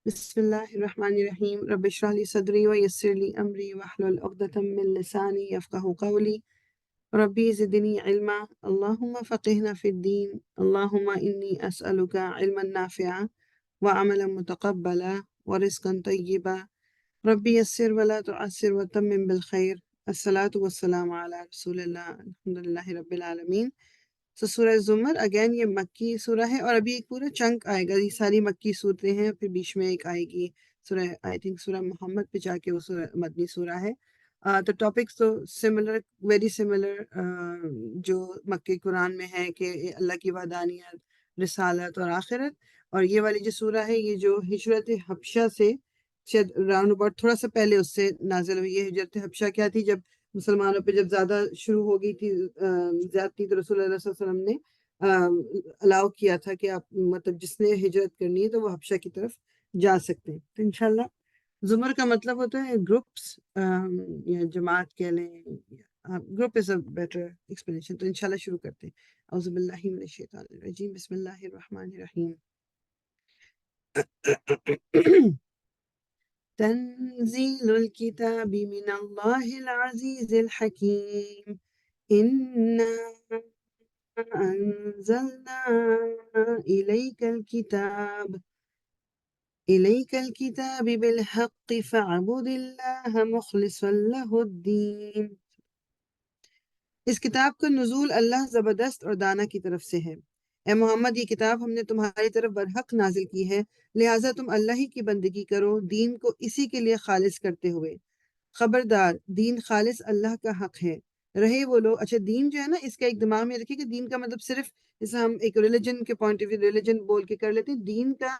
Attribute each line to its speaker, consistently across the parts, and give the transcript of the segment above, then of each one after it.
Speaker 1: بسم الله الرحمن الرحيم رب اشرح لي صدري ويسر لي أمري واحلل عقدة من لساني يفقه قولي ربي زدني علما اللهم فقهنا في الدين اللهم إني أسألك علما نافعا وعملا متقبلا ورزقا طيبا ربي يسر ولا تعسر وتمم بالخير الصلاة والسلام على رسول الله الحمد لله رب العالمين. تو سورہ زمر اگین یہ مکی سورہ ہے اور ابھی ایک پورا چنک آئے گا. یہ ساری مکی صورتیں ہیں، پھر بیچ میں ایک آئے گی سورہ آئی تھنک سورہ محمد پہ جا کے وہ سورہ مدنی سورہ ہے. تو ٹاپکس تو سملر، ویری سملر جو مکی قرآن میں ہے کہ اللہ کی وحدانیت، رسالت اور آخرت. اور یہ والی جو سورہ ہے یہ جو ہجرت حبشہ سے شاید راؤنڈ اباؤٹ تھوڑا سا پہلے اس سے نازل ہوئی ہے. ہجرت حبشہ کیا تھی؟ جب مسلمانوں پہ جب زیادہ شروع ہو گئی تھی زیادتی، تو رسول اللہ صلی اللہ علیہ وسلم نے الاؤ کیا تھا کہ آپ مطلب جس نے ہجرت کرنی ہے تو وہ حبشہ کی طرف جا سکتے ہیں. تو انشاءاللہ زمر کا مطلب ہوتا ہے گروپس یا جماعت کہہ لیں، group is a better explanation. تو انشاءاللہ شروع کرتے ہیں. اعوذ باللہ من الشیطان الرجیم، بسم اللہ الرحمن الرحیم. تنزیل الکتاب من اللہ العزیز الحکیم. إنا أنزلنا إليك الكتاب بالحق فاعبد الله مخلصا له الدين. اس کتاب کا نزول اللہ زبردست اور دانا کی طرف سے ہے. اے محمد، یہ کتاب ہم نے تمہاری طرف برحق نازل کی ہے، لہٰذا تم اللہ ہی کی بندگی کرو، دین کو اسی کے لیے خالص کرتے ہوئے. خبردار، دین خالص اللہ کا حق ہے. رہے وہ لوگ، اچھا دین جو ہے نا، اس کا ایک دماغ میں رکھیے کہ دین کا مطلب صرف جیسے ہم ایک ریلیجن کے پوائنٹ آف ویو ریلیجن بول کے کر لیتے ہیں. دین کا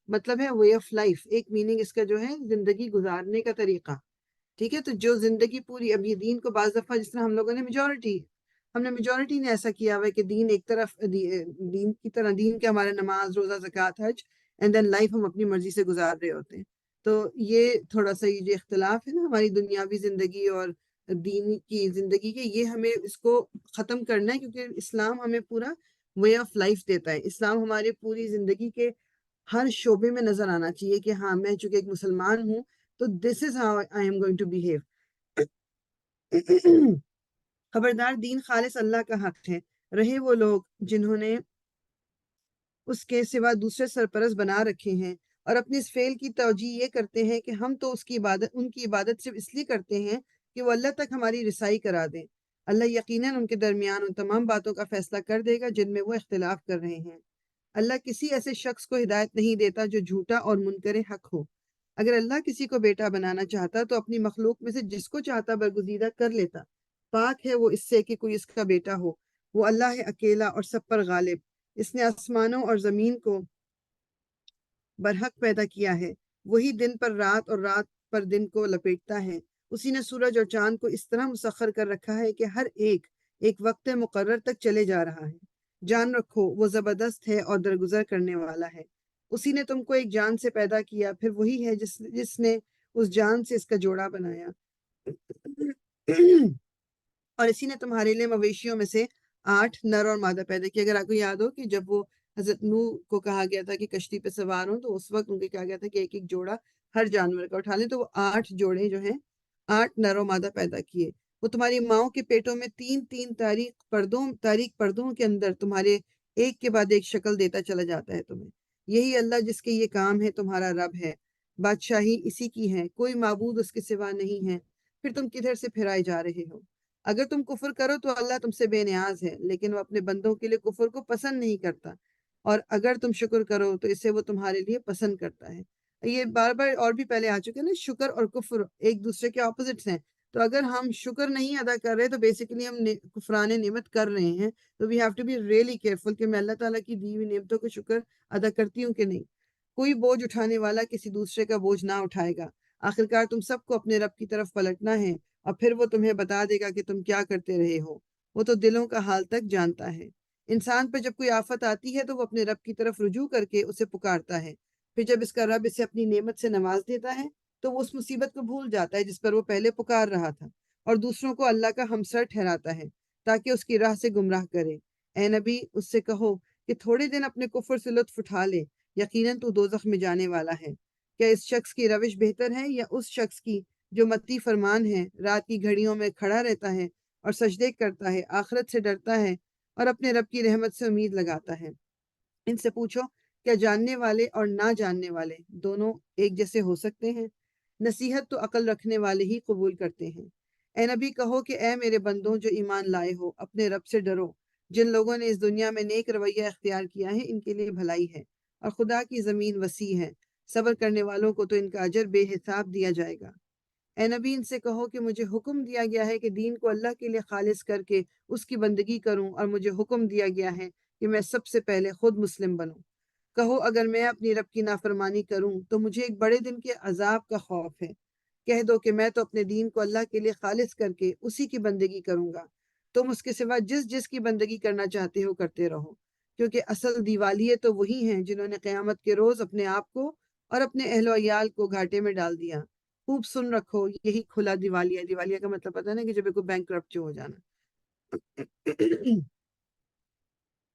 Speaker 1: مطلب ہے وے آف لائف، ایک میننگ اس کا جو ہے زندگی گزارنے کا طریقہ. ٹھیک ہے، تو جو زندگی پوری، اب یہ دین کو بعض دفعہ جس طرح ہم لوگوں نے میجورٹی نے ایسا کیا ہوا ہے کہ دین ایک طرف دین کی طرح، دین کے ہمارے نماز، روزہ، زکوٰۃ، حج، اینڈ دین لائف ہم اپنی مرضی سے گزار رہے ہوتے ہیں. تو یہ تھوڑا سا یہ جو اختلاف ہے نا ہماری دنیاوی زندگی اور دین کی زندگی کے، یہ ہمیں اس کو ختم کرنا ہے، کیونکہ اسلام ہمیں پورا وے آف لائف دیتا ہے. اسلام ہمارے پوری زندگی کے ہر شعبے میں نظر آنا چاہیے کہ ہاں میں چونکہ ایک مسلمان ہوں تو this is how I am going to behave. خبردار، دین خالص اللہ کا حق ہے. رہے وہ لوگ جنہوں نے اس کے سوا دوسرے سرپرست بنا رکھے ہیں اور اپنے اس فعل کی توجیہ یہ کرتے ہیں کہ ہم تو ان کی عبادت صرف اس لیے کرتے ہیں کہ وہ اللہ تک ہماری رسائی کرا دیں. اللہ یقیناً ان کے درمیان ان تمام باتوں کا فیصلہ کر دے گا جن میں وہ اختلاف کر رہے ہیں. اللہ کسی ایسے شخص کو ہدایت نہیں دیتا جو جھوٹا اور منکر حق ہو. اگر اللہ کسی کو بیٹا بنانا چاہتا تو اپنی مخلوق میں سے جس کو چاہتا برگزیدہ کر لیتا. پاک ہے وہ اس سے کہ کوئی اس کا بیٹا ہو. وہ اللہ ہے اکیلا اور سب پر غالب. اس نے آسمانوں اور زمین کو برحق پیدا کیا ہے. وہی دن پر رات اور رات پر دن کو لپیٹتا ہے. اسی نے سورج اور چاند کو اس طرح مسخر کر رکھا ہے کہ ہر ایک وقت مقرر تک چلے جا رہا ہے. جان رکھو وہ زبردست ہے اور درگزر کرنے والا ہے. اسی نے تم کو ایک جان سے پیدا کیا، پھر وہی ہے جس نے اس جان سے اس کا جوڑا بنایا. اور اسی نے تمہارے لیے مویشیوں میں سے 8 نر اور مادہ پیدا کیا. اگر آپ کو یاد ہو کہ جب وہ حضرت نوح کو کہا گیا تھا کہ کشتی پہ سوار ہوں، تو اس وقت ان کو کہا گیا تھا کہ ایک جوڑا ہر جانور کا اٹھا لیں. تو وہ 8 جوڑے جو ہیں 8 نر و مادہ پیدا کیے. وہ تمہاری ماؤں کے پیٹوں میں 3 تاریک پردوں کے اندر تمہارے ایک کے بعد ایک شکل دیتا چلا جاتا ہے تمہیں. یہی اللہ جس کے یہ کام ہے تمہارا رب ہے. بادشاہی اسی کی ہے، کوئی معبود اس کے سوا نہیں ہے. پھر تم کدھر سے پھرائے جا رہے ہو؟ اگر تم کفر کرو تو اللہ تم سے بے نیاز ہے، لیکن وہ اپنے بندوں کے لیے کفر کو پسند نہیں کرتا. اور اگر تم شکر کرو تو اسے وہ تمہارے لیے پسند کرتا ہے. یہ بار بار اور بھی پہلے آ چکے نا، شکر اور کفر ایک دوسرے کے اپوزٹس ہیں. تو اگر ہم شکر نہیں ادا کر رہے تو بیسیکلی ہم کفران نعمت کر رہے ہیں. تو we have to be really careful کہ میں اللہ تعالیٰ کی دی ہوئی نعمتوں کو شکر ادا کرتی ہوں کہ نہیں. کوئی بوجھ اٹھانے والا کسی دوسرے کا بوجھ نہ اٹھائے گا. آخرکار تم سب کو اپنے رب کی طرف پلٹنا ہے اور پھر وہ تمہیں بتا دے گا کہ تم کیا کرتے رہے ہو. وہ تو دلوں کا حال تک جانتا ہے. انسان پر جب کوئی آفت آتی ہے تو وہ اپنے رب کی طرف رجوع کر کے اسے پکارتا ہے. پھر جب اس کا رب اسے اپنی نعمت سے نواز دیتا ہے تو وہ اس مصیبت کو بھول جاتا ہے جس پر وہ پہلے پکار رہا تھا، اور دوسروں کو اللہ کا ہمسر ٹھہراتا ہے تاکہ اس کی راہ سے گمراہ کرے. اے نبی، اس سے کہو کہ تھوڑے دن اپنے کفر سے لطف اٹھا لے، یقیناً تو دوزخ میں جانے والا ہے. کیا اس شخص کی روش بہتر ہے یا اس شخص کی جو متی فرمان ہے، رات کی گھڑیوں میں کھڑا رہتا ہے اور سجدے کرتا ہے، آخرت سے ڈرتا ہے اور اپنے رب کی رحمت سے امید لگاتا ہے؟ ان سے پوچھو، کیا جاننے والے اور نہ جاننے والے دونوں ایک جیسے ہو سکتے ہیں؟ نصیحت تو عقل رکھنے والے ہی قبول کرتے ہیں۔ اے نبی کہو کہ اے میرے بندوں جو ایمان لائے ہو، اپنے رب سے ڈرو۔ جن لوگوں نے اس دنیا میں نیک رویہ اختیار کیا ہے ان کے لیے بھلائی ہے، اور خدا کی زمین وسیع ہے، صبر کرنے والوں کو تو ان کا اجر بے حساب دیا جائے گا۔ اے نبی ان سے کہو کہ مجھے حکم دیا گیا ہے کہ دین کو اللہ کے لیے خالص کر کے اس کی بندگی کروں، اور مجھے حکم دیا گیا ہے کہ میں سب سے پہلے خود مسلم بنوں۔ کہو اگر میں اپنی رب کی نافرمانی کروں تو مجھے ایک بڑے دن کے عذاب کا خوف ہے۔ کہہ دو کہ میں تو اپنے دین کو اللہ کے لیے خالص کر کے اسی کی بندگی کروں گا، تم اس کے سوا جس جس کی بندگی کرنا چاہتے ہو کرتے رہو، کیونکہ اصل دیوالیے تو وہی ہیں جنہوں نے قیامت کے روز اپنے آپ کو اور اپنے اہل و عیال کو گھاٹے میں ڈال دیا۔ خوب سن رکھو، یہی کھلا دیوالیہ ہے۔ دیوالیہ کا مطلب پتہ نا کہ جب کوئی بینکرپٹ ہو جانا۔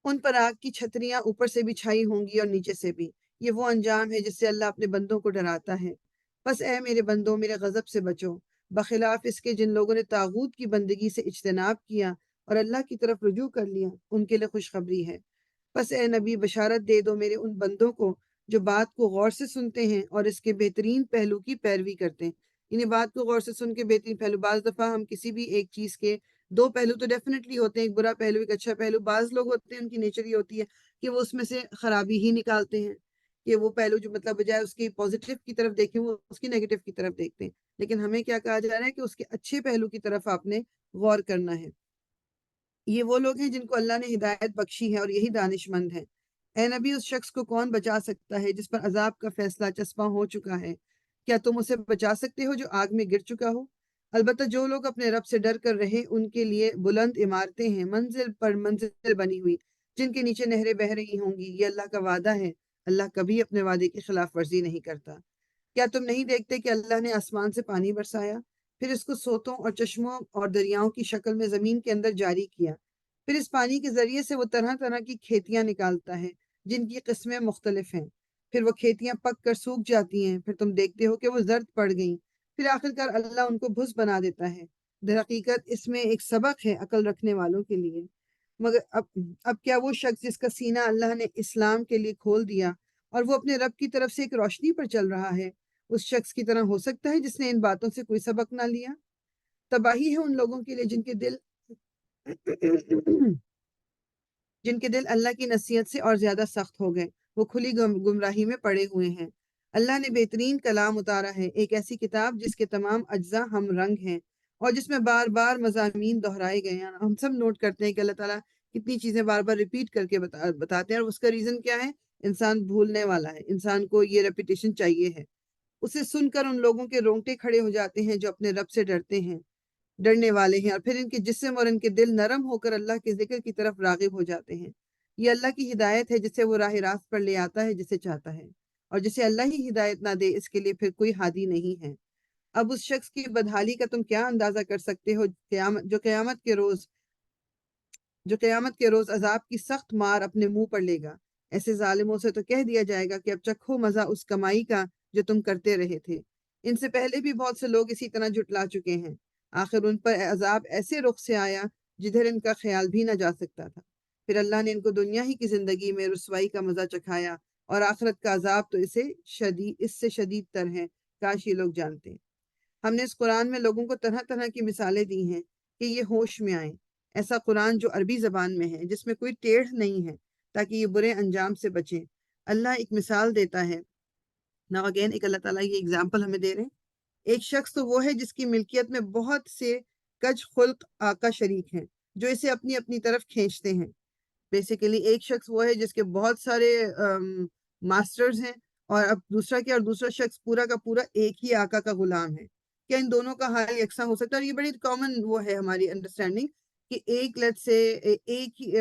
Speaker 1: ان پر آگ کی چھتریاں اوپر سے بھی چھائی ہوں گی اور نیچے سے بھی۔ یہ وہ انجام ہے جس سے اللہ اپنے بندوں کو ڈراتا ہے۔ بس اے میرے بندوں، میرے غضب سے بچو، بخلاف اس کے جن لوگوں نے طاغوت کی بندگی سے اجتناب کیا اور اللہ کی طرف رجوع کر لیا، ان کے لیے خوشخبری ہے۔ بس اے نبی بشارت دے دو میرے ان بندوں کو جو بات کو غور سے سنتے ہیں اور اس کے بہترین پہلو کی پیروی کرتے ہیں۔ یعنی بات کو غور سے سن کے بہترین پہلو، بعض دفعہ ہم کسی بھی ایک چیز کے دو پہلو تو ڈیفینیٹلی ہوتے ہیں، ایک برا پہلو ایک اچھا پہلو۔ بعض لوگ ہوتے ہیں ان کی نیچر یہ ہوتی ہے کہ وہ اس میں سے خرابی ہی نکالتے ہیں، کہ وہ پہلو جو مطلب بجائے اس کی پازیٹیو کی طرف دیکھیں وہ اس کی نیگیٹو کی طرف دیکھتے ہیں۔ لیکن ہمیں کیا کہا جا رہا ہے کہ اس کے اچھے پہلو کی طرف آپ نے غور کرنا ہے۔ یہ وہ لوگ ہیں جن کو اللہ نے ہدایت بخشی ہے اور یہی دانش مند ہیں۔ اے نبی اس شخص کو کون بچا سکتا ہے جس پر عذاب کا فیصلہ چسپاں ہو چکا ہے؟ کیا تم اسے بچا سکتے ہو جو آگ میں گر چکا ہو؟ البتہ جو لوگ اپنے رب سے ڈر کر رہے ان کے لیے بلند عمارتیں ہیں، منزل پر منزل بنی ہوئی، جن کے نیچے نہریں بہہ رہی ہوں گی۔ یہ اللہ کا وعدہ ہے، اللہ کبھی اپنے وعدے کی خلاف ورزی نہیں کرتا۔ کیا تم نہیں دیکھتے کہ اللہ نے آسمان سے پانی برسایا، پھر اس کو سوتوں اور چشموں اور دریاؤں کی شکل میں زمین کے اندر جاری کیا؟ پھر اس پانی کے ذریعے سے وہ طرح طرح کی کھیتیاں نکالتا ہے جن کی قسمیں مختلف ہیں۔ پھر وہ کھیتیاں پک کر سوکھ جاتی ہیں، پھر تم دیکھتے ہو کہ وہ زرد پڑ گئیں، پھر آخرکار اللہ ان کو بھس بنا دیتا ہے۔ در حقیقت اس میں ایک سبق ہے عقل رکھنے والوں کے لیے۔ مگر اب کیا وہ شخص جس کا سینہ اللہ نے اسلام کے لیے کھول دیا اور وہ اپنے رب کی طرف سے ایک روشنی پر چل رہا ہے، اس شخص کی طرح ہو سکتا ہے جس نے ان باتوں سے کوئی سبق نہ لیا؟ تباہی ہے ان لوگوں کے لیے جن کے دل اللہ کی نصیحت سے اور زیادہ سخت ہو گئے، وہ کھلی گمراہی میں پڑے ہوئے ہیں۔ اللہ نے بہترین کلام اتارا ہے، ایک ایسی کتاب جس کے تمام اجزاء ہم رنگ ہیں اور جس میں بار بار مضامین دہرائے گئے ہیں۔ ہم سب نوٹ کرتے ہیں کہ اللہ تعالیٰ کتنی چیزیں بار بار ریپیٹ کر کے بتاتے ہیں، اور اس کا ریزن کیا ہے؟ انسان بھولنے والا ہے، انسان کو یہ ریپیٹیشن چاہیے ہے۔ اسے سن کر ان لوگوں کے رونگٹے کھڑے ہو جاتے ہیں جو اپنے رب سے ڈرتے ہیں، ڈرنے والے ہیں، اور پھر ان کے جسم اور ان کے دل نرم ہو کر اللہ کے ذکر کی طرف راغب ہو جاتے ہیں۔ یہ اللہ کی ہدایت ہے جسے وہ راہ راست پر لے آتا ہے جسے چاہتا ہے، اور جسے اللہ ہی ہدایت نہ دے اس کے لیے پھر کوئی ہادی نہیں ہے۔ اب اس شخص کی بدحالی کا تم کیا اندازہ کر سکتے ہو جو قیامت کے روز عذاب کی سخت مار اپنے منہ پر لے گا۔ ایسے ظالموں سے تو کہہ دیا جائے گا کہ اب چکھو مزہ اس کمائی کا جو تم کرتے رہے تھے۔ ان سے پہلے بھی بہت سے لوگ اسی طرح جھٹلا چکے ہیں، آخر ان پر عذاب ایسے رخ سے آیا جدھر ان کا خیال بھی نہ جا سکتا تھا۔ پھر اللہ نے ان کو دنیا ہی کی زندگی میں رسوائی کا مزہ چکھایا، اور آخرت کا عذاب تو اس سے شدید تر ہے، کاش یہ لوگ جانتے۔ ہم نے اس قرآن میں لوگوں کو طرح طرح کی مثالیں دی ہیں کہ یہ ہوش میں آئیں۔ ایسا قرآن جو عربی زبان میں ہے، جس میں کوئی ٹیڑھ نہیں ہے، تاکہ یہ برے انجام سے بچیں۔ اللہ ایک مثال دیتا ہے۔ Now again ایک اللہ تعالیٰ یہ اگزامپل ہمیں دے رہے ہیں۔ ایک شخص تو وہ ہے جس کی ملکیت میں بہت سے کج خلق آقا شریک ہیں جو اسے اپنی اپنی طرف کھینچتے ہیں۔ بیسیکلی ایک شخص وہ ہے جس کے بہت سارے ماسٹرز ہیں، اور اب دوسرا کیا، اور دوسرا شخص پورا کا پورا ایک ہی آقا کا غلام ہے۔ کیا ان دونوں کا حال یکساں ہو سکتا ہے؟ اور یہ بڑی کامن وہ ہے ہماری انڈرسٹینڈنگ کہ ایک لیٹ سے ایک ہی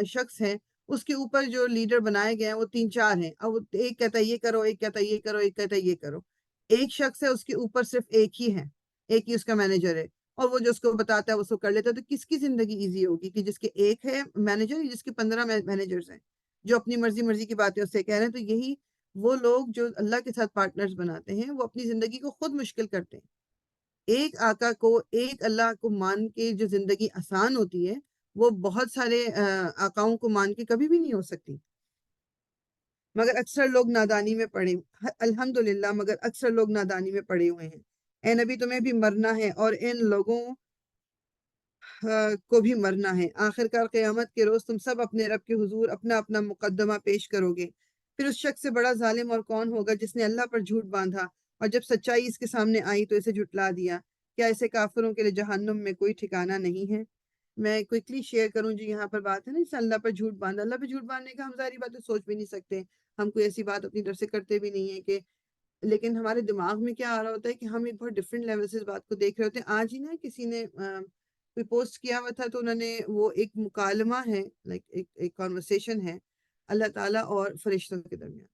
Speaker 1: شخص ہے، اس کے اوپر جو لیڈر بنائے گئے ہیں وہ 3 4 ہیں۔ اب ایک کہتا ہے یہ کرو، ایک کہتا ہے یہ کرو، ایک کہتا ہے یہ کرو۔ ایک شخص ہے، اس کے اوپر صرف ایک ہی ہے، ایک ہی اس کا مینیجر ہے، اور وہ جو اس کو بتاتا ہے وہ اس کو کر لیتا ہے۔ تو کس کی زندگی ایزی ہوگی؟ کہ جس کے ایک ہے مینیجر، جس کے 15 مینیجرز ہیں جو اپنی مرضی کی باتیں اس سے کہہ رہے ہیں؟ تو یہی وہ لوگ جو اللہ کے ساتھ پارٹنرز بناتے ہیں وہ اپنی زندگی کو خود مشکل کرتے ہیں۔ ایک آقا کو، ایک اللہ کو مان کے جو زندگی آسان ہوتی ہے وہ بہت سارے آقاؤں کو مان کے کبھی بھی نہیں ہو سکتی۔ مگر اکثر لوگ نادانی میں پڑے، الحمدللہ، مگر اکثر لوگ نادانی میں پڑے ہوئے ہیں۔ اے نبی تمہیں بھی مرنا ہے اور ان لوگوں کو بھی مرنا ہے۔ آخرکار قیامت کے روز تم سب اپنے رب کے حضور اپنا اپنا مقدمہ پیش کرو گے۔ پھر اس شخص سے بڑا ظالم اور کون ہوگا جس نے اللہ پر جھوٹ باندھا اور جب سچائی اس کے سامنے آئی تو اسے جھٹلا دیا۔ کیا ایسے کافروں کے لیے جہنم میں کوئی ٹھکانہ نہیں ہے؟ میں کوئکلی شیئر کروں جی، یہاں پر بات ہے نا، جیسے اللہ پر جھوٹ باندھا، اللہ پہ جھوٹ باندھنے کا ہم ظاہری بات ہے سوچ بھی نہیں سکتے، ہم کوئی ایسی بات اپنی طرف سے کرتے بھی نہیں ہیں کہ، لیکن ہمارے دماغ میں کیا آ رہا ہوتا ہے کہ ہم ایک بہت ڈفرینٹ لیول سے اس بات کو دیکھ رہے ہوتے ہیں۔ آج ہی نا کسی نے کوئی پوسٹ کیا ہوا تھا تو انہوں نے وہ ایک مکالمہ ہے، لائک ایک کانورسیشن ہے اللہ تعالیٰ اور فرشتوں کے درمیان۔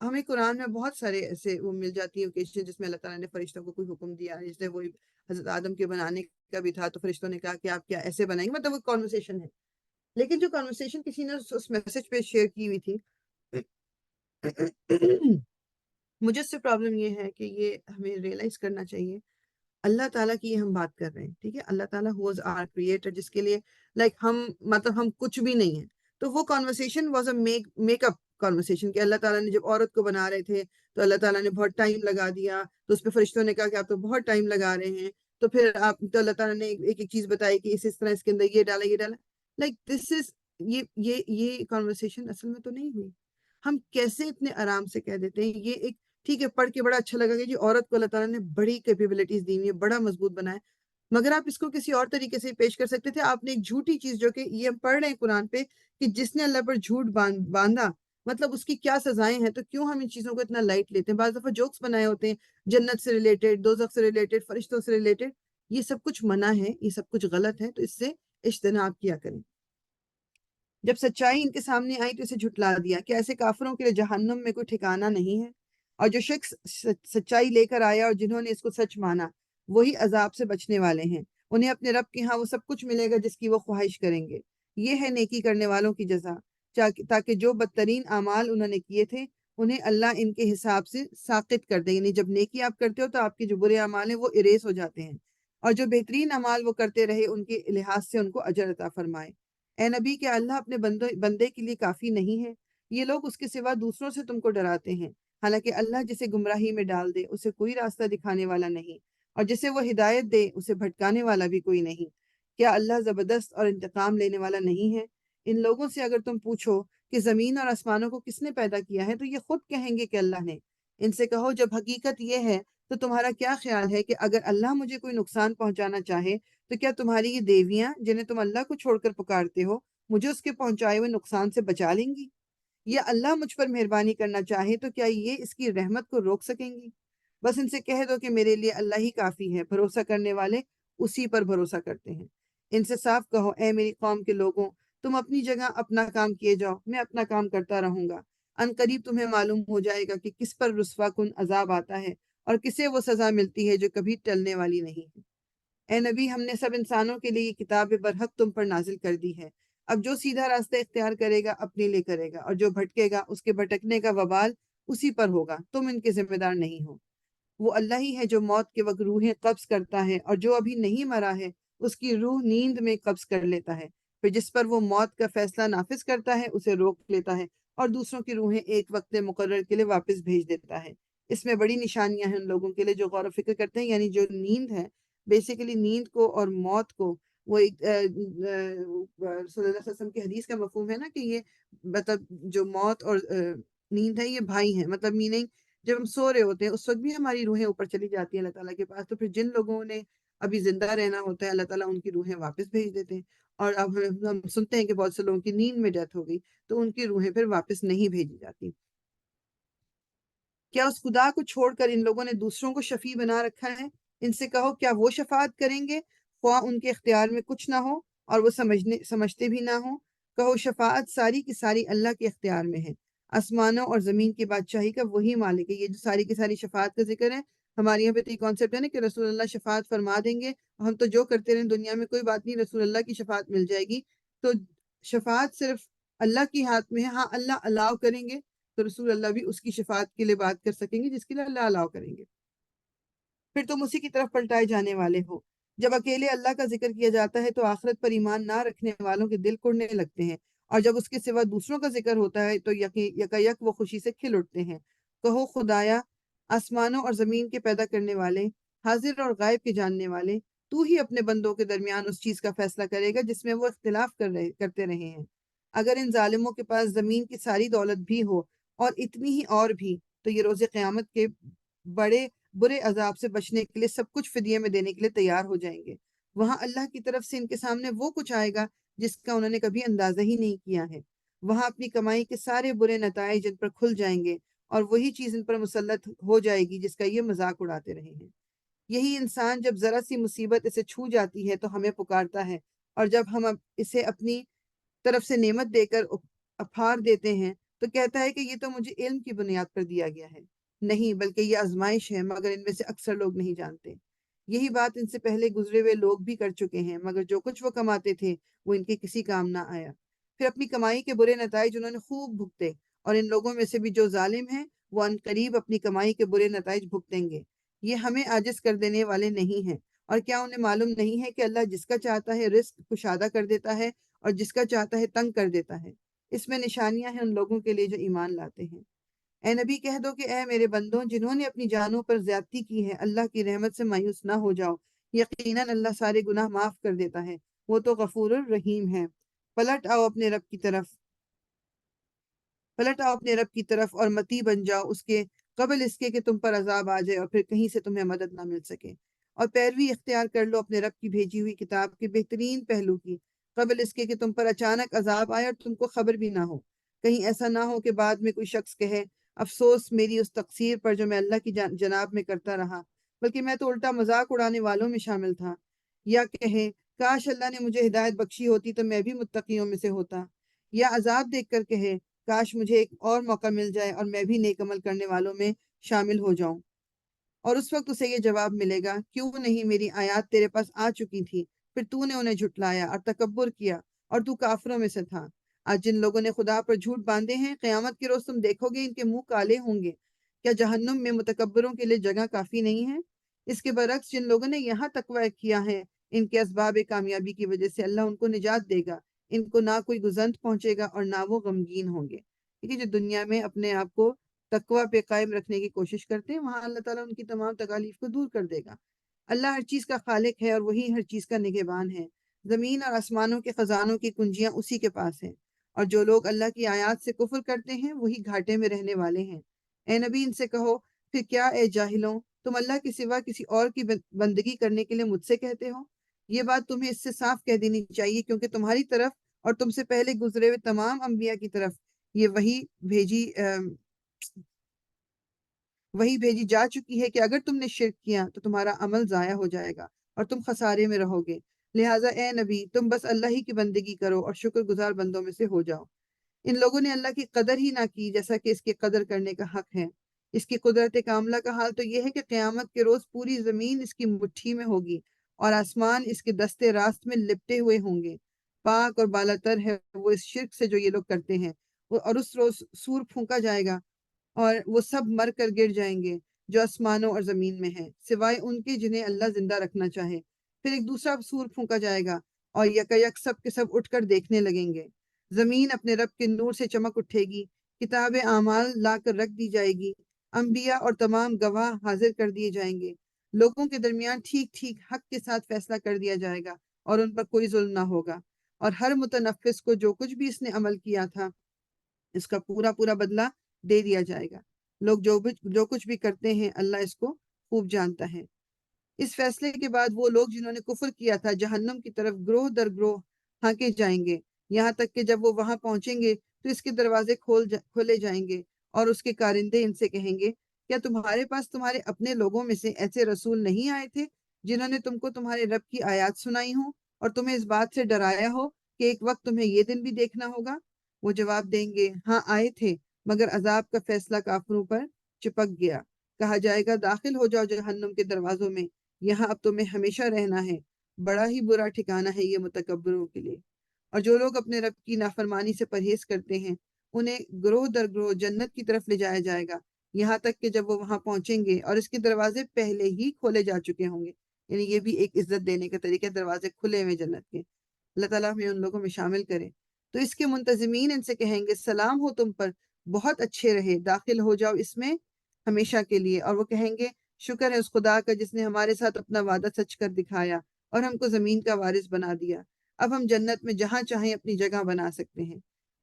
Speaker 1: ہمیں قرآن میں بہت سارے ایسے وہ مل جاتی ہیں اوکیشن جس میں اللہ تعالیٰ نے فرشتوں کو کوئی حکم دیا، جیسے وہی حضرت آدم کے بنانے کا بھی تھا تو فرشتوں نے کہا کہ آپ کیا ایسے بنائیں گے، مطلب وہ کانورسیشن ہے۔ لیکن جو کانورسیشن کسی نے اس میسج پہ شیئر کی ہوئی تھی، مجھے اس سے پرابلم یہ ہے کہ یہ ہمیں ریئلائز کرنا چاہیے اللہ تعالیٰ کی ہم بات کر رہے ہیں، ٹھیک ہے، اللہ تعالیٰ who was our creator، جس کے لیے لائک ہم مطلب ہم کچھ بھی نہیں ہیں۔ تو وہ conversation was a make up conversation کہ اللہ تعالیٰ نے جب عورت کو بنا رہے تھے تو اللہ تعالیٰ نے بہت ٹائم لگا دیا، تو اس پہ فرشتوں نے کہا کہ آپ تو بہت ٹائم لگا رہے ہیں، تو پھر آپ تو اللہ تعالیٰ نے ایک ایک چیز بتائی کہ اس طرح اس کے اندر یہ ڈالا یہ ڈالا، لائک دس از یہ کانورسیشن اصل میں تو نہیں ہوئی۔ ہم کیسے اتنے آرام سے کہہ دیتے ہیں یہ ایک، ٹھیک ہے پڑھ کے بڑا اچھا لگا کہ جی عورت کو اللہ تعالیٰ نے بڑی کیپیبلٹیز دی ہوئی ہے، بڑا مضبوط بنایا، مگر آپ اس کو کسی اور طریقے سے پیش کر سکتے تھے۔ آپ نے ایک جھوٹی چیز جو کہ یہ ہم پڑھ رہے ہیں قرآن پہ کہ جس نے اللہ پر جھوٹ باندھا مطلب اس کی کیا سزائیں ہیں، تو کیوں ہم ان چیزوں کو اتنا لائٹ لیتے ہیں؟ بعض دفعہ جوکس بنائے ہوتے ہیں جنت سے ریلیٹڈ، دوزخ سے ریلیٹڈ، فرشتوں سے ریلیٹڈ، یہ سب کچھ منع ہے، یہ سب کچھ غلط ہے، تو اس سے اجتناب کیا کریں۔ جب سچائی ان کے سامنے آئی تو اسے جھٹلا دیا۔ کیا ایسے کافروں کے لیے جہنم میں کوئی ٹھکانہ نہیں ہے؟ اور جو شخص سچائی لے کر آیا اور جنہوں نے اس کو سچ مانا وہی عذاب سے بچنے والے ہیں۔ انہیں اپنے رب کے ہاں وہ سب کچھ ملے گا جس کی وہ خواہش کریں گے۔ یہ ہے نیکی کرنے والوں کی جزا، تاکہ جو بدترین اعمال انہوں نے کیے تھے انہیں اللہ ان کے حساب سے ساقط کر دے، یعنی جب نیکی آپ کرتے ہو تو آپ کے جو برے اعمال ہیں وہ اریز ہو جاتے ہیں، اور جو بہترین اعمال وہ کرتے رہے ان کے لحاظ سے ان کو اجر عطا فرمائے۔ اے نبی، کیا اللہ اپنے بندے کے لیے کافی نہیں ہے؟ یہ لوگ اس کے سوا دوسروں سے تم کو ڈراتے ہیں، حالانکہ اللہ جسے گمراہی میں ڈال دے اسے کوئی راستہ دکھانے والا نہیں، اور جسے وہ ہدایت دے اسے بھٹکانے والا بھی کوئی نہیں۔ کیا اللہ زبردست اور انتقام لینے والا نہیں ہے؟ ان لوگوں سے اگر تم پوچھو کہ زمین اور آسمانوں کو کس نے پیدا کیا ہے تو یہ خود کہیں گے کہ اللہ نے۔ ان سے کہو جب حقیقت یہ ہے تو تمہارا کیا خیال ہے کہ اگر اللہ مجھے کوئی نقصان پہنچانا چاہے تو کیا تمہاری یہ دیویاں جنہیں تم اللہ کو چھوڑ کر پکارتے ہو مجھے اس کے پہنچائے ہوئے نقصان سے بچا لیں گی؟ یا اللہ مجھ پر مہربانی کرنا چاہے تو کیا یہ اس کی رحمت کو روک سکیں گی؟ بس ان سے کہہ دو کہ میرے لیے اللہ ہی کافی ہے، بھروسہ کرنے والے اسی پر بھروسہ کرتے ہیں۔ ان سے صاف کہو اے میری قوم کے لوگوں، تم اپنی جگہ اپنا کام کیے جاؤ، میں اپنا کام کرتا رہوں گا۔ ان قریب تمہیں معلوم ہو جائے گا کہ کس پر رسوا کن عذاب آتا ہے اور کسے وہ سزا ملتی ہے جو کبھی ٹلنے والی نہیں ہے۔ اے نبی، ہم نے سب انسانوں کے لیے یہ کتاب برحق تم پر نازل کر دی ہے۔ اب جو سیدھا راستہ اختیار کرے گا اپنے لیے کرے گا، اور جو بھٹکے گا اس کے بھٹکنے کا وبال اسی پر ہوگا، تم ان کے ذمہ دار نہیں ہو۔ وہ اللہ ہی ہے جو موت کے وقت روحیں قبض کرتا ہے، اور جو ابھی نہیں مرا ہے اس کی روح نیند میں قبض کر لیتا ہے، پھر جس پر وہ موت کا فیصلہ نافذ کرتا ہے اسے روک لیتا ہے اور دوسروں کی روحیں ایک وقت مقرر کے لیے واپس بھیج دیتا ہے۔ اس میں بڑی نشانیاں ہیں ان لوگوں کے لیے جو غور و فکر کرتے ہیں، یعنی جو نیند ہے، بیسیکلی نیند کو اور موت کو، وہ ایک رسول اللہ صلی اللہ علیہ وسلم کی حدیث کا مفہوم ہے نا کہ یہ مطلب جو موت اور نیند ہے یہ بھائی ہیں، مطلب میننگ جب ہم سو رہے ہوتے ہیں اس وقت بھی ہماری روحیں اوپر چلی جاتی ہیں اللہ تعالیٰ کے پاس، تو پھر جن لوگوں نے ابھی زندہ رہنا ہوتا ہے اللہ تعالیٰ ان کی روحیں واپس بھیج دیتے ہیں۔ اور اب ہم سنتے ہیں کہ بہت سے لوگوں کی نیند میں ڈیتھ ہو گئی تو ان کی روحیں پھر واپس نہیں بھیجی جاتی۔ کیا اس خدا کو چھوڑ کر ان لوگوں نے دوسروں کو شفیع بنا رکھا ہے؟ ان سے کہو کیا وہ شفاعت کریں گے خواہ ان کے اختیار میں کچھ نہ ہو اور وہ سمجھتے بھی نہ ہو؟ کہو شفاعت ساری کی ساری اللہ کے اختیار میں ہے، آسمانوں اور زمین کی بادشاہی کا وہی مالک ہے۔ یہ جو ساری کی ساری شفاعت کا ذکر ہے، ہمارے یہاں پہ تو یہ کانسیپٹ ہے نا کہ رسول اللہ شفاعت فرما دیں گے، اور ہم تو جو کرتے رہیں دنیا میں کوئی بات نہیں، رسول اللہ کی شفاعت مل جائے گی۔ تو شفاعت صرف اللہ کی ہاتھ میں ہے، ہاں اللہ الاؤ کریں گے تو رسول اللہ بھی اس کی شفاعت کے لیے بات کر سکیں گے جس کے لیے اللہ الاؤ کریں گے۔ پھر تم اسی کی طرف پلٹائے جانے والے ہو۔ جب اکیلے اللہ کا ذکر کیا جاتا ہے تو آخرت پر ایمان نہ رکھنے والوں کے دل کڑنے لگتے ہیں، اور جب اس کے سوا دوسروں کا ذکر ہوتا ہے تو یکا وہ خوشی سے کھل اٹھتے ہیں۔ کہو خدایا، آسمانوں اور زمین کے پیدا کرنے والے، حاضر اور غائب کے جاننے والے، تو ہی اپنے بندوں کے درمیان اس چیز کا فیصلہ کرے گا جس میں وہ اختلاف کرتے رہے ہیں۔ اگر ان ظالموں کے پاس زمین کی ساری دولت بھی ہو اور اتنی ہی اور بھی، تو یہ روز قیامت کے بڑے برے عذاب سے بچنے کے لیے سب کچھ فدیے میں دینے کے لیے تیار ہو جائیں گے۔ وہاں اللہ کی طرف سے ان کے سامنے وہ کچھ آئے گا جس کا انہوں نے کبھی اندازہ ہی نہیں کیا ہے۔ وہاں اپنی کمائی کے سارے برے نتائج ان پر کھل جائیں گے، اور وہی چیز ان پر مسلط ہو جائے گی جس کا یہ مذاق اڑاتے رہے ہیں۔ یہی انسان جب ذرا سی مصیبت اسے چھو جاتی ہے تو ہمیں پکارتا ہے، اور جب ہم اسے اپنی طرف سے نعمت دے کر اپھار دیتے ہیں تو کہتا ہے کہ یہ تو مجھے علم کی بنیاد پر دیا گیا ہے۔ نہیں، بلکہ یہ آزمائش ہے، مگر ان میں سے اکثر لوگ نہیں جانتے۔ یہی بات ان سے پہلے گزرے ہوئے لوگ بھی کر چکے ہیں، مگر جو کچھ وہ کماتے تھے وہ ان کے کسی کام نہ آیا۔ پھر اپنی کمائی کے برے نتائج انہوں نے خوب بھگتے، اور ان لوگوں میں سے بھی جو ظالم ہیں وہ عنقریب اپنی کمائی کے برے نتائج بھگتیں گے۔ یہ ہمیں عاجز کر دینے والے نہیں ہیں، اور کیا انہیں معلوم نہیں ہے کہ اللہ جس کا چاہتا ہے رزق کشادہ کر دیتا ہے اور جس کا چاہتا ہے تنگ کر دیتا ہے۔ اس میں نشانیاں ہیں ان لوگوں کے لیے جو ایمان لاتے ہیں۔ اے نبی کہہ دو کہ اے میرے بندوں جنہوں نے اپنی جانوں پر زیادتی کی ہے، اللہ کی رحمت سے مایوس نہ ہو جاؤ۔ یقیناً اللہ سارے گناہ معاف کر دیتا ہے، وہ تو غفور الرحیم ہے۔ پلٹ آؤ اپنے رب کی طرف پلٹ آؤ اپنے رب کی طرف اور متی بن جاؤ اس کے، قبل اس کے کہ تم پر عذاب آ جائے اور پھر کہیں سے تمہیں مدد نہ مل سکے۔ اور پیروی اختیار کر لو اپنے رب کی بھیجی ہوئی کتاب کے بہترین پہلو کی، قبل اس کے کہ تم پر اچانک عذاب آئے اور تم کو خبر بھی نہ ہو۔ کہیں ایسا نہ ہو کہ بعد میں کوئی شخص کہے افسوس میری اس تقصیر پر جو میں اللہ کی جناب میں کرتا رہا، بلکہ میں تو الٹا مذاق اڑانے والوں میں شامل تھا۔ یا کہے کاش اللہ نے مجھے ہدایت بخشی ہوتی تو میں بھی متقیوں میں سے ہوتا۔ یا عذاب دیکھ کر کہے کاش مجھے ایک اور موقع مل جائے اور میں بھی نیک عمل کرنے والوں میں شامل ہو جاؤں۔ اور اس وقت اسے یہ جواب ملے گا، کیوں نہیں میری آیات تیرے پاس آ چکی تھی، پھر تو نے انہیں جھٹلایا اور تکبر کیا اور تو کافروں میں سے تھا۔ آج جن لوگوں نے خدا پر جھوٹ باندھے ہیں، قیامت کے روز تم دیکھو گے ان کے منہ کالے ہوں گے۔ کیا جہنم میں متکبروں کے لیے جگہ کافی نہیں ہے؟ اس کے برعکس جن لوگوں نے یہاں تقوی کیا ہے، ان کے اسباب کامیابی کی وجہ سے اللہ ان کو نجات دے گا۔ ان کو نہ کوئی گزند پہنچے گا اور نہ وہ غمگین ہوں گے۔ ٹھیک ہے، جو دنیا میں اپنے آپ کو تقوی پہ قائم رکھنے کی کوشش کرتے ہیں، وہاں اللہ تعالیٰ ان کی تمام تکالیف کو دور کر دے گا۔ اللہ ہر چیز کا خالق ہے اور وہی ہر چیز کا نگہبان ہے۔ زمین اور آسمانوں کے خزانوں کی کنجیاں اسی کے پاس ہیں، اور جو لوگ اللہ کی آیات سے کفر کرتے ہیں وہی گھاٹے میں رہنے والے ہیں۔ اے نبی ان سے کہو پھر کیا اے جاہلوں، تم اللہ کے سوا کسی اور کی بندگی کرنے کے لیے مجھ سے کہتے ہو؟ یہ بات تمہیں اس سے صاف کہہ دینی چاہیے، کیونکہ تمہاری طرف اور تم سے پہلے گزرے ہوئے تمام انبیاء کی طرف یہ وہی بھیجی جا چکی ہے کہ اگر تم نے شرک کیا تو تمہارا عمل ضائع ہو جائے گا اور تم خسارے میں رہو گے۔ لہٰذا اے نبی تم بس اللہ ہی کی بندگی کرو اور شکر گزار بندوں میں سے ہو جاؤ۔ ان لوگوں نے اللہ کی قدر ہی نہ کی جیسا کہ اس کی قدر کرنے کا حق ہے۔ اس کی قدرت کاملہ کا حال تو یہ ہے کہ قیامت کے روز پوری زمین اس کی مٹھی میں ہوگی اور آسمان اس کے دستے راست میں لپٹے ہوئے ہوں گے۔ پاک اور بالاتر ہے وہ اس شرک سے جو یہ لوگ کرتے ہیں۔ اور اس روز سور پھونکا جائے گا اور وہ سب مر کر گر جائیں گے جو آسمانوں اور زمین میں ہیں، سوائے ان کے جنہیں اللہ زندہ رکھنا چاہے۔ پھر ایک دوسرا سور پھونکا جائے گا اور یک سب کے سب اٹھ کر دیکھنے لگیں گے۔ زمین اپنے رب کے نور سے چمک اٹھے گی، کتاب اعمال لا کر رکھ دی جائے گی، انبیاء اور تمام گواہ حاضر کر دیے جائیں گے۔ لوگوں کے درمیان ٹھیک ٹھیک حق کے ساتھ فیصلہ کر دیا جائے گا اور ان پر کوئی ظلم نہ ہوگا۔ اور ہر متنفس کو جو کچھ بھی اس نے عمل کیا تھا اس کا پورا پورا بدلہ دے دیا جائے گا۔ لوگ جو کچھ بھی کرتے ہیں اللہ اس کو خوب جانتا ہے۔ اس فیصلے کے بعد وہ لوگ جنہوں نے کفر کیا تھا جہنم کی طرف گروہ در گروہ ہانکے جائیں گے، یہاں تک کہ جب وہ وہاں پہنچیں گے تو اس کے دروازے کھولے جائیں گے اور اس کے کارندے ان سے کہیں گے کیا تمہارے پاس تمہارے اپنے لوگوں میں سے ایسے رسول نہیں آئے تھے جنہوں نے تم کو تمہارے رب کی آیات سنائی ہوں اور تمہیں اس بات سے ڈرایا ہو کہ ایک وقت تمہیں یہ دن بھی دیکھنا ہوگا؟ وہ جواب دیں گے ہاں آئے تھے، مگر عذاب کا فیصلہ کافروں پر چپک گیا۔ کہا جائے گا داخل ہو جاؤ جہنم کے دروازوں میں، یہاں اب تمہیں ہمیشہ رہنا ہے، بڑا ہی برا ٹھکانہ ہے یہ متکبروں کے لیے۔ اور جو لوگ اپنے رب کی نافرمانی سے پرہیز کرتے ہیں انہیں گروہ در گروہ جنت کی طرف لے جایا جائے گا، یہاں تک کہ جب وہ وہاں پہنچیں گے اور اس کے دروازے پہلے ہی کھولے جا چکے ہوں گے، یعنی یہ بھی ایک عزت دینے کا طریقہ ہے، دروازے کھلے ہوئے جنت کے، اللہ تعالیٰ ہمیں ان لوگوں میں شامل کرے۔ تو اس کے منتظمین ان سے کہیں گے سلام ہو تم پر، بہت اچھے رہے، داخل ہو جاؤ اس میں ہمیشہ کے لیے۔ اور وہ کہیں گے شکر ہے اس خدا کا جس نے ہمارے ساتھ اپنا وعدہ سچ کر دکھایا اور ہم کو زمین کا وارث بنا دیا، اب ہم جنت میں جہاں چاہیں اپنی جگہ بنا سکتے ہیں،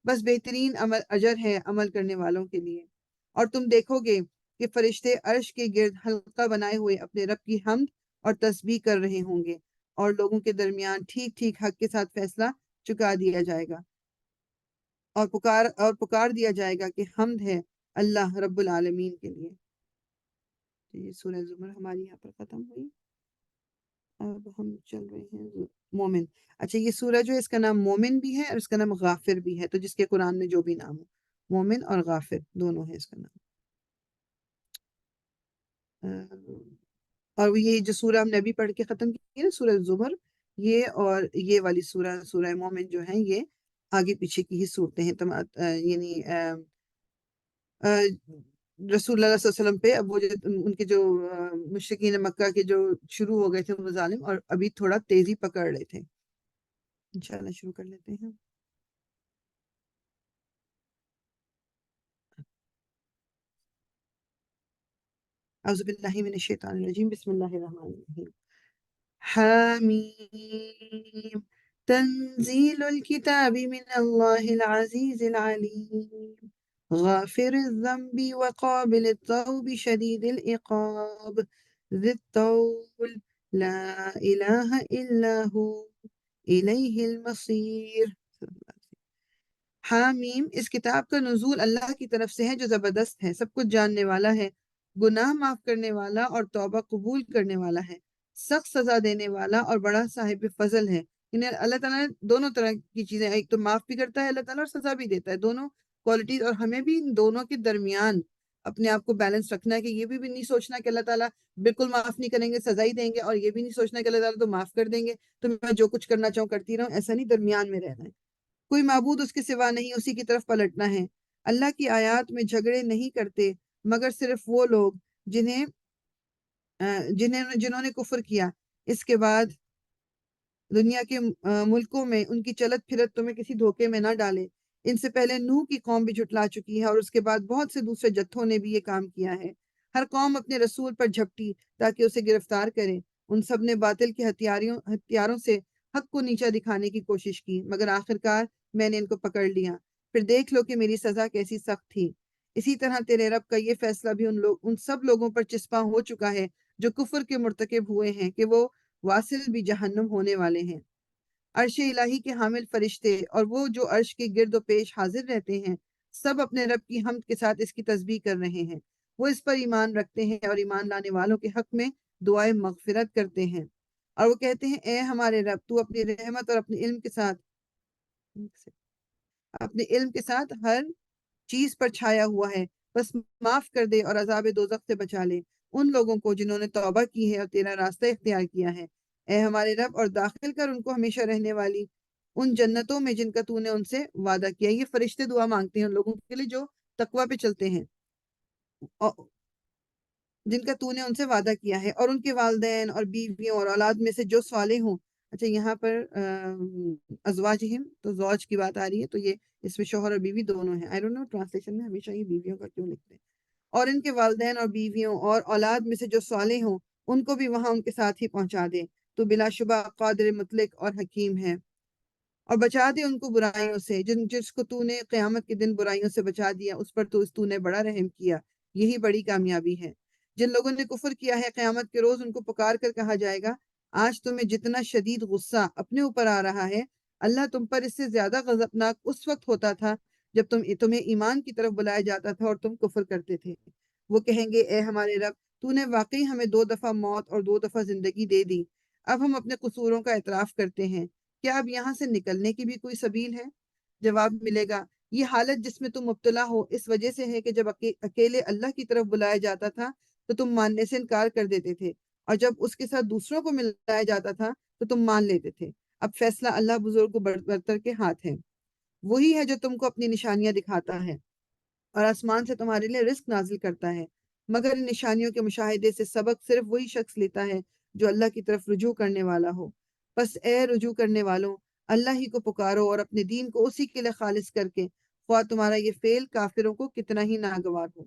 Speaker 1: بس بہترین عمل اجر ہے عمل کرنے والوں کے لیے۔ اور تم دیکھو گے کہ فرشتے عرش کے گرد حلقہ بنائے ہوئے اپنے رب کی حمد اور تسبیح کر رہے ہوں گے، اور لوگوں کے درمیان ٹھیک ٹھیک حق کے ساتھ فیصلہ چکا دیا جائے گا، اور پکار دیا جائے گا کہ حمد ہے اللہ رب العالمین کے لیے۔ تو یہ سورہ زمر ہماری یہاں پر ختم ہوئی۔ اب ہم چل رہے ہیں مومن۔ اچھا، یہ سورہ جو ہے اس کا نام مومن بھی ہے اور اس کا نام غافر بھی ہے، تو جس کے قرآن میں جو بھی نام ہو، مومن اور غافر دونوں ہے اس کا نام۔ اور یہ جو سورہ ہم نے ابھی پڑھ کے ختم کی نا، سورہ زمر، یہ اور یہ والی سورہ سورہ مومن جو ہیں، یہ آگے پیچھے کی ہی صورتیں ہیں، یعنی رسول اللہ صلی اللہ علیہ وسلم پہ اب وہ ان کے جو مشرکین مکہ کے جو شروع ہو گئے تھے وہ ظالم، اور ابھی تھوڑا تیزی پکڑ رہے تھے۔ انشاءاللہ شروع کر لیتے ہیں۔ اعوذ باللہ من الشیطان الرجیم، بسم اللہ الرحمن الرحیم۔ حامیم تنزیل الكتاب من اللہ العزیز العلیم غافر الذنب وقابل التوب شدید العقاب ذی الطول لا الہ الا ہو الیہ المصیر۔ حامیم، اس کتاب کا نزول اللہ کی طرف سے ہے جو زبردست ہے، سب کچھ جاننے والا ہے، گناہ معاف کرنے والا اور توبہ قبول کرنے والا ہے، سخت سزا دینے والا اور بڑا صاحب فضل ہے۔ یعنی اللہ تعالیٰ نے دونوں طرح کی چیزیں، ایک تو معاف بھی کرتا ہے اللہ تعالیٰ اور سزا بھی دیتا ہے، دونوں کوالٹیز، اور ہمیں بھی ان دونوں کے درمیان اپنے آپ کو بیلنس رکھنا ہے کہ یہ بھی نہیں سوچنا کہ اللہ تعالیٰ بالکل معاف نہیں کریں گے، سزا ہی دیں گے، اور یہ بھی نہیں سوچنا کہ اللہ تعالیٰ تو معاف کر دیں گے تو میں جو کچھ کرنا چاہوں کرتی رہوں، ایسا نہیں، درمیان میں رہنا ہے۔ کوئی معبود اس کے سوا نہیں، اسی کی طرف پلٹنا ہے۔ اللہ کی آیات میں جھگڑے نہیں کرتے مگر صرف وہ لوگ جنہوں نے کفر کیا، اس کے بعد دنیا کے ملکوں میں ان کی چلت پھرت تمہیں کسی دھوکے میں نہ ڈالے۔ ان سے پہلے نوح کی قوم بھی جھٹلا چکی ہے، اور اس کے بعد بہت سے دوسرے جتھوں نے بھی یہ کام کیا ہے۔ ہر قوم اپنے رسول پر جھپٹی تاکہ اسے گرفتار کرے، ان سب نے باطل کے ہتھیاروں سے حق کو نیچا دکھانے کی کوشش کی، مگر آخرکار میں نے ان کو پکڑ لیا۔ پھر دیکھ لو کہ میری سزا کیسی سخت تھی۔ اسی طرح تیرے رب کا یہ فیصلہ بھی ان سب لوگوں پر چسپاں ہو چکا ہے جو کفر کے مرتکب ہوئے ہیں کہ وہ واصل بھی جہنم ہونے والے ہیں۔ عرش الہی کے حامل فرشتے اور وہ جو عرش کے گرد و پیش حاضر رہتے ہیں، سب اپنے رب کی حمد کے ساتھ اس کی تسبیح کر رہے ہیں، وہ اس پر ایمان رکھتے ہیں اور ایمان لانے والوں کے حق میں دعائیں مغفرت کرتے ہیں، اور وہ کہتے ہیں اے ہمارے رب، تو اپنی رحمت اور اپنے علم کے ساتھ ہر چیز پر چھایا ہوا ہے، بس معاف کر دے اور عذاب دوزخ سے بچا لے ان لوگوں کو جنہوں نے توبہ کی ہے اور تیرا راستہ اختیار کیا ہے، اے ہمارے رب، اور داخل کر ان کو ہمیشہ رہنے والی ان جنتوں میں جن کا تو نے ان سے وعدہ کیا۔ یہ فرشتے دعا مانگتے ہیں ان لوگوں کے لیے جو تقوی پہ چلتے ہیں، جن کا تو نے ان سے وعدہ کیا ہے، اور ان کے والدین اور بیویوں اور اولاد میں سے جو صالح ہوں۔ اچھا، یہاں پر ازواجہم تو زوج کی بات آ رہی ہے، تو یہ اس میں شوہر اور بیوی دونوں ہیں۔ آئی ڈونٹ نو ٹرانسلیشن میں ہمیشہ یہ بیویوں کا کیوں لکھتے ہیں۔ اور ان کے والدین اور بیویوں اور اولاد میں سے جو صالح ہوں ان کو بھی وہاں ان کے ساتھ ہی پہنچا دے، تو بلا شبہ قادر مطلق اور حکیم ہے۔ اور بچا دے ان کو برائیوں سے، جس کو تو نے قیامت کے دن برائیوں سے بچا دیا، اس پر تو نے بڑا رحم کیا، یہی بڑی کامیابی ہے۔ جن لوگوں نے کفر کیا ہے، قیامت کے روز ان کو پکار کر کہا جائے گا آج تمہیں جتنا شدید غصہ اپنے اوپر آ رہا ہے، اللہ تم پر اس سے زیادہ غضبناک اس وقت ہوتا تھا جب تمہیں ایمان کی طرف بلایا جاتا تھا اور تم کفر کرتے تھے۔ وہ کہیں گے اے ہمارے رب، تو نے واقعی ہمیں 2 دفعہ موت اور 2 دفعہ زندگی دے دی، اب ہم اپنے قصوروں کا اعتراف کرتے ہیں، کیا اب یہاں سے نکلنے کی بھی کوئی سبیل ہے؟ جواب ملے گا یہ حالت جس میں تم مبتلا ہو اس وجہ سے ہے کہ جب اکیلے اللہ کی طرف بلایا جاتا تھا تو تم ماننے سے انکار کر دیتے تھے، اور جب اس کے ساتھ دوسروں کو ملایا جاتا تھا تو تم مان لیتے تھے۔ اب فیصلہ اللہ بزرگ و برتر کے ہاتھ ہے۔ وہی ہے جو تم کو اپنی نشانیاں دکھاتا ہے اور آسمان سے تمہارے لیے رزق نازل کرتا ہے، مگر ان نشانیوں کے مشاہدے سے سبق صرف وہی شخص لیتا ہے جو اللہ کی طرف رجوع کرنے والا ہو۔ بس اے رجوع کرنے والوں، اللہ ہی کو پکارو اور اپنے دین کو اسی کے لیے خالص کر کے، خواہ تمہارا یہ فعل کافروں کو کتنا ہی ناگوار ہو۔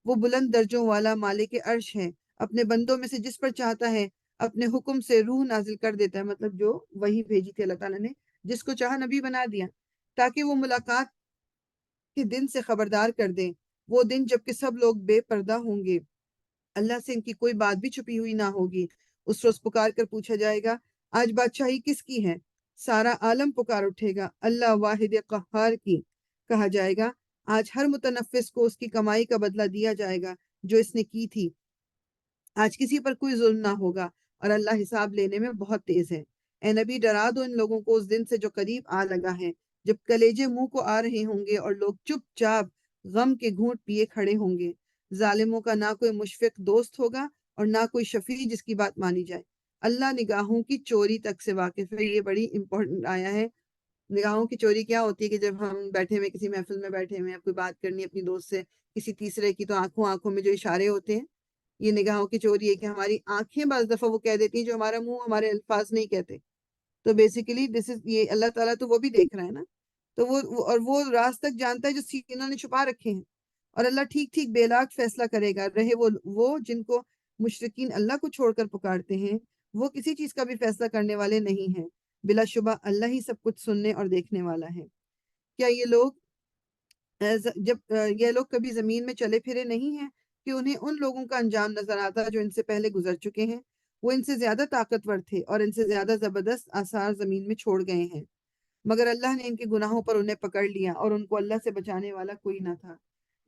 Speaker 1: وہ بلند درجوں والا مالک عرش ہے، اپنے بندوں میں سے جس پر چاہتا ہے اپنے حکم سے روح نازل کر دیتا ہے، مطلب جو وہی بھیجی تھی اللہ تعالیٰ نے، جس کو چاہا نبی بنا دیا تاکہ وہ ملاقات کے دن سے خبردار کر دیں، وہ دن جب کہ سب لوگ بے پردہ ہوں گے، اللہ سے ان کی کوئی بات بھی چھپی ہوئی نہ ہوگی۔ اس روز پکار کر پوچھا جائے گا، آج بادشاہی کس کی ہے؟ سارا عالم پکار اٹھے گا، اللہ واحد قہار کی۔ کہا جائے گا، آج ہر متنفس کو اس کی کمائی کا بدلہ دیا جائے گا جو اس نے کی تھی۔ آج کسی پر کوئی ظلم نہ ہوگا اور اللہ حساب لینے میں بہت تیز ہے۔ اے نبی، ڈرا دو ان لوگوں کو اس دن سے جو قریب آ لگا ہے، جب کلیجے منہ کو آ رہے ہوں گے اور لوگ چپ چاپ غم کے گھونٹ پیے کھڑے ہوں گے۔ ظالموں کا نہ کوئی مشفق دوست ہوگا اور نہ کوئی شفیع جس کی بات مانی جائے۔ اللہ نگاہوں کی چوری تک سے واقف ہے۔ یہ بڑی امپورٹنٹ آیا ہے۔ نگاہوں کی چوری کیا ہوتی ہے کہ جب ہم بیٹھے ہوئے کسی محفل میں بیٹھے ہوئے ہیں، کوئی بات کرنی ہے اپنی دوست سے، کسی تیسرے کی، تو آنکھوں آنکھوں میں جو اشارے ہوتے ہیں، یہ نگاہوں کی چوری ہے کہ ہماری آنکھیں بعض دفعہ وہ کہہ دیتی ہیں جو ہمارا منہ ہمارے الفاظ نہیں کہتے۔ تو بیسیکلی دس از، یہ اللہ تعالیٰ تو وہ بھی دیکھ رہا ہے نا، تو اور وہ راز تک جانتا ہے جو سینوں نے چھپا رکھے ہیں، اور اللہ ٹھیک ٹھیک بے لاگ فیصلہ کرے گا۔ رہے وہ جن کو مشرکین اللہ کو چھوڑ کر پکارتے ہیں، وہ کسی چیز کا بھی فیصلہ کرنے والے نہیں ہیں۔ بلا شبہ اللہ ہی سب کچھ سننے اور دیکھنے والا ہے۔ کیا یہ لوگ کبھی زمین میں چلے پھرے نہیں ہیں کہ انہیں ان لوگوں کا انجام نظر آتا جو ان سے پہلے گزر چکے ہیں؟ وہ ان سے زیادہ طاقتور تھے اور ان سے زیادہ زبردست آثار زمین میں چھوڑ گئے ہیں، مگر اللہ نے ان کے گناہوں پر انہیں پکڑ لیا اور ان کو اللہ سے بچانے والا کوئی نہ تھا۔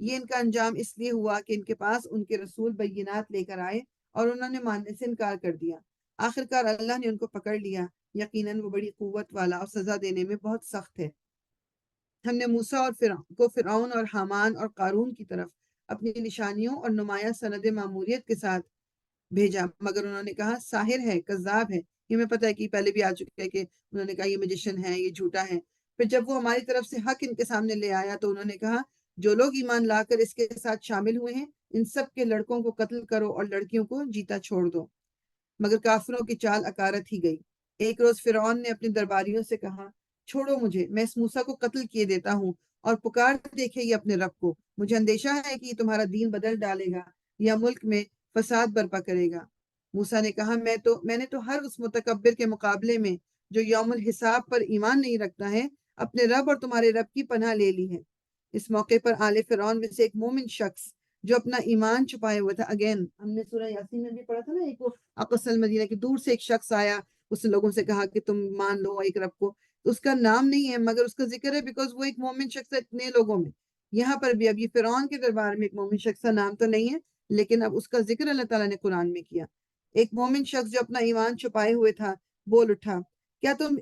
Speaker 1: یہ ان کا انجام اس لیے ہوا کہ ان کے پاس ان کے رسول بینات لے کر آئے اور انہوں نے ماننے سے انکار کر دیا۔ آخرکار اللہ نے ان کو پکڑ لیا، یقیناً وہ بڑی قوت والا اور سزا دینے میں بہت سخت ہے۔ ہم نے موسیٰ اور فرعون اور حامان اور قارون کی طرف اپنی نشانیوں اور نمایاں سند ماموریت کے ساتھ بھیجا، مگر انہوں نے کہا ساحر ہے، کذاب ہے۔ یہ ہمیں پتہ ہے کہ پہلے بھی آ چکا ہے کہ انہوں نے کہا یہ میجیشن ہے، یہ جھوٹا ہے۔ پھر جب وہ ہماری طرف سے حق ان کے سامنے لے آیا تو انہوں نے کہا جو لوگ ایمان لا کر اس کے ساتھ شامل ہوئے ہیں، ان سب کے لڑکوں کو قتل کرو اور لڑکیوں کو جیتا چھوڑ دو۔ مگر کافروں کی چال اکارت ہی گئی۔ ایک روز فرعون نے اپنے درباریوں سے کہا، چھوڑو مجھے، میں اس موسیٰ کو قتل کیے دیتا ہوں اور پکار دیکھے یہ اپنے رب کو۔ مجھے اندیشہ ہے کہ یہ تمہارا دین بدل ڈالے گا یا ملک میں فساد برپا کرے گا۔ موسیٰ نے کہا میں نے تو ہر اس متکبر کے مقابلے میں جو یوم الحساب پر ایمان نہیں رکھتا ہے، اپنے رب اور تمہارے رب کی پناہ لے لی ہے۔ اس موقع پر آل فرعون میں سے ایک مومن شخص جو اپنا ایمان چھپائے ہوئے تھا، اگین ہم نے سورہ یاسین میں بھی پڑھا تھا نا، ایک وہ اقصی المدینہ کی دور سے ایک شخص آیا، اس نے لوگوں سے کہا کہ تم مان لو ایک رب کو، تو اس کا نام نہیں ہے مگر اس کا ذکر ہے بیکاز وہ ایک مومن شخص ہے اتنے لوگوں میں۔ یہاں پر بھی اب یہ فرعون کے دربار میں ایک مومن شخص کا نام تو نہیں ہے، لیکن اب اس کا ذکر اللہ تعالیٰ نے قرآن میں کیا۔ ایک مومن شخص جو اپنا ایمان چھپائے ہوئے تھا بول اٹھا، کیا تم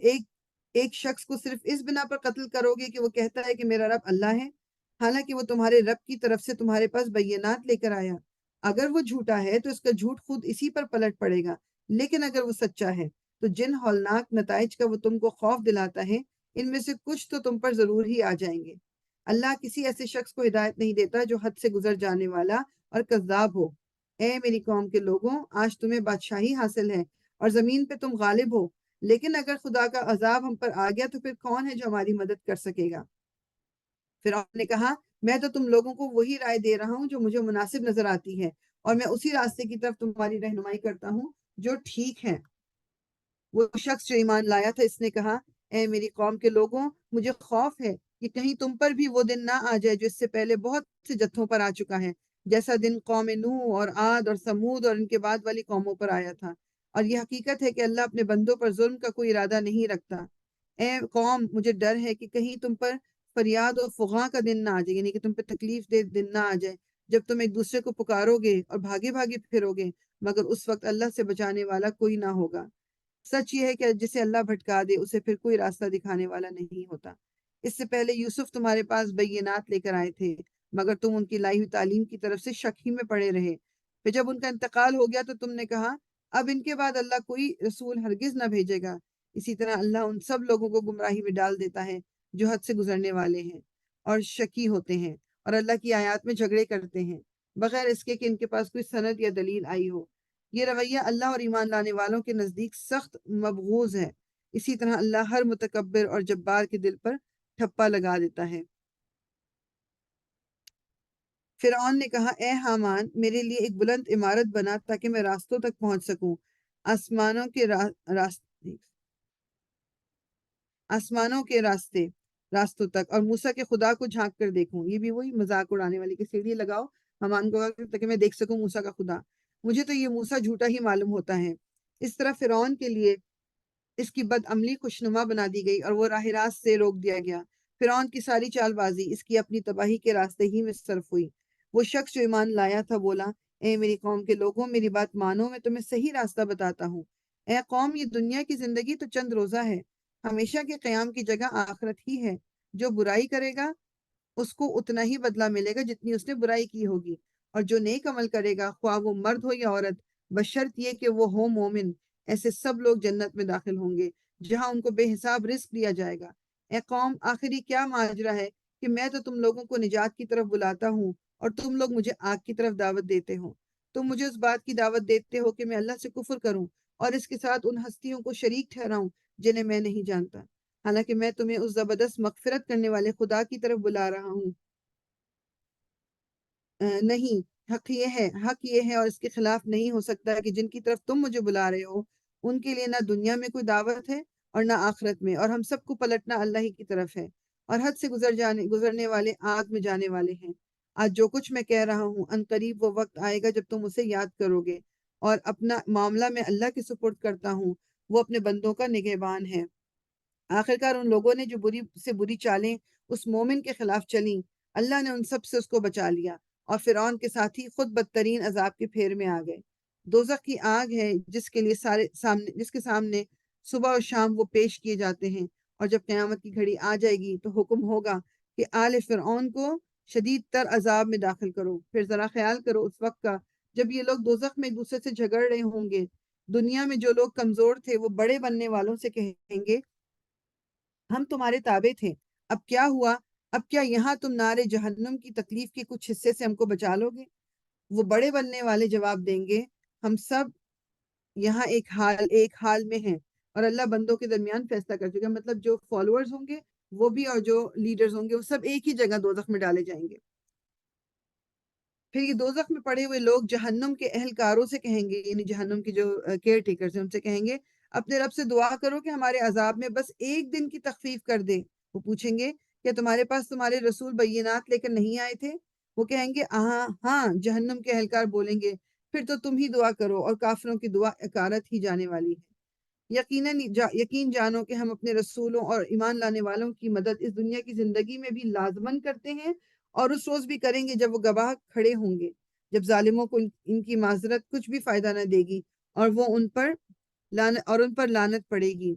Speaker 1: ایک شخص کو صرف اس بنا پر قتل کرو گے کہ وہ کہتا ہے کہ میرا رب اللہ ہے، حالانکہ وہ تمہارے رب کی طرف سے تمہارے پاس بینات لے کر آیا؟ اگر وہ جھوٹا ہے تو اس کا جھوٹ خود اسی پر پلٹ پڑے گا، لیکن اگر وہ سچا ہے تو جن ہولناک نتائج کا وہ تم کو خوف دلاتا ہے، ان میں سے کچھ تو تم پر ضرور ہی آ جائیں گے۔ اللہ کسی ایسے شخص کو ہدایت نہیں دیتا جو حد سے گزر جانے والا اور کذاب ہو۔ اے میری قوم کے لوگوں، آج تمہیں بادشاہی حاصل ہے اور زمین پہ تم غالب ہو، لیکن اگر خدا کا عذاب ہم پر آ گیا تو پھر کون ہے جو ہماری مدد کر سکے گا؟ فرعون نے کہا، میں تو تم لوگوں کو وہی رائے دے رہا ہوں جو مجھے مناسب نظر آتی ہے، اور میں اسی راستے کی طرف تمہاری رہنمائی کرتا ہوں جو ٹھیک ہے۔ وہ شخص جو ایمان لایا تھا اس نے کہا، اے میری قوم کے لوگوں، مجھے خوف ہے کہ کہیں تم پر بھی وہ دن نہ آ جائے جو اس سے پہلے بہت سے جتھوں پر آ چکا ہے، جیسا دن قوم نوح اور عاد اور سمود اور ان کے بعد والی قوموں پر آیا تھا۔ اور یہ حقیقت ہے کہ اللہ اپنے بندوں پر ظلم کا کوئی ارادہ نہیں رکھتا۔ اے قوم، مجھے ڈر ہے کہ کہیں تم پر فریاد اور فغاں کا دن نہ آ جائے، یعنی کہ تم پہ تکلیف دہ دن نہ آ جائے، جب تم ایک دوسرے کو پکارو گے اور بھاگے بھاگے پھرو گے، مگر اس وقت اللہ سے بچانے والا کوئی نہ ہوگا۔ سچ یہ ہے کہ جسے اللہ بھٹکا دے اسے پھر کوئی راستہ دکھانے والا نہیں ہوتا۔ اس سے پہلے یوسف تمہارے پاس بینات لے کر آئے تھے، مگر تم ان کی لائی ہوئی تعلیم کی طرف سے شک ہی میں پڑے رہے۔ پھر جب ان کا انتقال ہو گیا تو تم نے کہا اب ان کے بعد اللہ کوئی رسول ہرگز نہ بھیجے گا۔ اسی طرح اللہ ان سب لوگوں کو گمراہی میں ڈال دیتا ہے جو حد سے گزرنے والے ہیں اور شکی ہوتے ہیں اور اللہ کی آیات میں جھگڑے کرتے ہیں بغیر اس کے کہ ان کے پاس کوئی سند یا دلیل آئی ہو۔ یہ رویہ اللہ اور ایمان لانے والوں کے نزدیک سخت مبغوض ہے۔ اسی طرح اللہ ہر متکبر اور جبار کے دل پر ٹھپا لگا دیتا ہے۔ فرعون نے کہا، اے حامان، میرے لیے ایک بلند عمارت بنا تاکہ میں راستوں تک پہنچ سکوں، آسمانوں کے آسمانوں کے راستوں تک، اور موسیٰ کے خدا کو جھانک کر دیکھوں۔ یہ بھی وہی مذاق اڑانے والی کہ سیڑھی لگاؤ حامان کو تاکہ میں دیکھ سکوں موسیٰ کا خدا۔ مجھے تو یہ موسیٰ جھوٹا ہی معلوم ہوتا ہے۔ اس طرح فرعون کے لیے اس کی بد عملی خوشنما بنا دی گئی اور وہ راہ راست سے روک دیا گیا۔ فرعون کی ساری چال بازی اس کی اپنی تباہی کے راستے ہی میں صرف ہوئی۔ وہ شخص جو ایمان لایا تھا بولا، اے میری قوم کے لوگوں، میری بات مانو، میں تمہیں صحیح راستہ بتاتا ہوں۔ اے قوم، یہ دنیا کی زندگی تو چند روزہ ہے، ہمیشہ کے قیام کی جگہ آخرت ہی ہے۔ جو برائی کرے گا اس کو اتنا ہی بدلہ ملے گا جتنی اس نے برائی کی ہوگی، اور جو نیک عمل کرے گا، خواہ وہ مرد ہو یا عورت، بشرط یہ کہ وہ ہو مومن، ایسے سب لوگ جنت میں داخل ہوں گے جہاں ان کو بے حساب رزق دیا جائے گا۔ اے قوم، آخری کیا ماجرا ہے کہ میں تو تم لوگوں کو نجات کی طرف بلاتا ہوں اور تم لوگ مجھے آگ کی طرف دعوت دیتے ہو۔ تم مجھے اس بات کی دعوت دیتے ہو کہ میں اللہ سے کفر کروں اور اس کے ساتھ ان ہستیوں کو شریک ٹھہراؤں جنہیں میں نہیں جانتا، حالانکہ میں تمہیں اس زبردست مغفرت کرنے والے خدا کی طرف بلا رہا ہوں۔ نہیں، حق یہ ہے اور اس کے خلاف نہیں ہو سکتا کہ جن کی طرف تم مجھے بلا رہے ہو ان کے لیے نہ دنیا میں کوئی دعوت ہے اور نہ آخرت میں، اور ہم سب کو پلٹنا اللہ ہی کی طرف ہے، اور حد سے گزرنے والے آگ میں جانے والے ہیں۔ آج جو کچھ میں کہہ رہا ہوں، ان قریب وہ وقت آئے گا جب تم اسے یاد کرو گے، اور اپنا معاملہ میں اللہ کے سپرد کرتا ہوں، وہ اپنے بندوں کا نگہبان ہے۔ آخرکار ان لوگوں نے جو بری سے بری چالیں اس مومن کے خلاف چلیں، اللہ نے ان سب سے اس کو بچا لیا، اور فرعون کے ساتھی خود بدترین عذاب کے پھیر میں آ گئے۔ دوزخ کی آگ ہے جس کے سامنے صبح اور شام وہ پیش کیے جاتے ہیں، اور جب قیامت کی گھڑی آ جائے گی تو حکم ہوگا کہ آل فرعون کو شدید تر عذاب میں داخل کرو۔ پھر ذرا خیال کرو اس وقت کا جب یہ لوگ دوزخ میں ایک دوسرے سے جھگڑ رہے ہوں گے۔ دنیا میں جو لوگ کمزور تھے وہ بڑے بننے والوں سے کہیں گے، ہم تمہارے تابع تھے، اب کیا ہوا؟ اب کیا یہاں تم نار جہنم کی تکلیف کے کچھ حصے سے ہم کو بچا لو گے؟ وہ بڑے بننے والے جواب دیں گے، ہم سب یہاں ایک حال میں ہیں، اور اللہ بندوں کے درمیان فیصلہ کر چکا۔ مطلب جو فالوورز ہوں گے وہ بھی، اور جو لیڈرز ہوں گے وہ سب ایک ہی جگہ دوزخ میں ڈالے جائیں گے۔ پھر یہ دوزخ میں پڑے ہوئے لوگ جہنم کے اہلکاروں سے کہیں گے، یعنی جہنم کے جو کیئر ٹیکرز ہیں ان سے کہیں گے، اپنے رب سے دعا کرو کہ ہمارے عذاب میں بس ایک دن کی تخفیف کر دے۔ وہ پوچھیں گے، کیا تمہارے پاس تمہارے رسول بینات لے کر نہیں آئے تھے؟ وہ کہیں گے، ہاں ہاں۔ جہنم کے اہلکار بولیں گے، پھر تو تم ہی دعا کرو، اور کافروں کی دعا اکارت ہی جانے والی ہے۔ یقین جانو کہ ہم اپنے رسولوں اور ایمان لانے والوں کی مدد اس دنیا کی زندگی میں بھی لازمن کرتے ہیں، اور اس روز بھی کریں گے جب وہ گواہ کھڑے ہوں گے، جب ظالموں کو ان کی معذرت کچھ بھی فائدہ نہ دے گی، اور ان پر لعنت پڑے گی،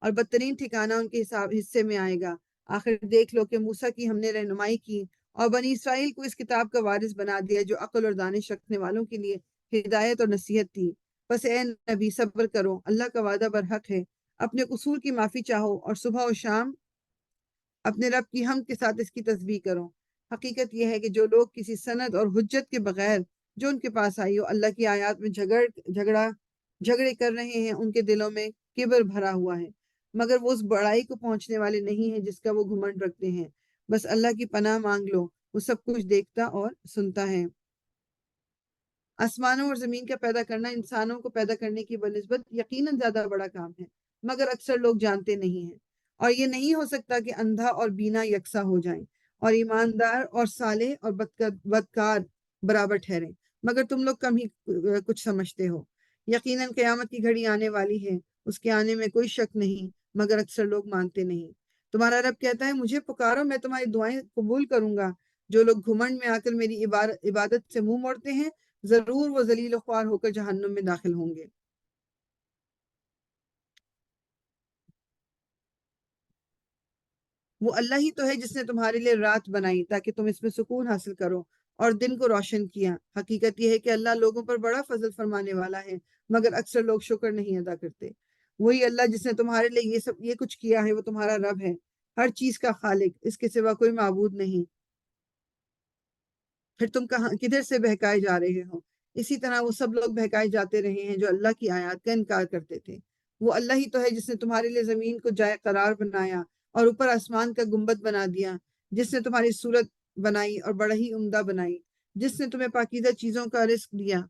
Speaker 1: اور بدترین ٹھکانہ ان کے حصے میں آئے گا۔ آخر دیکھ لو کہ موسیٰ کی ہم نے رہنمائی کی اور بنی اسرائیل کو اس کتاب کا وارث بنا دیا جو عقل اور دانش رکھنے والوں کے لیے ہدایت اور نصیحت تھی۔ بس اے نبی، صبر کرو، اللہ کا وعدہ برحق ہے۔ اپنے قصور کی معافی چاہو اور صبح و شام اپنے رب کی حمد کے ساتھ اس کی تسبیح کرو۔ حقیقت یہ ہے کہ جو لوگ کسی سند اور حجت کے بغیر جو ان کے پاس آئی ہو اللہ کی آیات میں جھگڑے کر رہے ہیں، ان کے دلوں میں کبر بھرا ہوا ہے، مگر وہ اس بڑائی کو پہنچنے والے نہیں ہیں جس کا وہ گھمنڈ رکھتے ہیں۔ بس اللہ کی پناہ مانگ لو، وہ سب کچھ دیکھتا اور سنتا ہے۔ آسمانوں اور زمین کا پیدا کرنا انسانوں کو پیدا کرنے کی بنسبت یقیناً زیادہ بڑا کام ہے، مگر اکثر لوگ جانتے نہیں ہیں، اور یہ نہیں ہو سکتا کہ اندھا اور بینا یکساں ہو جائیں، اور ایماندار اور صالح اور بدکار برابر ٹھہریں، مگر تم لوگ کم ہی کچھ سمجھتے ہو۔ یقیناً قیامت کی گھڑی آنے والی ہے، اس کے آنے میں کوئی شک نہیں، مگر اکثر لوگ مانتے نہیں۔ تمہارا رب کہتا ہے، مجھے پکارو، میں تمہاری دعائیں قبول کروں گا۔ جو لوگ گھمنڈ میں آ کر میری عبادت سے منہ موڑتے ہیں، ضرور وہ ذلیل و خوار ہو کر جہنم میں داخل ہوں گے۔ وہ اللہ ہی تو ہے جس نے تمہارے لیے رات بنائی تاکہ تم اس میں سکون حاصل کرو، اور دن کو روشن کیا۔ حقیقت یہ ہے کہ اللہ لوگوں پر بڑا فضل فرمانے والا ہے، مگر اکثر لوگ شکر نہیں ادا کرتے۔ وہی اللہ جس نے تمہارے لیے یہ کچھ کیا ہے وہ تمہارا رب ہے، ہر چیز کا خالق، اس کے سوا کوئی معبود نہیں، پھر تم کدھر سے بہکائے جا رہے ہو؟ اسی طرح وہ سب لوگ بہکائے جاتے رہے ہیں جو اللہ کی آیات کا انکار کرتے تھے۔ وہ اللہ ہی تو ہے جس نے تمہارے لیے زمین کو جائے قرار بنایا اور اوپر آسمان کا گنبد بنا دیا، جس نے تمہاری صورت بنائی اور بڑا ہی عمدہ بنائی، جس نے تمہیں پاکیزہ چیزوں کا رزق دیا۔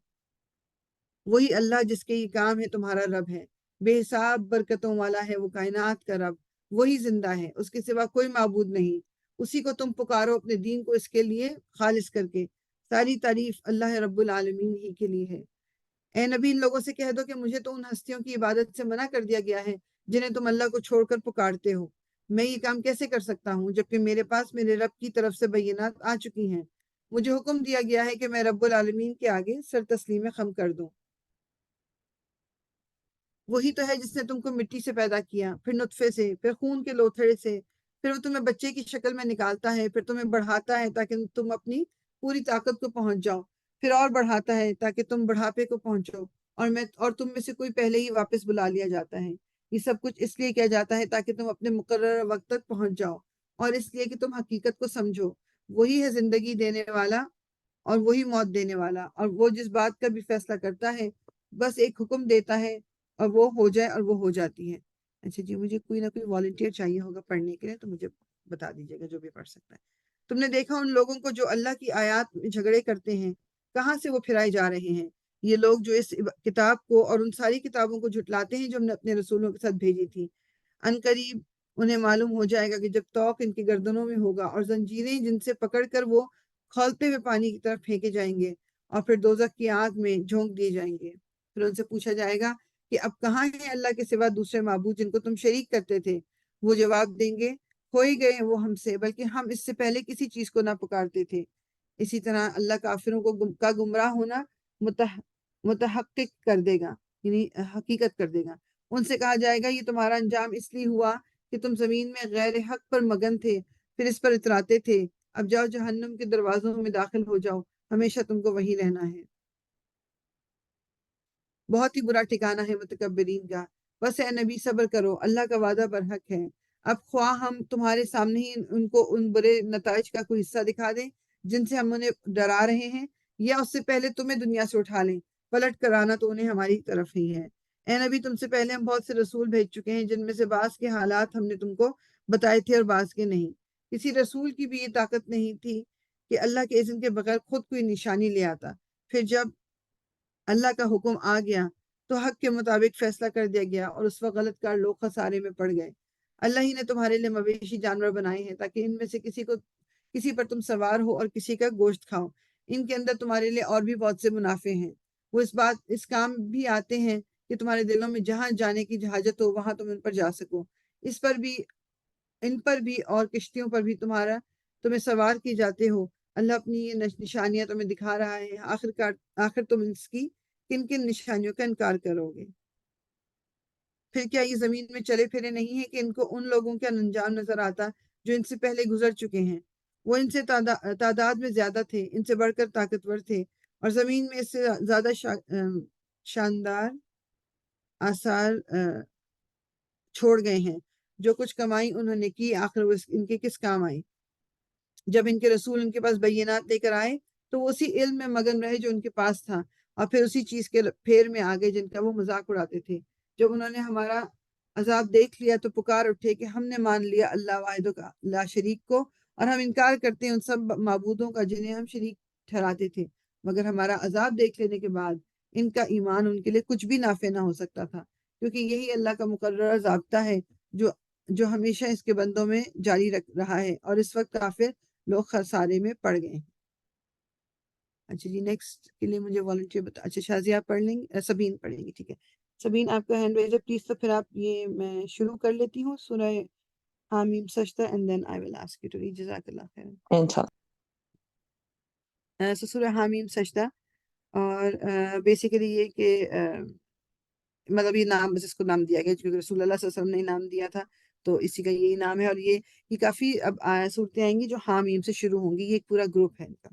Speaker 1: وہی اللہ جس کے یہ کام ہے تمہارا رب ہے، بے حساب برکتوں والا ہے وہ کائنات کا رب، وہی زندہ ہے، اس کے سوا کوئی معبود نہیں، اسی کو تم پکارو اپنے دین کو اس کے لیے خالص کر کے، ساری تعریف اللہ رب العالمین ہی کے لیے ہے۔ اے نبی، ان لوگوں سے کہہ دو کہ مجھے تو ان ہستیوں کی عبادت سے منع کر دیا گیا ہے جنہیں تم اللہ کو چھوڑ کر پکارتے ہو۔ میں یہ کام کیسے کر سکتا ہوں جبکہ میرے پاس میرے رب کی طرف سے بینات آ چکی ہیں؟ مجھے حکم دیا گیا ہے کہ میں رب العالمین کے آگے سر تسلیم خم کر دوں۔ وہی تو ہے جس نے تم کو مٹی سے پیدا کیا، پھر نطفے سے، پھر خون کے لوتھڑے سے، پھر وہ تمہیں بچے کی شکل میں نکالتا ہے، پھر تمہیں بڑھاتا ہے تاکہ تم اپنی پوری طاقت کو پہنچ جاؤ، پھر اور بڑھاتا ہے تاکہ تم بڑھاپے کو پہنچو، اور تم میں سے کوئی پہلے ہی واپس بلا لیا جاتا ہے۔ یہ سب کچھ اس لیے کیا جاتا ہے تاکہ تم اپنے مقررہ وقت تک پہنچ جاؤ، اور اس لیے کہ تم حقیقت کو سمجھو۔ وہی ہے زندگی دینے والا اور وہی موت دینے والا، اور وہ جس بات کا بھی فیصلہ کرتا ہے بس ایک حکم دیتا ہے اور وہ ہو جائے اور وہ ہو جاتی ہے۔ اچھا جی، مجھے کوئی نہ کوئی والنٹیئر چاہیے ہوگا پڑھنے کے لیے، تو مجھے بتا دیجیے گا جو بھی پڑھ سکتا ہے۔ تم نے دیکھا ان لوگوں کو جو اللہ کی آیات میں جھگڑے کرتے ہیں، کہاں سے وہ پھرائے جا رہے ہیں؟ یہ لوگ جو اس کتاب کو اور ان ساری کتابوں کو جھٹلاتے ہیں جو ہم نے اپنے رسولوں کے ساتھ بھیجی تھی، ان قریب انہیں معلوم ہو جائے گا کہ جب توق ان کی گردنوں میں ہوگا اور زنجیریں جن سے پکڑ کر وہ کھولتے ہوئے پانی کی طرف پھینکے جائیں گے اور پھر دوزخ کی آگ میں جھونک دیے جائیں گے۔ پھر ان سے پوچھا جائے گا کہ اب کہاں ہیں اللہ کے سوا دوسرے معبود جن کو تم شریک کرتے تھے؟ وہ جواب دیں گے، ہو ہی گئے وہ ہم سے، بلکہ ہم اس سے پہلے کسی چیز کو نہ پکارتے تھے۔ اسی طرح اللہ کافروں کا گمراہ ہونا متحقق کر دے گا، یعنی حقیقت کر دے گا۔ ان سے کہا جائے گا، یہ تمہارا انجام اس لیے ہوا کہ تم زمین میں غیر حق پر مگن تھے، پھر اس پر اتراتے تھے۔ اب جاؤ جہنم کے دروازوں میں داخل ہو جاؤ، ہمیشہ تم کو وہیں رہنا ہے۔ بہت ہی برا ٹھکانہ ہے متکبرین کا۔ بس اے نبی صبر کرو، اللہ کا وعدہ برحق ہے۔ اب خواہ ہم تمہارے سامنے ہی ان کو ان برے نتائج کا کوئی حصہ دکھا دیں جن سے ہم انہیں ڈرا رہے ہیں، یا اس سے پہلے تمہیں دنیا سے اٹھا لیں، پلٹ کر آنا تو انہیں ہماری طرف ہی ہے۔ اے نبی، تم سے پہلے ہم بہت سے رسول بھیج چکے ہیں جن میں سے بعض کے حالات ہم نے تم کو بتائے تھے اور بعض کے نہیں۔ کسی رسول کی بھی یہ طاقت نہیں تھی کہ اللہ کے اذن کے بغیر خود کوئی نشانی لے آتا۔ پھر جب اللہ کا حکم آ گیا تو حق کے مطابق فیصلہ کر دیا گیا، اور اس وقت غلط کار لوگ خسارے میں پڑ گئے۔ اللہ ہی نے تمہارے لیے مویشی جانور بنائے ہیں تاکہ ان میں سے کسی پر تم سوار ہو اور کسی کا گوشت کھاؤ۔ ان کے اندر تمہارے لیے اور بھی بہت سے منافع ہیں۔ وہ اس کام بھی آتے ہیں کہ تمہارے دلوں میں جہاں جانے کی حاجت ہو وہاں تم ان پر جا سکو۔ ان پر بھی اور کشتیوں پر بھی تمہیں سوار کی جاتے ہو۔ اللہ اپنی یہ نشانیاں تمہیں دکھا رہا ہے، آخر تم اس کی کن کن نشانیوں کا انکار کرو گے؟ پھر کیا یہ زمین میں چلے پھرے نہیں ہیں کہ ان کو ان لوگوں کا انجام نظر آتا جو ان سے پہلے گزر چکے ہیں؟ وہ ان سے تعداد میں زیادہ تھے، ان سے بڑھ کر طاقتور تھے، اور زمین میں اس سے زیادہ شاندار آثار چھوڑ گئے ہیں۔ جو کچھ کمائی انہوں نے کی، آخر وہ ان کے کس کام آئی؟ جب ان کے رسول ان کے پاس بینات لے کر آئے تو وہ اسی علم میں مگن رہے جو ان کے پاس تھا، اور پھر اسی چیز کے پھیر میں آگے جن کا وہ مذاق اڑاتے تھے۔ جب انہوں نے ہمارا عذاب دیکھ لیا تو پکار اٹھے کہ ہم نے مان لیا اللہ واحد کا لا شریک کو، اور ہم انکار کرتے ہیں ان سب معبودوں کا جنہیں ہم شریک ٹھہراتے تھے۔ مگر ہمارا عذاب دیکھ لینے کے بعد ان کا ایمان ان کے لیے کچھ بھی نافع نہ ہو سکتا تھا، کیونکہ یہی اللہ کا مقررہ ضابطہ ہے جو ہمیشہ اس کے بندوں میں جاری رہا ہے، اور اس وقت کافر لوگ خسارے میں پڑ گئے ہیں۔ اچھا جی، نیکسٹ کے لیے مجھے والنٹیئر اچھا شازیہ آپ پڑھ لیں گے، سبین پڑھیں گی، ٹھیک ہے۔ سبین آپ کا ہینڈ ریز ہے پلیز، تو پھر آپ یہ میں شروع کر لیتی ہوں سورہ حامیم سجدہ and then I will ask you to read, جزاک اللہ خیر۔
Speaker 2: انشاءاللہ۔
Speaker 1: سورہ حامیم سجدہ، اور بیسیکلی یہ کہ مطلب یہ نام جس کو نام دیا گیا کیونکہ رسول اللہ صلی اللہ علیہ وسلم نے نام دیا تھا، تو اسی کا یہی نام ہے، اور یہ کافی اب صورتیں آئیں گی جو حامیم سے شروع ہوں گی، یہ ایک پورا گروپ ہے ان کا۔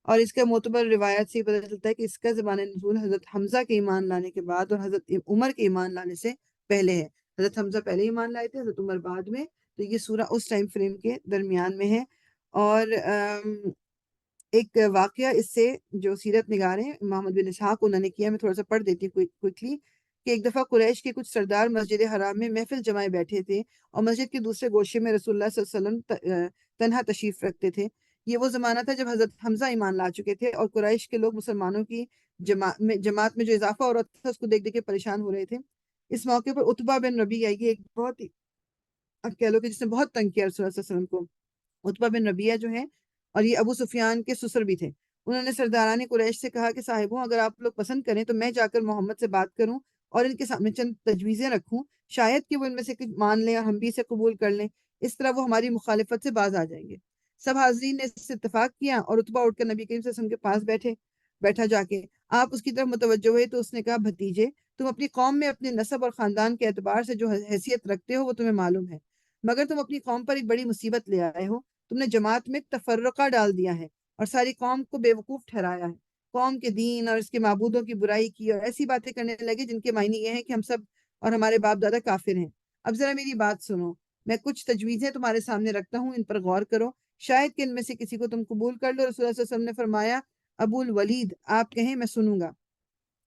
Speaker 1: اور اس کا معتبر روایت سے یہ پتہ چلتا ہے کہ اس کا زبان نزول حضرت حمزہ کے ایمان لانے کے بعد اور حضرت عمر کے ایمان لانے سے پہلے ہے۔ حضرت حمزہ پہلے ایمان لائے تھے، حضرت عمر بعد میں، تو یہ سورہ اس ٹائم فریم کے درمیان میں ہے۔ اور ایک واقعہ اس سے جو سیرت نگار ہیں محمد بن اسحاق انہوں نے کیا، میں تھوڑا سا پڑھ دیتی ہوں کوئکلی، کہ ایک دفعہ قریش کے کچھ سردار مسجد حرام میں محفل جمائے بیٹھے تھے اور مسجد کے دوسرے گوشے میں رسول اللہ صلی اللہ علیہ وسلم تنہا تشریف رکھتے تھے۔ یہ وہ زمانہ تھا جب حضرت حمزہ ایمان لا چکے تھے اور قریش کے لوگ مسلمانوں کی جماعت میں جو اضافہ ہو رہا تھا اس کو دیکھ دیکھ کے پریشان ہو رہے تھے۔ اس موقع پر عتبہ بن ربیعہ، یہ ایک بہت ہی، اب کہہ لو کہ جس نے بہت تنگ کیا رسول اللہ صلی اللہ علیہ وسلم کو، عتبہ بن ربیعہ جو ہیں، اور یہ ابو سفیان کے سسر بھی تھے، انہوں نے سرداران قریش سے کہا کہ صاحبوں، اگر آپ لوگ پسند کریں تو میں جا کر محمد سے بات کروں اور ان کے سامنے چند تجویزیں رکھوں، شاید کہ وہ ان میں سے کچھ مان لیں اور ہم بھی اسے قبول کر لیں، اس طرح وہ ہماری مخالفت سے باز آ جائیں گے۔ سب حاضرین نے اس سے اتفاق کیا اور عتبہ اٹھ کر نبی کریم صلی اللہ علیہ وسلم کے پاس بیٹھا جا کے آپ اس کی طرف متوجہ ہوئے تو اس نے کہا، بھتیجے، تم اپنی قوم میں اپنے نسب اور خاندان کے اعتبار سے جو حیثیت رکھتے ہو وہ تمہیں معلوم ہے، مگر تم اپنی قوم پر ایک بڑی مصیبت لے آئے ہو، تم نے جماعت میں تفرقہ ڈال دیا ہے اور ساری قوم کو بے وقوف ٹھہرایا ہے، قوم کے دین اور اس کے معبودوں کی برائی کی اور ایسی باتیں کرنے لگے جن کے معنی یہ ہے کہ ہم سب اور ہمارے باپ دادا کافر ہیں۔ اب ذرا میری بات سنو، میں کچھ تجویزیں تمہارے سامنے رکھتا ہوں، ان پر غور کرو، شاید کہ ان میں سے کسی کو تم قبول کر لو۔ رسول اللہ صلی اللہ علیہ وسلم نے فرمایا، ابو الولید، آپ کہیں، میں سنوں گا۔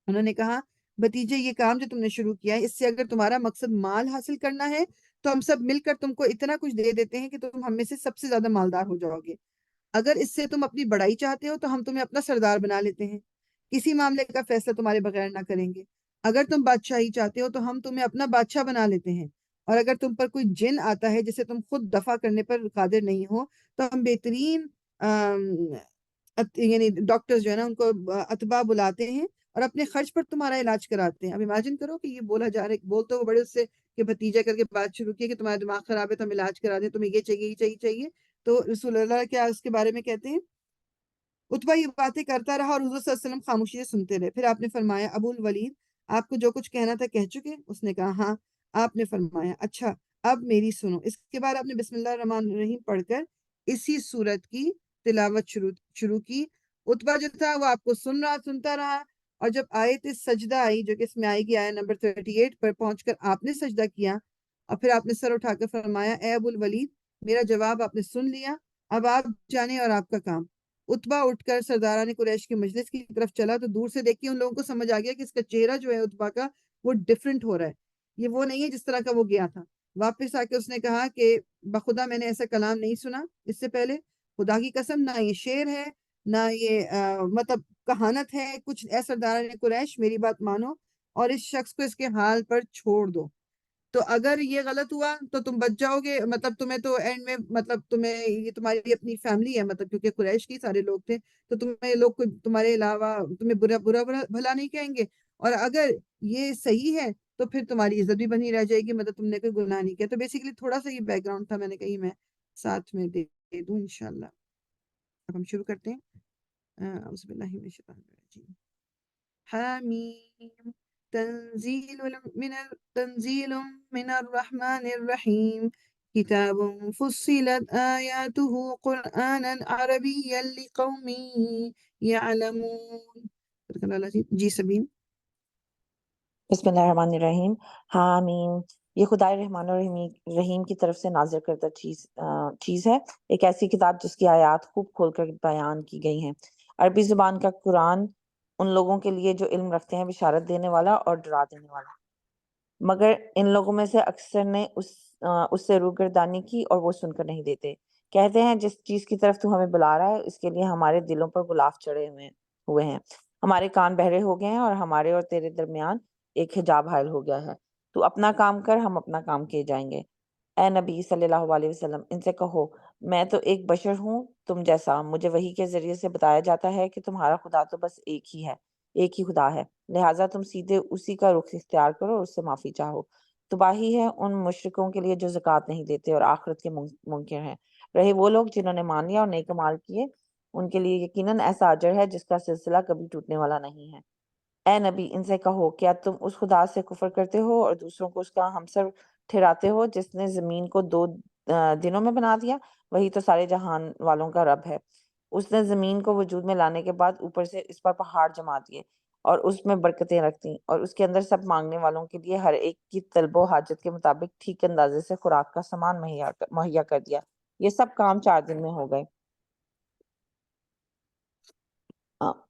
Speaker 1: انہوں نے کہا، بھتیجے، یہ کام جو تم نے شروع کیا ہے، اس سے اگر تمہارا مقصد مال حاصل کرنا ہے تو ہم سب مل کر تم کو اتنا کچھ دے دیتے ہیں کہ تم ہم میں سے سب سے زیادہ مالدار ہو جاؤ گے۔ اگر اس سے تم اپنی بڑائی چاہتے ہو تو ہم تمہیں اپنا سردار بنا لیتے ہیں، کسی معاملے کا فیصلہ تمہارے بغیر نہ کریں گے۔ اگر تم بادشاہی چاہتے ہو تو ہم تمہیں اپنا بادشاہ بنا لیتے ہیں، اور اگر تم پر کوئی جن آتا ہے جسے تم خود دفع کرنے پر قادر نہیں ہو تو ہم بہترین یعنی ڈاکٹرز جو ہے نا ان کو اتباع بلاتے ہیں اور اپنے خرچ پر تمہارا علاج کراتے ہیں۔ اب امیجن کرو کہ یہ بولا جا رہا ہے، بولتے وہ بڑے اس سے کہ بھتیجا کر کے بات شروع کی کہ تمہارا دماغ خراب ہے تو ہم علاج کرا دیں، تمہیں یہ چاہیے، یہ چاہیے، چاہیے۔ تو رسول اللہ کیا اس کے بارے میں کہتے ہیں، عتبہ یہ باتیں کرتا رہا اور حضور صلی اللہ علیہ وسلم خاموشی سے سنتے رہے۔ پھر آپ نے فرمایا، ابو الولید، آپ کو جو کچھ کہنا تھا کہہ چکے؟ اس نے کہا، ہاں۔ آپ نے فرمایا، اچھا، اب میری سنو۔ اس کے بعد آپ نے بسم اللہ الرحمن الرحیم پڑھ کر اسی سورت کی تلاوت شروع کی۔ عتبہ جو تھا وہ آپ کو سنتا رہا، اور جب آیت سجدہ آئی جو کہ اس میں آئے گی آیت نمبر 38 پر پہنچ کر آپ نے سجدہ کیا، اور پھر آپ نے سر اٹھا کر فرمایا، اے ابو الولید، میرا جواب آپ نے سن لیا، اب آپ جانے اور آپ کا کام۔ عتبہ اٹھ کر سرداران قریش کے مجلس کی طرف چلا تو دور سے دیکھ کے ان لوگوں کو سمجھ آ گیا کہ اس کا چہرہ جو ہے عتبہ کا وہ ڈیفرنٹ ہو رہا ہے، یہ وہ نہیں ہے جس طرح کا وہ گیا تھا۔ واپس آ کے اس نے کہا کہ بخدا میں نے ایسا کلام نہیں سنا اس سے پہلے، خدا کی قسم، نہ یہ شعر ہے، نہ یہ مطلب کہانت ہے کچھ، اے سرداران قریش، میری بات مانو اور اس شخص کو اس کے حال پر چھوڑ دو۔ تو اگر یہ غلط ہوا تو تم بچ جاؤ گے، مطلب تمہیں تو اینڈ میں، مطلب تمہیں، یہ تمہاری اپنی فیملی ہے، مطلب کیونکہ قریش کی سارے لوگ تھے تو تمہیں لوگ تمہارے علاوہ تمہیں برا بھلا نہیں کہیں گے، اور اگر یہ صحیح ہے تو پھر تمہاری عزت بھی بنی رہ جائے گی، مطلب تم نے کوئی گناہ نہیں کیا۔ تو بیسیکلی تھوڑا سا یہ بیک گراؤنڈ تھا، میں نے کہی میں ساتھ میں دے دوں انشاءاللہ۔ اب ہم شروع کرتے ہیں۔ اعوذ باللہ من الشیطان الرجیم۔ حامیم، تنزیل من الرحمن الرحیم، کتاب فصلت آیاته قرآنا عربیا لقوم یعلمون۔ صدق اللہ العظیم۔ جی سبین۔
Speaker 2: بسم اللہ الرحمن الرحیم۔ حامیم، یہ خدائے رحمان الرحیم کی طرف سے نازل کردہ چیز ہے، ایک ایسی کتاب جس کی آیات خوب کھول کر بیان کی گئی ہیں۔ عربی زبان کا قرآن ان لوگوں کے لیے جو علم رکھتے ہیں بشارت دینے والا اور ڈرا دینے والا، مگر ان لوگوں میں سے اکثر نے اس سے روگردانی کی اور وہ سن کر نہیں دیتے۔ کہتے ہیں، جس چیز کی طرف تو ہمیں بلا رہا ہے اس کے لیے ہمارے دلوں پر غلاف چڑھے ہوئے ہیں، ہمارے کان بہرے ہو گئے ہیں اور ہمارے اور تیرے درمیان ایک حجاب حائل ہو گیا ہے، تو اپنا کام کر، ہم اپنا کام کیے جائیں گے۔ اے نبی صلی اللہ علیہ وسلم، ان سے کہو، میں تو ایک بشر ہوں تم جیسا، مجھے وحی کے ذریعے سے بتایا جاتا ہے کہ تمہارا خدا تو بس ایک ہی ہے، ایک ہی خدا ہے، لہٰذا تم سیدھے اسی کا رخ اختیار کرو اور اس سے معافی چاہو۔ تباہی ہے ان مشرکوں کے لیے جو زکوٰۃ نہیں دیتے اور آخرت کے منکر ہیں۔ رہے وہ لوگ جنہوں نے مان لیا اور نیک اعمال کیے، ان کے لیے یقیناً ایسا اجر ہے جس کا سلسلہ کبھی ٹوٹنے والا نہیں ہے۔ اے نبی، ان سے کہو، کیا تم اس خدا سے کفر کرتے ہو اور دوسروں کو اس کا ہمسر ٹھہراتے ہو جس نے زمین کو 2 دنوں میں بنا دیا؟ وہی تو سارے جہان والوں کا رب ہے۔ اس نے زمین کو وجود میں لانے کے بعد اوپر سے اس پر پہاڑ جما دیے اور اس میں برکتیں رکھتی اور اس کے اندر سب مانگنے والوں کے لیے ہر ایک کی طلب و حاجت کے مطابق ٹھیک اندازے سے خوراک کا سامان مہیا کر دیا۔ یہ سب کام 4 دن میں ہو گئے۔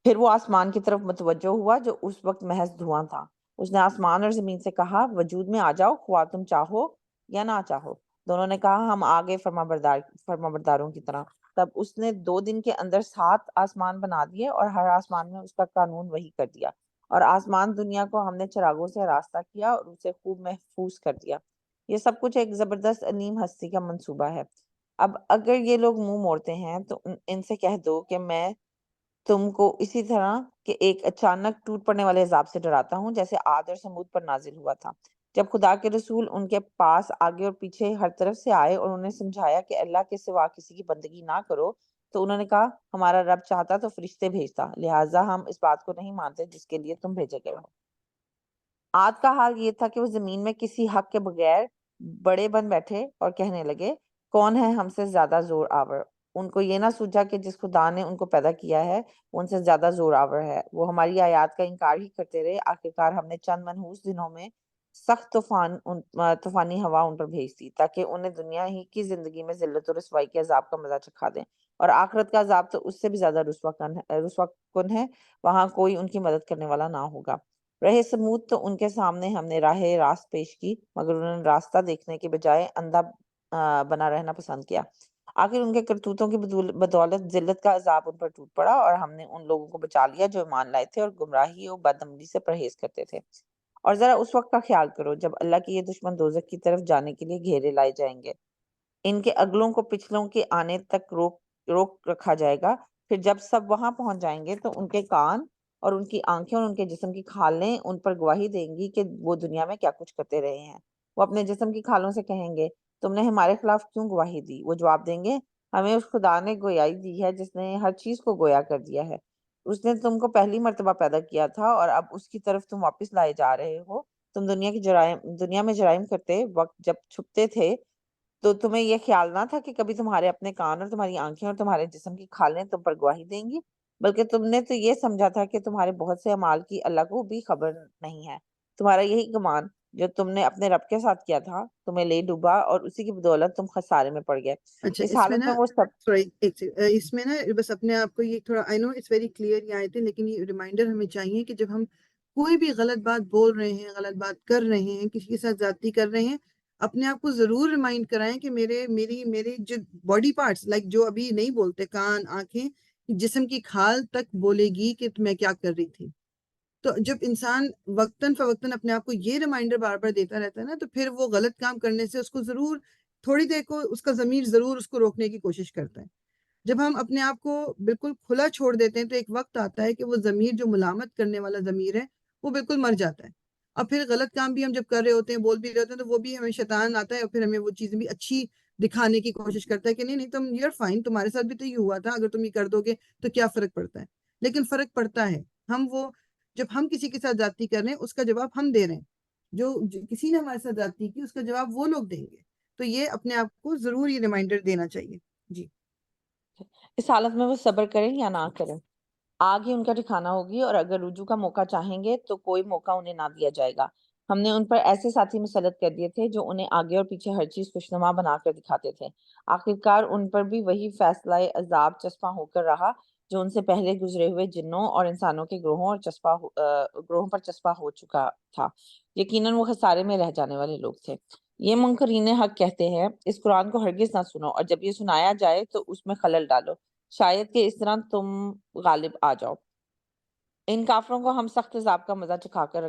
Speaker 2: پھر وہ آسمان کی طرف متوجہ ہوا جو اس وقت محض دھواں تھا۔ اس نے آسمان اور زمین سے کہا وجود میں آ جاؤ خواہ تم چاہو یا نہ چاہو۔ دونوں نے کہا ہم آگے فرما برداروں کی طرح۔ تب اس نے 2 دن کے اندر 7 آسمان بنا دیے اور ہر آسمان میں اس کا قانون وہی کر دیا، اور آسمان دنیا کو ہم نے چراغوں سے راستہ کیا اور اسے خوب محفوظ کر دیا۔ یہ سب کچھ ایک زبردست علیم ہستی کا منصوبہ ہے۔ اب اگر یہ لوگ منہ موڑتے ہیں تو ان سے کہہ دو کہ میں تم کو اسی طرح کہ ایک اچانک ٹوٹ پڑنے والے عذاب سے ڈراتا ہوں جیسے عاد اور سمود پر نازل ہوا تھا۔ جب خدا کے رسول ان کے پاس آگے اور پیچھے ہر طرف سے آئے اور انہیں سمجھایا کہ اللہ کے سوا کسی کی بندگی نہ کرو، تو انہوں نے کہا ہمارا رب چاہتا تو فرشتے بھیجتا، لہٰذا ہم اس بات کو نہیں مانتے جس کے لیے تم بھیجے گئے ہو۔ عاد کا حال یہ تھا کہ وہ زمین میں کسی حق کے بغیر بڑے بن بیٹھے اور کہنے لگے کون ہے ہم سے زیادہ زور آور۔ ان کو یہ نہ سوچا کہ جس خدا نے ان کو پیدا کیا ہے وہ ان سے زیادہ زور آور ہے۔ وہ ہماری آیات کا انکار ہی کرتے رہے، آخرکار ہم نے چند منحوس دنوں میں سخت طوفانی ہوا ان پر بھیج دی تاکہ انہیں دنیا ہی کی زندگی میں ذلت و رسوائی کے عذاب کا مزہ چکھا دیں، اور آخرت کا عذاب تو اس سے بھی زیادہ رسوا کن ہے، وہاں کوئی ان کی مدد کرنے والا نہ ہوگا۔ رہے سمود تو ان کے سامنے ہم نے راہ راست پیش کی، مگر انہوں نے راستہ دیکھنے کے بجائے اندھا بنا رہنا پسند کیا۔ آخر ان کے کرتوتوں کی بدولت ذلت کا عذاب ان پر ٹوٹ پڑا، اور ہم نے ان لوگوں کو بچا لیا جو ایمان لائے تھے اور گمراہی اور بدعملی سے پرہیز کرتے تھے۔ اور ذرا اس وقت کا خیال کرو جب اللہ کے یہ دشمن دوزخ کی طرف جانے کے لیے گھیرے لائے جائیں گے، ان کے اگلوں کو پچھلوں کے آنے تک روک رکھا جائے گا۔ پھر جب سب وہاں پہنچ جائیں گے تو ان کے کان اور ان کی آنکھیں اور ان کے جسم کی کھالیں ان پر گواہی دیں گی کہ وہ دنیا میں کیا کچھ کرتے رہے ہیں۔ وہ اپنے جسم کی کھالوں سے کہیں گے تم نے ہمارے خلاف کیوں گواہی دی؟ وہ جواب دیں گے ہمیں اس خدا نے گویائی دی ہے جس نے ہر چیز کو گویا کر دیا ہے۔ اس نے تم کو پہلی مرتبہ پیدا کیا تھا اور اب اس کی طرف تم واپس لائے جا رہے ہو۔ تم دنیا میں جرائم کرتے وقت جب چھپتے تھے تو تمہیں یہ خیال نہ تھا کہ کبھی تمہارے اپنے کان اور تمہاری آنکھیں اور تمہارے جسم کی کھالیں تم پر گواہی دیں گی، بلکہ تم نے تو یہ سمجھا تھا کہ تمہارے بہت سے اعمال کی اللہ کو بھی خبر نہیں ہے۔ تمہارا یہی گمان جو تم نے اپنے رب کے ساتھ کیا تھا تمہیں لے ڈوبا، اور اسی کی بدولت تم خسارے میں پڑ گئے۔
Speaker 1: اچھا
Speaker 2: اس
Speaker 1: اس میں
Speaker 2: حالت
Speaker 1: نا
Speaker 2: میں وہ سب
Speaker 1: سوری ایک سیکنڈ، اس میں نا بس اپنے آپ کو یہ تھوڑا آئی نو اٹس ویری کلیئر یہ آیتیں، لیکن یہ ریمائنڈر ہمیں چاہیے کہ جب ہم کوئی بھی غلط بات بول رہے ہیں، غلط بات کر رہے ہیں، کسی کے ساتھ زیادتی کر رہے ہیں، اپنے آپ کو ضرور ریمائنڈ کرائیں کہ میری جو باڈی پارٹس لائک جو ابھی نہیں بولتے، کان، آنکھیں، جسم کی کھال تک بولے گی کہ میں کیا کر رہی تھی۔ تو جب انسان وقتاً فوقتاً اپنے آپ کو یہ ریمائنڈر بار بار دیتا رہتا ہے نا، تو پھر وہ غلط کام کرنے سے اس کو ضرور تھوڑی دیر کو اس کا ضمیر ضرور اس کو روکنے کی کوشش کرتا ہے۔ جب ہم اپنے آپ کو بالکل کھلا چھوڑ دیتے ہیں تو ایک وقت آتا ہے کہ وہ ضمیر جو ملامت کرنے والا ضمیر ہے وہ بالکل مر جاتا ہے، اور پھر غلط کام بھی ہم جب کر رہے ہوتے ہیں، بول بھی رہے ہوتے ہیں، تو وہ بھی ہمیں شیطان آتا ہے اور پھر ہمیں وہ چیزیں بھی اچھی دکھانے کی کوشش کرتا ہے کہ نہیں نہیں تم یو آر فائن، تمہارے ساتھ بھی تو یہ ہوا تھا، اگر تم یہ کر دو گے تو کیا فرق پڑتا ہے؟ لیکن فرق پڑتا ہے۔ جب ہم کسی کے ساتھ زیادتی کر رہے ہیں اس کا جواب ہم دے رہے ہیں، جو کسی نے ہمارے ساتھ زیادتی کی اس کا جواب وہ لوگ دیں گے۔ تو یہ اپنے آپ کو ضرور یہ ریمائنڈر دینا چاہیے۔ جی
Speaker 2: اس حالت میں وہ صبر کریں یا نہ کریں، آگ ہی ان کا ٹھکانہ ہوگی، اور اگر رجوع کا موقع چاہیں گے تو کوئی موقع انہیں نہ دیا جائے گا۔ ہم نے ان پر ایسے ساتھی مسلط کر دیے تھے جو انہیں آگے اور پیچھے ہر چیز خوشنما بنا کر دکھاتے تھے۔ آخرکار ان پر بھی وہی فیصلہ عذاب چسپاں ہو کر رہا جو ان سے پہلے گزرے ہوئے جنوں اور انسانوں کے گروہوں پر چسپاں ہو چکا تھا۔ یقیناً وہ خسارے میں رہ جانے والے لوگ تھے۔ یہ منکرین حق کہتے ہیں اس قرآن کو ہرگز نہ سنو، اور جب یہ سنایا جائے تو اس میں خلل ڈالو، شاید کہ اس طرح تم غالب آ جاؤ۔ ان کافروں کو ہم سخت عذاب کا مزہ چکھا کر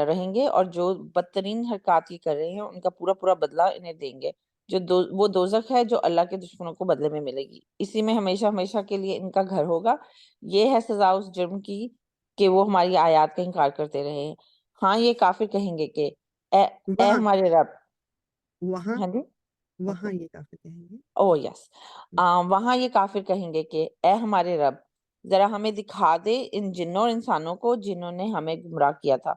Speaker 2: رہیں گے، اور جو بدترین حرکات یہ کر رہے ہیں ان کا پورا پورا بدلہ انہیں دیں گے، وہ دوزخ ہے جو اللہ کے دشمنوں کو بدلے میں ملے گی، اسی میں ہمیشہ ہمیشہ کے لیے ان کا گھر ہوگا۔ یہ ہے سزا اس جرم کی کہ وہ ہماری آیات کا انکار کرتے رہے ہیں۔ ہاں یہ کافر کہیں گے کہ اے
Speaker 1: وہاں
Speaker 2: ہمارے رب۔
Speaker 1: وہاں
Speaker 2: ہاں جی،
Speaker 1: وہاں یہ کافی کہیں گے۔
Speaker 2: او یس، وہاں یہ کافر کہیں گے کہ اے ہمارے رب، ذرا ہمیں دکھا دے ان جنوں اور انسانوں کو جنہوں نے ہمیں گمراہ کیا تھا،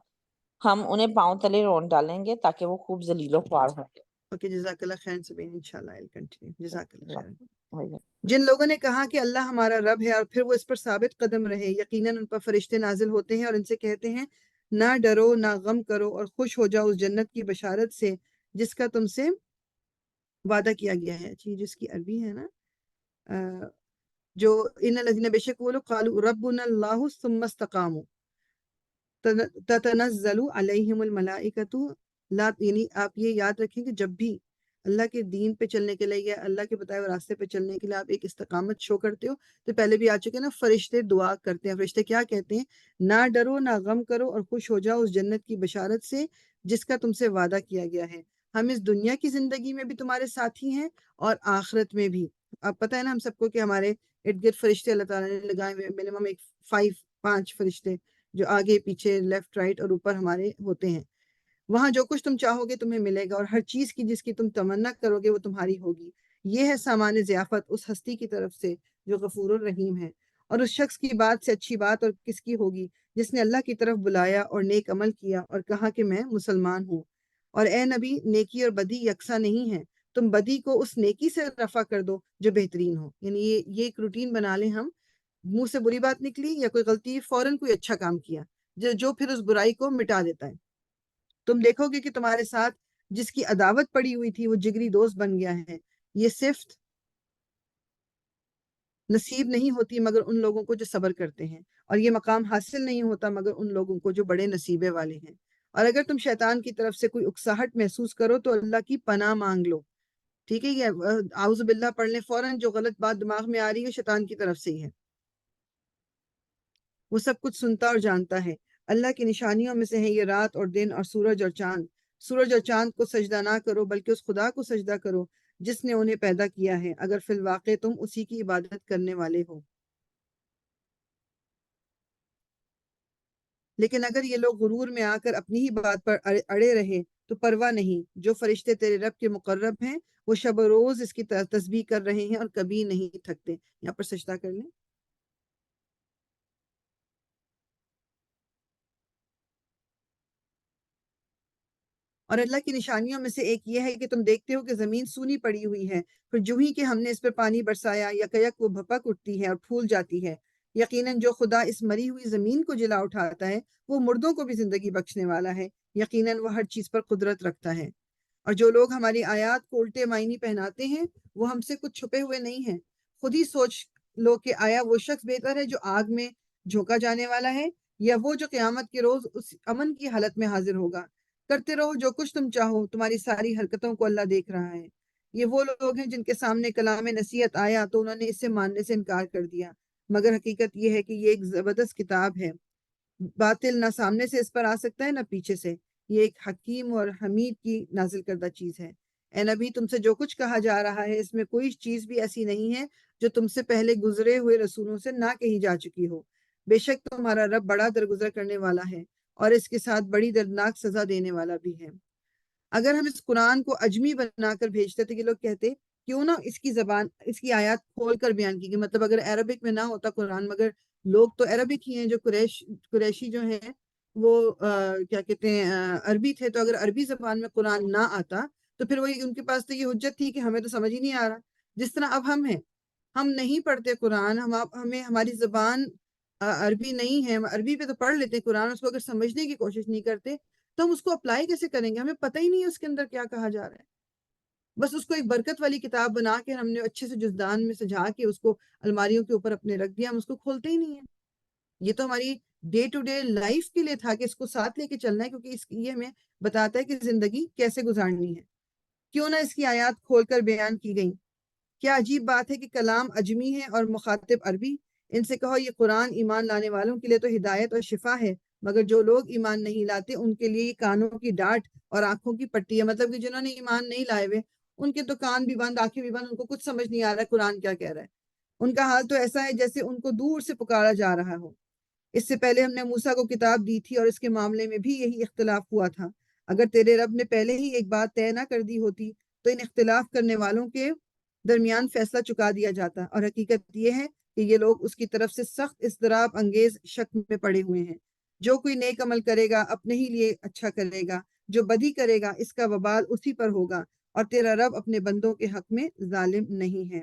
Speaker 2: ہم انہیں پاؤں تلے رون ڈالیں گے تاکہ وہ خوب ذلیل و خوار ہوں گے۔
Speaker 1: اوکے، جزاک اللہ خیر سبین، انشاءاللہ I'll continue۔ جزاک اللہ خیر۔
Speaker 2: وہی
Speaker 1: جن لوگوں نے کہا کہ اللہ ہمارا رب ہے اور پھر وہ اس پر ثابت قدم رہے، یقیناً ان پر فرشتے نازل ہوتے ہیں اور ان سے کہتے ہیں نہ ڈرو نہ غم کرو اور خوش ہو جاؤ اس جنت کی بشارت سے جس کا تم سے وعدہ کیا گیا ہے. اچھی جس کی عربی ہے نا جو ان الذین بے شک وہ لوگ قالوا ربنا اللہ ثم استقاموا تتنزل علیہم الملائکۃ لا، یعنی آپ یہ یاد رکھیں کہ جب بھی اللہ کے دین پہ چلنے کے لیے یا اللہ کے بتائے ہوئے راستے پہ چلنے کے لیے آپ ایک استقامت شو کرتے ہو تو پہلے بھی آ چکے نا، فرشتے دعا کرتے ہیں. فرشتے کیا کہتے ہیں؟ نہ ڈرو نہ غم کرو اور خوش ہو جاؤ اس جنت کی بشارت سے جس کا تم سے وعدہ کیا گیا ہے. ہم اس دنیا کی زندگی میں بھی تمہارے ساتھی ہیں اور آخرت میں بھی. اب پتہ ہے نا ہم سب کو کہ ہمارے ارد گرد فرشتے اللہ تعالیٰ نے لگائے ہوئے، منیمم ایک 5 فرشتے جو آگے پیچھے لیفٹ رائٹ اور اوپر ہمارے ہوتے ہیں. وہاں جو کچھ تم چاہو گے تمہیں ملے گا اور ہر چیز کی جس کی تم تمنا کرو گے وہ تمہاری ہوگی. یہ ہے سامان ضیافت اس ہستی کی طرف سے جو غفور الرحیم ہے. اور اس شخص کی بات سے اچھی بات اور کس کی ہوگی جس نے اللہ کی طرف بلایا اور نیک عمل کیا اور کہا کہ میں مسلمان ہوں. اور اے نبی نیکی اور بدی یکساں نہیں ہے، تم بدی کو اس نیکی سے رفع کر دو جو بہترین ہو. یعنی یہ ایک روٹین بنا لیں ہم، منہ سے بری بات نکلی یا کوئی غلطی فوراً کوئی اچھا کام کیا جو پھر اس برائی کو مٹا دیتا ہے. تم دیکھو گے کہ تمہارے ساتھ جس کی عداوت پڑی ہوئی تھی وہ جگری دوست بن گیا ہے. یہ صفت نصیب نہیں ہوتی مگر ان لوگوں کو جو صبر کرتے ہیں، اور یہ مقام حاصل نہیں ہوتا مگر ان لوگوں کو جو بڑے نصیبے والے ہیں. اور اگر تم شیطان کی طرف سے کوئی اکساہٹ محسوس کرو تو اللہ کی پناہ مانگ لو. ٹھیک ہے، یہ اعوذ باللہ پڑھ لیں فوراً. جو غلط بات دماغ میں آ رہی ہے شیطان کی طرف سے ہی ہے. وہ سب کچھ سنتا اور جانتا ہے. اللہ کی نشانیوں میں سے ہیں یہ رات اور دن اور سورج اور چاند. سورج اور چاند کو سجدہ نہ کرو بلکہ اس خدا کو سجدہ کرو جس نے انہیں پیدا کیا ہے اگر فی الواقع تم اسی کی عبادت کرنے والے ہو. لیکن اگر یہ لوگ غرور میں آ کر اپنی ہی بات پر اڑے رہے تو پرواہ نہیں. جو فرشتے تیرے رب کے مقرب ہیں وہ شب و روز اس کی تسبیح کر رہے ہیں اور کبھی نہیں تھکتے. یہاں پر سجدہ کر لیں. اور اللہ کی نشانیوں میں سے ایک یہ ہے کہ تم دیکھتے ہو کہ زمین سونی پڑی ہوئی ہے، پھر جو ہی کہ ہم نے اس پر پانی برسایا یک وہ بھپک اٹھتی ہے اور پھول جاتی ہے. یقیناً جو خدا اس مری ہوئی زمین کو جلا اٹھاتا ہے وہ مردوں کو بھی زندگی بخشنے والا ہے. یقیناً وہ ہر چیز پر قدرت رکھتا ہے. اور جو لوگ ہماری آیات کو الٹے معنی پہناتے ہیں وہ ہم سے کچھ چھپے ہوئے نہیں ہیں. خود ہی سوچ لو کہ آیا وہ شخص بہتر ہے جو آگ میں جھونکا جانے والا ہے یا وہ جو قیامت کے روز اس امن کی حالت میں حاضر ہوگا. کرتے رہو جو کچھ تم چاہو، تمہاری ساری حرکتوں کو اللہ دیکھ رہا ہے. یہ وہ لوگ ہیں جن کے سامنے کلام نصیحت آیا تو انہوں نے اسے ماننے سے انکار کر دیا، مگر حقیقت یہ ہے کہ یہ ایک زبردست کتاب ہے. باطل نہ سامنے سے اس پر آ سکتا ہے نہ پیچھے سے. یہ ایک حکیم اور حمید کی نازل کردہ چیز ہے. اے نبی تم سے جو کچھ کہا جا رہا ہے اس میں کوئی چیز بھی ایسی نہیں ہے جو تم سے پہلے گزرے ہوئے رسولوں سے نہ کہی جا چکی ہو. بے شک تمہارا رب بڑا درگزر کرنے والا ہے اور اس کے ساتھ بڑی دردناک سزا دینے والا بھی ہے. اگر ہم اس قرآن کو عجمی بنا کر بھیجتے تھے کہ لوگ کہتے کیوں نہ اس کی زبان اس کی آیات کھول کر بیان کی گئی. مطلب اگر عربک میں نہ ہوتا قرآن، مگر لوگ تو عربک ہی ہیں، جو قریشی جو ہیں وہ کیا کہتے ہیں عربی تھے، تو اگر عربی زبان میں قرآن نہ آتا تو پھر وہی ان کے پاس تو یہ حجت تھی کہ ہمیں تو سمجھ ہی نہیں آ رہا. جس طرح اب ہم نہیں پڑھتے قرآن، ہمیں ہماری زبان عربی نہیں ہے، ہم عربی پہ تو پڑھ لیتے ہیں قرآن، اس کو اگر سمجھنے کی کوشش نہیں کرتے تو ہم اس کو اپلائی کیسے کریں گے؟ ہمیں پتہ ہی نہیں ہے اس کے اندر کیا کہا جا رہا ہے. بس اس کو ایک برکت والی کتاب بنا کے ہم نے اچھے سے جزدان میں سجا کے اس کو الماریوں کے اوپر اپنے رکھ دیا، ہم اس کو کھولتے ہی نہیں ہیں. یہ تو ہماری ڈے ٹو ڈے لائف کے لیے تھا کہ اس کو ساتھ لے کے چلنا ہے، کیونکہ یہ ہمیں بتاتا ہے کہ زندگی کیسے گزارنی ہے. کیوں نہ اس کی آیات کھول کر بیان کی گئیں. کیا عجیب بات ہے کہ کلام عجمی ہے اور مخاطب عربی. ان سے کہو یہ قرآن ایمان لانے والوں کے لیے تو ہدایت اور شفا ہے، مگر جو لوگ ایمان نہیں لاتے ان کے لیے یہ کانوں کی ڈانٹ اور آنکھوں کی پٹی ہے. مطلب کہ جنہوں نے ایمان نہیں لائے ہوئے ان کے تو کان بھی بند، آنکھیں بھی بند، ان کو کچھ سمجھ نہیں آ رہا ہے قرآن کیا کہہ رہا ہے. ان کا حال تو ایسا ہے جیسے ان کو دور سے پکارا جا رہا ہو. اس سے پہلے ہم نے موسیٰ کو کتاب دی تھی اور اس کے معاملے میں بھی یہی اختلاف ہوا تھا. اگر تیرے رب نے پہلے ہی ایک بات طے نہ کر دی ہوتی تو ان اختلاف کرنے والوں کے درمیان فیصلہ چکا دیا جاتا. اور حقیقت یہ ہے کہ یہ لوگ اس کی طرف سے سخت اضطراب انگیز شک میں پڑے ہوئے ہیں. جو کوئی نیک عمل کرے گا اپنے ہی لیے اچھا کرے گا، جو بدی کرے گا اس کا وبال اسی پر ہوگا، اور تیرا رب اپنے بندوں کے حق میں ظالم نہیں ہے.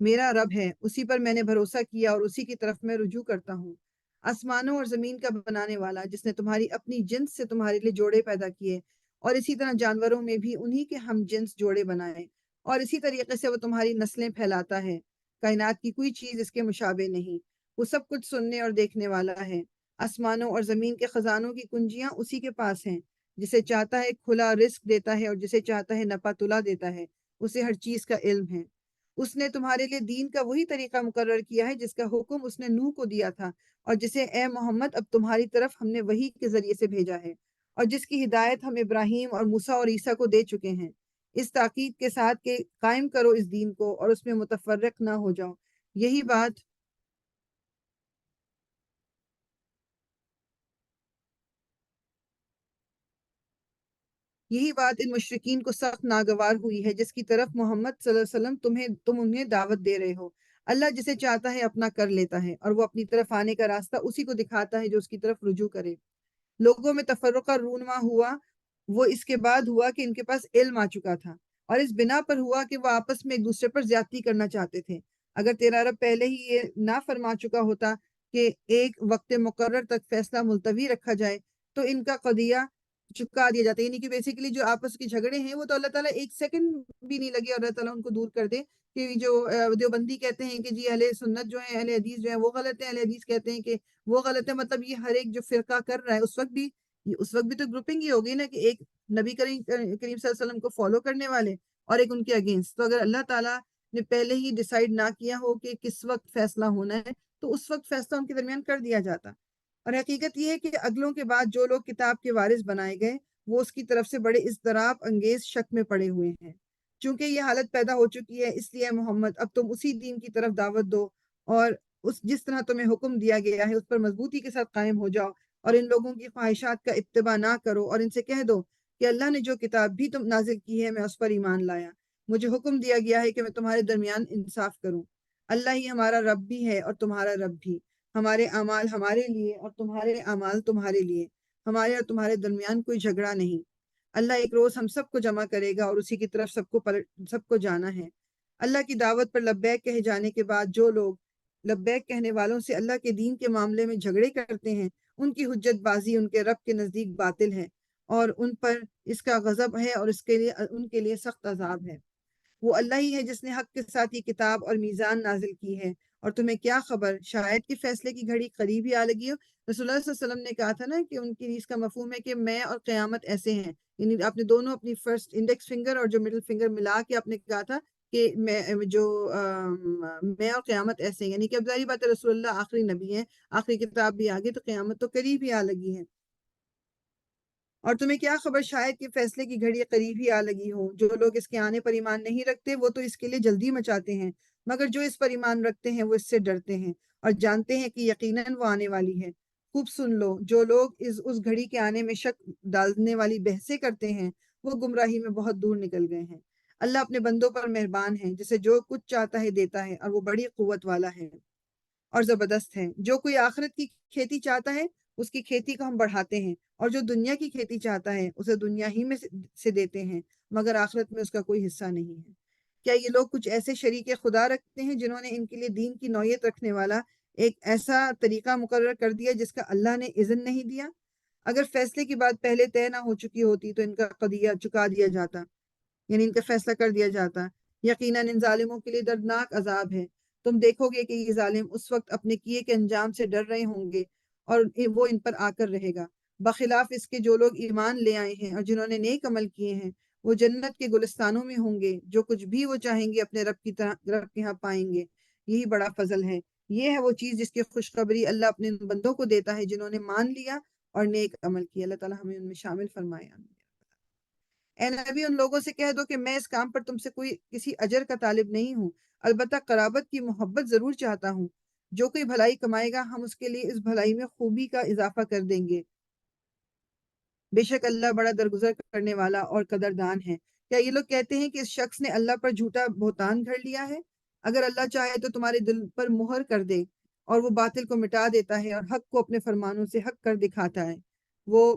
Speaker 1: میرا رب ہے، اسی پر میں نے بھروسہ کیا اور اسی کی طرف میں رجوع کرتا ہوں۔ آسمانوں اور زمین کا بنانے والا، جس نے تمہاری اپنی جنس سے تمہارے لیے جوڑے پیدا کیے اور اسی طرح جانوروں میں بھی انہی کے ہم جنس جوڑے بنائے، اور اسی طریقے سے وہ تمہاری نسلیں پھیلاتا ہے۔ کائنات کی کوئی چیز اس کے مشابہ نہیں۔ وہ سب کچھ سننے اور دیکھنے والا ہے۔ آسمانوں اور زمین کے خزانوں کی کنجیاں اسی کے پاس ہیں۔ جسے چاہتا ہے کھلا رزق دیتا ہے اور جسے چاہتا ہے نپا تلا دیتا ہے۔ اسے ہر چیز کا علم ہے۔ اس نے تمہارے لیے دین کا وہی طریقہ مقرر کیا ہے جس کا حکم اس نے نوح کو دیا تھا، اور جسے اے محمد اب تمہاری طرف ہم نے وحی کے ذریعے سے بھیجا ہے، اور جس کی ہدایت ہم ابراہیم اور موسیٰ اور عیسیٰ کو دے چکے ہیں، اس تاکید کے ساتھ کہ قائم کرو اس دین کو اور اس میں متفرق نہ ہو جاؤ۔ یہی بات یہی بات ان مشرکین کو سخت ناگوار ہوئی ہے جس کی طرف محمد صلی اللہ علیہ وسلم تم انہیں دعوت دے رہے ہو۔ اللہ جسے چاہتا ہے اپنا کر لیتا ہے، اور وہ اپنی طرف آنے کا راستہ اسی کو دکھاتا ہے جو اس کی طرف رجوع کرے۔ لوگوں میں تفرقہ رونما ہوا، وہ اس کے بعد ہوا کہ ان کے پاس علم آ چکا تھا، اور اس بنا پر ہوا کہ وہ آپس میں ایک دوسرے پر زیادتی کرنا چاہتے تھے۔ اگر تیرا رب پہلے ہی یہ نہ فرما چکا ہوتا کہ ایک وقت مقرر تک فیصلہ ملتوی رکھا جائے تو ان کا قضیہ چکا دیا جاتا ہے، یعنی کہ بیسیکلی جو آپس کے جھگڑے ہیں وہ تو اللہ تعالیٰ ایک سیکنڈ بھی نہیں لگے اور اللہ تعالیٰ ان کو دور کر دے۔ کہ جو دیوبندی کہتے ہیں کہ جی اہل سنت جو ہیں، اہل حدیث جو ہیں وہ غلط ہیں، اہل حدیث کہتے ہیں کہ وہ غلط ہے، مطلب یہ ہر ایک جو فرقہ کر رہا ہے اس وقت بھی تو گروپنگ ہی ہوگی نا، کہ ایک نبی کریم صلی اللہ علیہ وسلم کو فالو کرنے والے اور ایک ان کے اگینسٹ۔ تو اگر اللہ تعالیٰ نے پہلے ہی ڈیسائیڈ نہ کیا ہو کہ کس وقت فیصلہ ہونا ہے تو اس وقت فیصلہ ان کے درمیان کر دیا جاتا۔ اور حقیقت یہ ہے کہ اگلوں کے بعد جو لوگ کتاب کے وارث بنائے گئے وہ اس کی طرف سے بڑے اضطراب انگیز شک میں پڑے ہوئے ہیں۔ چونکہ یہ حالت پیدا ہو چکی ہے، اس لیے محمد اب تم اسی دین کی طرف دعوت دو اور جس طرح تمہیں حکم دیا گیا ہے اس پر مضبوطی کے ساتھ قائم ہو جاؤ، اور ان لوگوں کی خواہشات کا اتباع نہ کرو، اور ان سے کہہ دو کہ اللہ نے جو کتاب بھی تم نازل کی ہے میں اس پر ایمان لایا۔ مجھے حکم دیا گیا ہے کہ میں تمہارے درمیان انصاف کروں۔ اللہ ہی ہمارا رب بھی ہے اور تمہارا رب بھی۔ ہمارے اعمال ہمارے لیے اور تمہارے اعمال تمہارے لیے، ہمارے اور تمہارے درمیان کوئی جھگڑا نہیں۔ اللہ ایک روز ہم سب کو جمع کرے گا اور اسی کی طرف سب کو جانا ہے۔ اللہ کی دعوت پر لبیک کہے جانے کے بعد جو لوگ لبیک کہنے والوں سے اللہ کے دین کے معاملے میں جھگڑے کرتے ہیں، ان کی حجت بازی ان کے رب کے نزدیک باطل ہے، اور ان پر اس کا غضب ہے اور ان کے لیے سخت عذاب ہے۔ وہ اللہ ہی ہے جس نے حق کے ساتھ یہ کتاب اور میزان نازل کی ہے، اور تمہیں کیا خبر شاید کہ فیصلے کی گھڑی قریب ہی آ لگی ہو۔ رسول اللہ صلی اللہ علیہ وسلم نے کہا تھا نا کہ ان کی اس کا مفہوم ہے کہ میں اور قیامت ایسے ہیں، یعنی آپ نے دونوں اپنی فرسٹ انڈیکس فنگر اور جو مڈل فنگر ملا کے آپ نے کہا تھا کہ میں اور قیامت ایسے ہیں، یعنی کہ اب ظاہری بات ہے رسول اللہ آخری نبی ہیں، آخری کتاب بھی آگے تو قیامت تو قریب ہی آ لگی ہے۔ اور تمہیں کیا خبر شاید کہ فیصلے کی گھڑی قریب ہی آ لگی ہو۔ جو لوگ اس کے آنے پر ایمان نہیں رکھتے وہ تو اس کے لیے جلدی مچاتے ہیں، مگر جو اس پر ایمان رکھتے ہیں وہ اس سے ڈرتے ہیں اور جانتے ہیں کہ یقیناً وہ آنے والی ہے۔ خوب سن لو، جو لوگ اس گھڑی کے آنے میں شک ڈالنے والی بحثیں کرتے ہیں وہ گمراہی میں بہت دور نکل گئے ہیں۔ اللہ اپنے بندوں پر مہربان ہے، جسے جو کچھ چاہتا ہے دیتا ہے، اور وہ بڑی قوت والا ہے اور زبردست ہے۔ جو کوئی آخرت کی کھیتی چاہتا ہے اس کی کھیتی کو ہم بڑھاتے ہیں، اور جو دنیا کی کھیتی چاہتا ہے اسے دنیا ہی میں سے دیتے ہیں، مگر آخرت میں اس کا کوئی حصہ نہیں ہے۔ کیا یہ لوگ کچھ ایسے شریک خدا رکھتے ہیں جنہوں نے ان کے لیے دین کی نوعیت رکھنے والا ایک ایسا طریقہ مقرر کر دیا جس کا اللہ نے اذن نہیں دیا؟ اگر فیصلے کی بات پہلے طے نہ ہو چکی ہوتی تو ان کا قضیہ چکا دیا جاتا، یعنی ان کا فیصلہ کر دیا جاتا۔ یقیناً ان ظالموں کے لیے دردناک عذاب ہے۔ تم دیکھو گے کہ یہ ظالم اس وقت اپنے کیے کے انجام سے ڈر رہے ہوں گے اور وہ ان پر آ کر رہے گا۔ بخلاف اس کے جو لوگ ایمان لے آئے ہیں اور جنہوں نے نیک عمل کیے ہیں وہ جنت کے گلستانوں میں ہوں گے، جو کچھ بھی وہ چاہیں گے اپنے رب کے ہاں پائیں گے۔ یہی بڑا فضل ہے۔ یہ ہے وہ چیز جس کی خوشخبری اللہ اپنے بندوں کو دیتا ہے جنہوں نے مان لیا اور نیک عمل کیا۔ اللہ تعالیٰ ہمیں ان میں شامل فرمائے۔ اے نبی ان لوگوں سے کہہ دو کہ میں اس کام پر تم سے کسی اجر کا طالب نہیں ہوں، البتہ قرابت کی محبت ضرور چاہتا ہوں۔ جو کوئی بھلائی کمائے گا ہم اس کے لیے اس بھلائی میں خوبی کا اضافہ کر دیں گے۔ بے شک اللہ بڑا درگزر کرنے والا اور قدردان ہے۔ کیا یہ لوگ کہتے ہیں کہ اس شخص نے اللہ پر جھوٹا بہتان گھڑ لیا ہے؟ اگر اللہ چاہے تو تمہارے دل پر مہر کر دے اور وہ باطل کو مٹا دیتا ہے اور حق کو اپنے فرمانوں سے حق کر دکھاتا ہے۔ وہ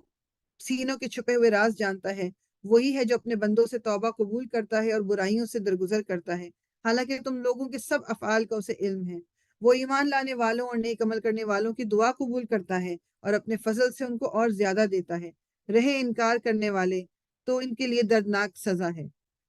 Speaker 1: سینوں کے چھپے ہوئے راز جانتا ہے۔ وہی ہے جو اپنے بندوں سے توبہ قبول کرتا ہے اور برائیوں سے درگزر کرتا ہے۔ حالانکہ تم لوگوں کے سب افعال کا اسے علم ہے۔ وہ ایمان لانے والوں اور نیک عمل کرنے والوں کی دعا قبول کرتا ہے اور اپنے فضل سے ان کو اور زیادہ دیتا ہے۔ رہے انکار کرنے والے تو ان کے لیے دردناک سزا ہے۔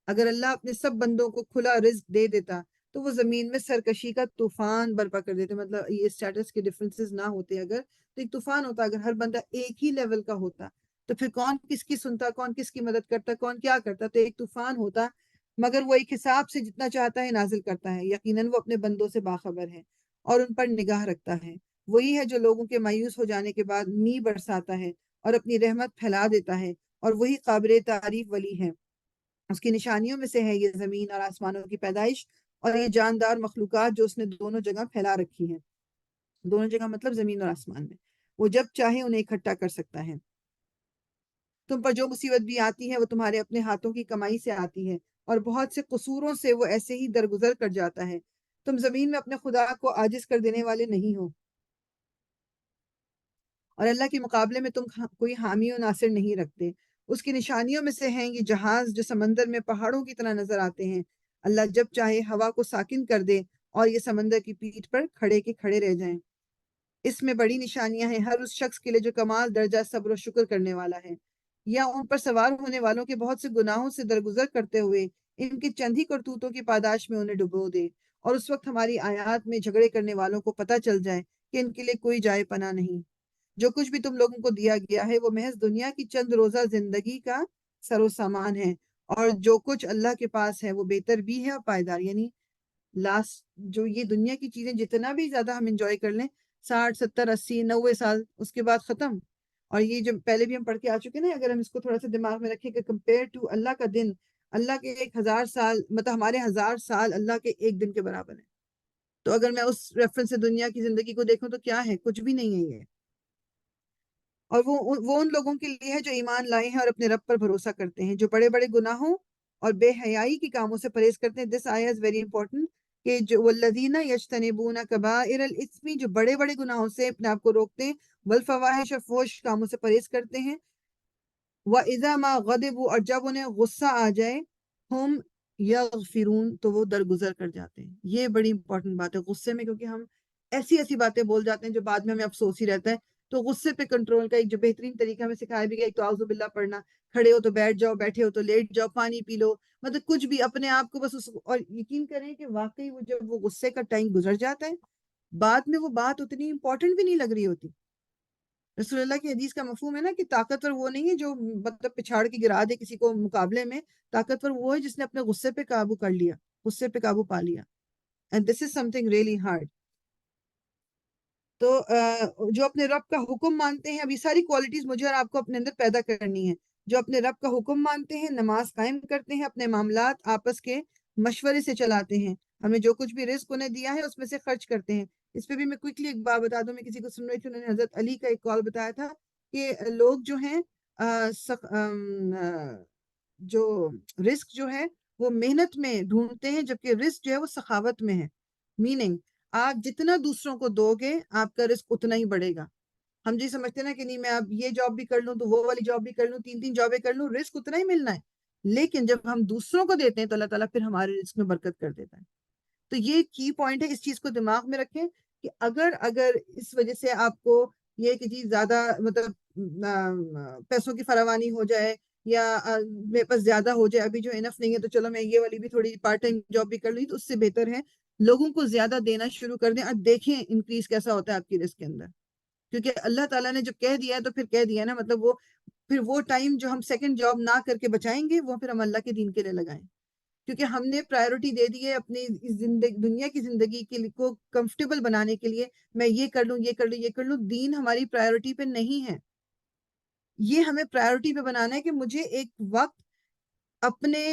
Speaker 1: اگر اللہ اپنے سب بندوں کو کھلا رزق دے دیتا تو وہ زمین میں سرکشی کا طوفان برپا کر دیتے، مطلب یہ اسٹیٹس کے ڈفرینسز نہ ہوتے اگر، تو ایک طوفان ہوتا اگر ہر بندہ ایک ہی لیول کا ہوتا، تو پھر کون کس کی سنتا، کون کس کی مدد کرتا، کون کیا کرتا، تو ایک طوفان ہوتا۔ مگر وہ ایک حساب سے جتنا چاہتا ہے نازل کرتا ہے، یقیناً وہ اپنے بندوں سے باخبر ہے اور ان پر نگاہ رکھتا ہے۔ وہی ہے جو لوگوں کے مایوس ہو جانے کے بعد می برساتا ہے اور اپنی رحمت پھیلا دیتا ہے، اور وہی قابل تعریف ولی ہے۔ اس کی نشانیوں میں سے ہے یہ زمین اور آسمانوں کی پیدائش اور یہ جاندار مخلوقات جو اس نے دونوں جگہ پھیلا رکھی ہیں۔ دونوں جگہ مطلب زمین اور آسمان میں، وہ جب چاہے انہیں اکٹھا کر سکتا ہے۔ تم پر جو مصیبت بھی آتی ہے وہ تمہارے اپنے ہاتھوں کی کمائی سے آتی ہے، اور بہت سے قصوروں سے وہ ایسے ہی درگزر کر جاتا ہے۔ تم زمین میں اپنے خدا کو عاجز کر دینے والے نہیں ہو، اور اللہ کے مقابلے میں تم کوئی حامی و ناصر نہیں رکھتے۔ اس کی نشانیوں میں سے ہیں یہ جہاز جو سمندر میں پہاڑوں کی طرح نظر آتے ہیں۔ اللہ جب چاہے ہوا کو ساکن کر دے اور یہ سمندر کی پیٹھ پر کھڑے کے کھڑے رہ جائیں۔ اس میں بڑی نشانیاں ہیں ہر اس شخص کے لیے جو کمال درجہ صبر و شکر کرنے والا ہے، یا ان پر سوار ہونے والوں کے بہت سے گناہوں سے درگزر کرتے ہوئے ان کی چند ہی کرتوتوں کی پاداش میں انہیں ڈبو دے، اور اس وقت ہماری آیات میں جھگڑے کرنے والوں کو پتہ چل جائے کہ ان کے لیے کوئی جائے پناہ نہیں۔ جو کچھ بھی تم لوگوں کو دیا گیا ہے وہ محض دنیا کی چند روزہ زندگی کا سر و سامان ہے، اور جو کچھ اللہ کے پاس ہے وہ بہتر بھی ہے اور پائیدار، یعنی لاسٹ جو یہ دنیا کی چیزیں جتنا بھی زیادہ ہم انجوائے کر لیں، 60 70 80 90 سال اس کے بعد ختم۔ اور یہ جو پہلے بھی ہم پڑھ کے آ چکے نا، اگر ہم اس کو تھوڑا سا دماغ میں رکھیں کہ کمپیئر ٹو اللہ کا دن، اللہ کے 1000 سال مطلب ہمارے 1000 سال اللہ کے ایک دن کے برابر ہیں۔ تو اگر میں اس ریفرنس سے دنیا کی زندگی کو دیکھوں تو کیا ہے، کچھ بھی نہیں ہے یہ۔ اور وہ ان لوگوں کے لیے ہے جو ایمان لائے ہیں اور اپنے رب پر بھروسہ کرتے ہیں، جو بڑے بڑے گناہوں اور بے حیائی کے کاموں سے پرہیز کرتے ہیں۔ دس آیا از ویری امپورٹنٹ، کہ جو والذین یجتنبون کبائر الاثم، جو بڑے بڑے گناہوں سے اپنے آپ کو روکتے ہیں، والفواحش اور فحش کاموں سے پرہیز کرتے ہیں، وَإِذَا مَا غَضِبُوا، اور جب انہیں غصہ آ جائے، ہم یغفرون، تو وہ درگزر کر جاتے ہیں۔ یہ بڑی امپورٹنٹ بات ہے غصے میں، کیونکہ ہم ایسی ایسی باتیں بول جاتے ہیں جو بعد میں ہمیں افسوس ہی رہتا ہے۔ تو غصے پہ کنٹرول کا ایک جو بہترین طریقہ ہمیں سکھایا بھی گیا، ایک تو اعوذ باللہ پڑھنا، کھڑے ہو تو بیٹھ جاؤ، بیٹھے ہو تو لیٹ جاؤ، پانی پی لو، مطلب کچھ بھی اپنے آپ کو بس اور یقین کریں کہ واقعی وہ جب وہ غصے کا ٹائم گزر جاتا ہے، بعد میں وہ بات اتنی امپورٹنٹ بھی نہیں لگ رہی ہوتی۔ رسول اللہ کی حدیث کا مفہوم ہے نا کہ طاقتور وہ نہیں ہے جو مطلب پچھاڑ کے گرا دے کسی کو مقابلے میں، طاقتور وہ ہے جس نے اپنے غصے پہ قابو کر لیا، غصے پہ قابو پا لیا، and this is some thing really hard. تو جو اپنے رب کا حکم مانتے ہیں، اب یہ ساری کوالٹیز مجھے اور آپ کو اپنے اندر پیدا کرنی ہے۔ جو اپنے رب کا حکم مانتے ہیں، نماز قائم کرتے ہیں، اپنے معاملات آپس کے مشورے سے چلاتے ہیں، ہمیں جو کچھ بھی رزق انہیں دیا ہے اس میں سے خرچ کرتے ہیں۔ اس پہ بھی میں کوئکلی ایک بات بتا دوں، میں کسی کو سن رہی تھی، انہوں نے حضرت علی کا ایک کال بتایا تھا کہ لوگ جو ہیں جو رزق جو ہے وہ محنت میں ڈھونڈتے ہیں، جبکہ رزق جو ہے وہ سخاوت میں ہے۔ میننگ، آپ جتنا دوسروں کو دو گے آپ کا رزق اتنا ہی بڑھے گا۔ ہم جی سمجھتے ہیں نا کہ نہیں میں اب یہ جاب بھی کر لوں تو وہ والی جاب بھی کر لوں، 3 جابیں کر لوں، رزق اتنا ہی ملنا ہے۔ لیکن جب ہم دوسروں کو دیتے ہیں تو اللہ تعالیٰ پھر ہمارے رزق میں برکت کر دیتا ہے۔ تو یہ کی پوائنٹ ہے، اس چیز کو دماغ میں رکھیں کہ اگر اس وجہ سے آپ کو یہ کہ جی زیادہ مطلب پیسوں کی فراوانی ہو جائے، یا میرے پاس زیادہ ہو جائے، ابھی جو انف نہیں ہے تو چلو میں یہ والی بھی تھوڑی پارٹ ٹائم جاب بھی کر لوں، تو اس سے بہتر ہے لوگوں کو زیادہ دینا شروع کر دیں اور دیکھیں انکریز کیسا ہوتا ہے آپ کی رزق کے اندر۔ کیونکہ اللہ تعالیٰ نے جو کہہ دیا ہے تو پھر کہہ دیا ہے نا، مطلب پھر وہ ٹائم جو ہم سیکنڈ جاب نہ کر کے بچائیں گے وہ پھر ہم اللہ کے دین کے لیے لگائیں، کیونکہ ہم نے پرائیورٹی دے دی ہے اپنی دنیا کی زندگی کے لیے کو کمفرٹیبل بنانے کے لیے، میں یہ کر لوں، یہ کر لوں، یہ کر لوں۔ دین ہماری پرائیورٹی پہ نہیں ہے، یہ ہمیں پرائیورٹی پہ بنانا ہے کہ مجھے ایک وقت اپنے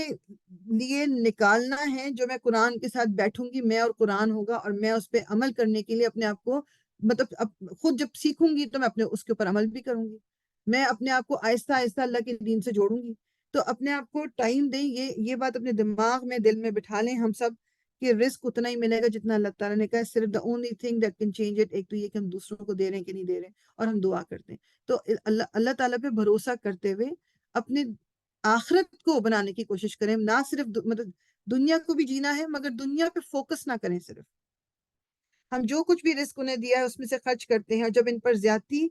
Speaker 1: لیے نکالنا ہے جو میں قرآن کے ساتھ بیٹھوں گی، میں اور قرآن ہوگا، اور میں اس پہ عمل کرنے کے لیے اپنے آپ کو مطلب خود جب سیکھوں گی تو میں اپنے اس کے اوپر عمل بھی کروں گی، میں اپنے آپ کو آہستہ آہستہ اللہ کے دین سے جوڑوں گی۔ تو اپنے آپ کو ٹائم دیں، یہ بات اپنے دماغ میں دل میں بٹھا لیں ہم سب کہ رزق اتنا ہی ملے گا جتنا اللہ تعالیٰ نے کہا ہے۔ صرف the only thing that can change it، ایک تو یہ کہ ہم دوسروں کو دے رہے ہیں کہ نہیں دے رہے ہیں، اور ہم دعا کرتے ہیں۔ تو اللہ تعالیٰ پہ بھروسہ کرتے ہوئے اپنے آخرت کو بنانے کی کوشش کریں، نہ صرف مطلب دنیا کو بھی جینا ہے مگر دنیا پہ فوکس نہ کریں صرف. ہم جو کچھ بھی رزق انہیں دیا ہے اس میں سے خرچ کرتے ہیں, اور جب ان پر زیادتی,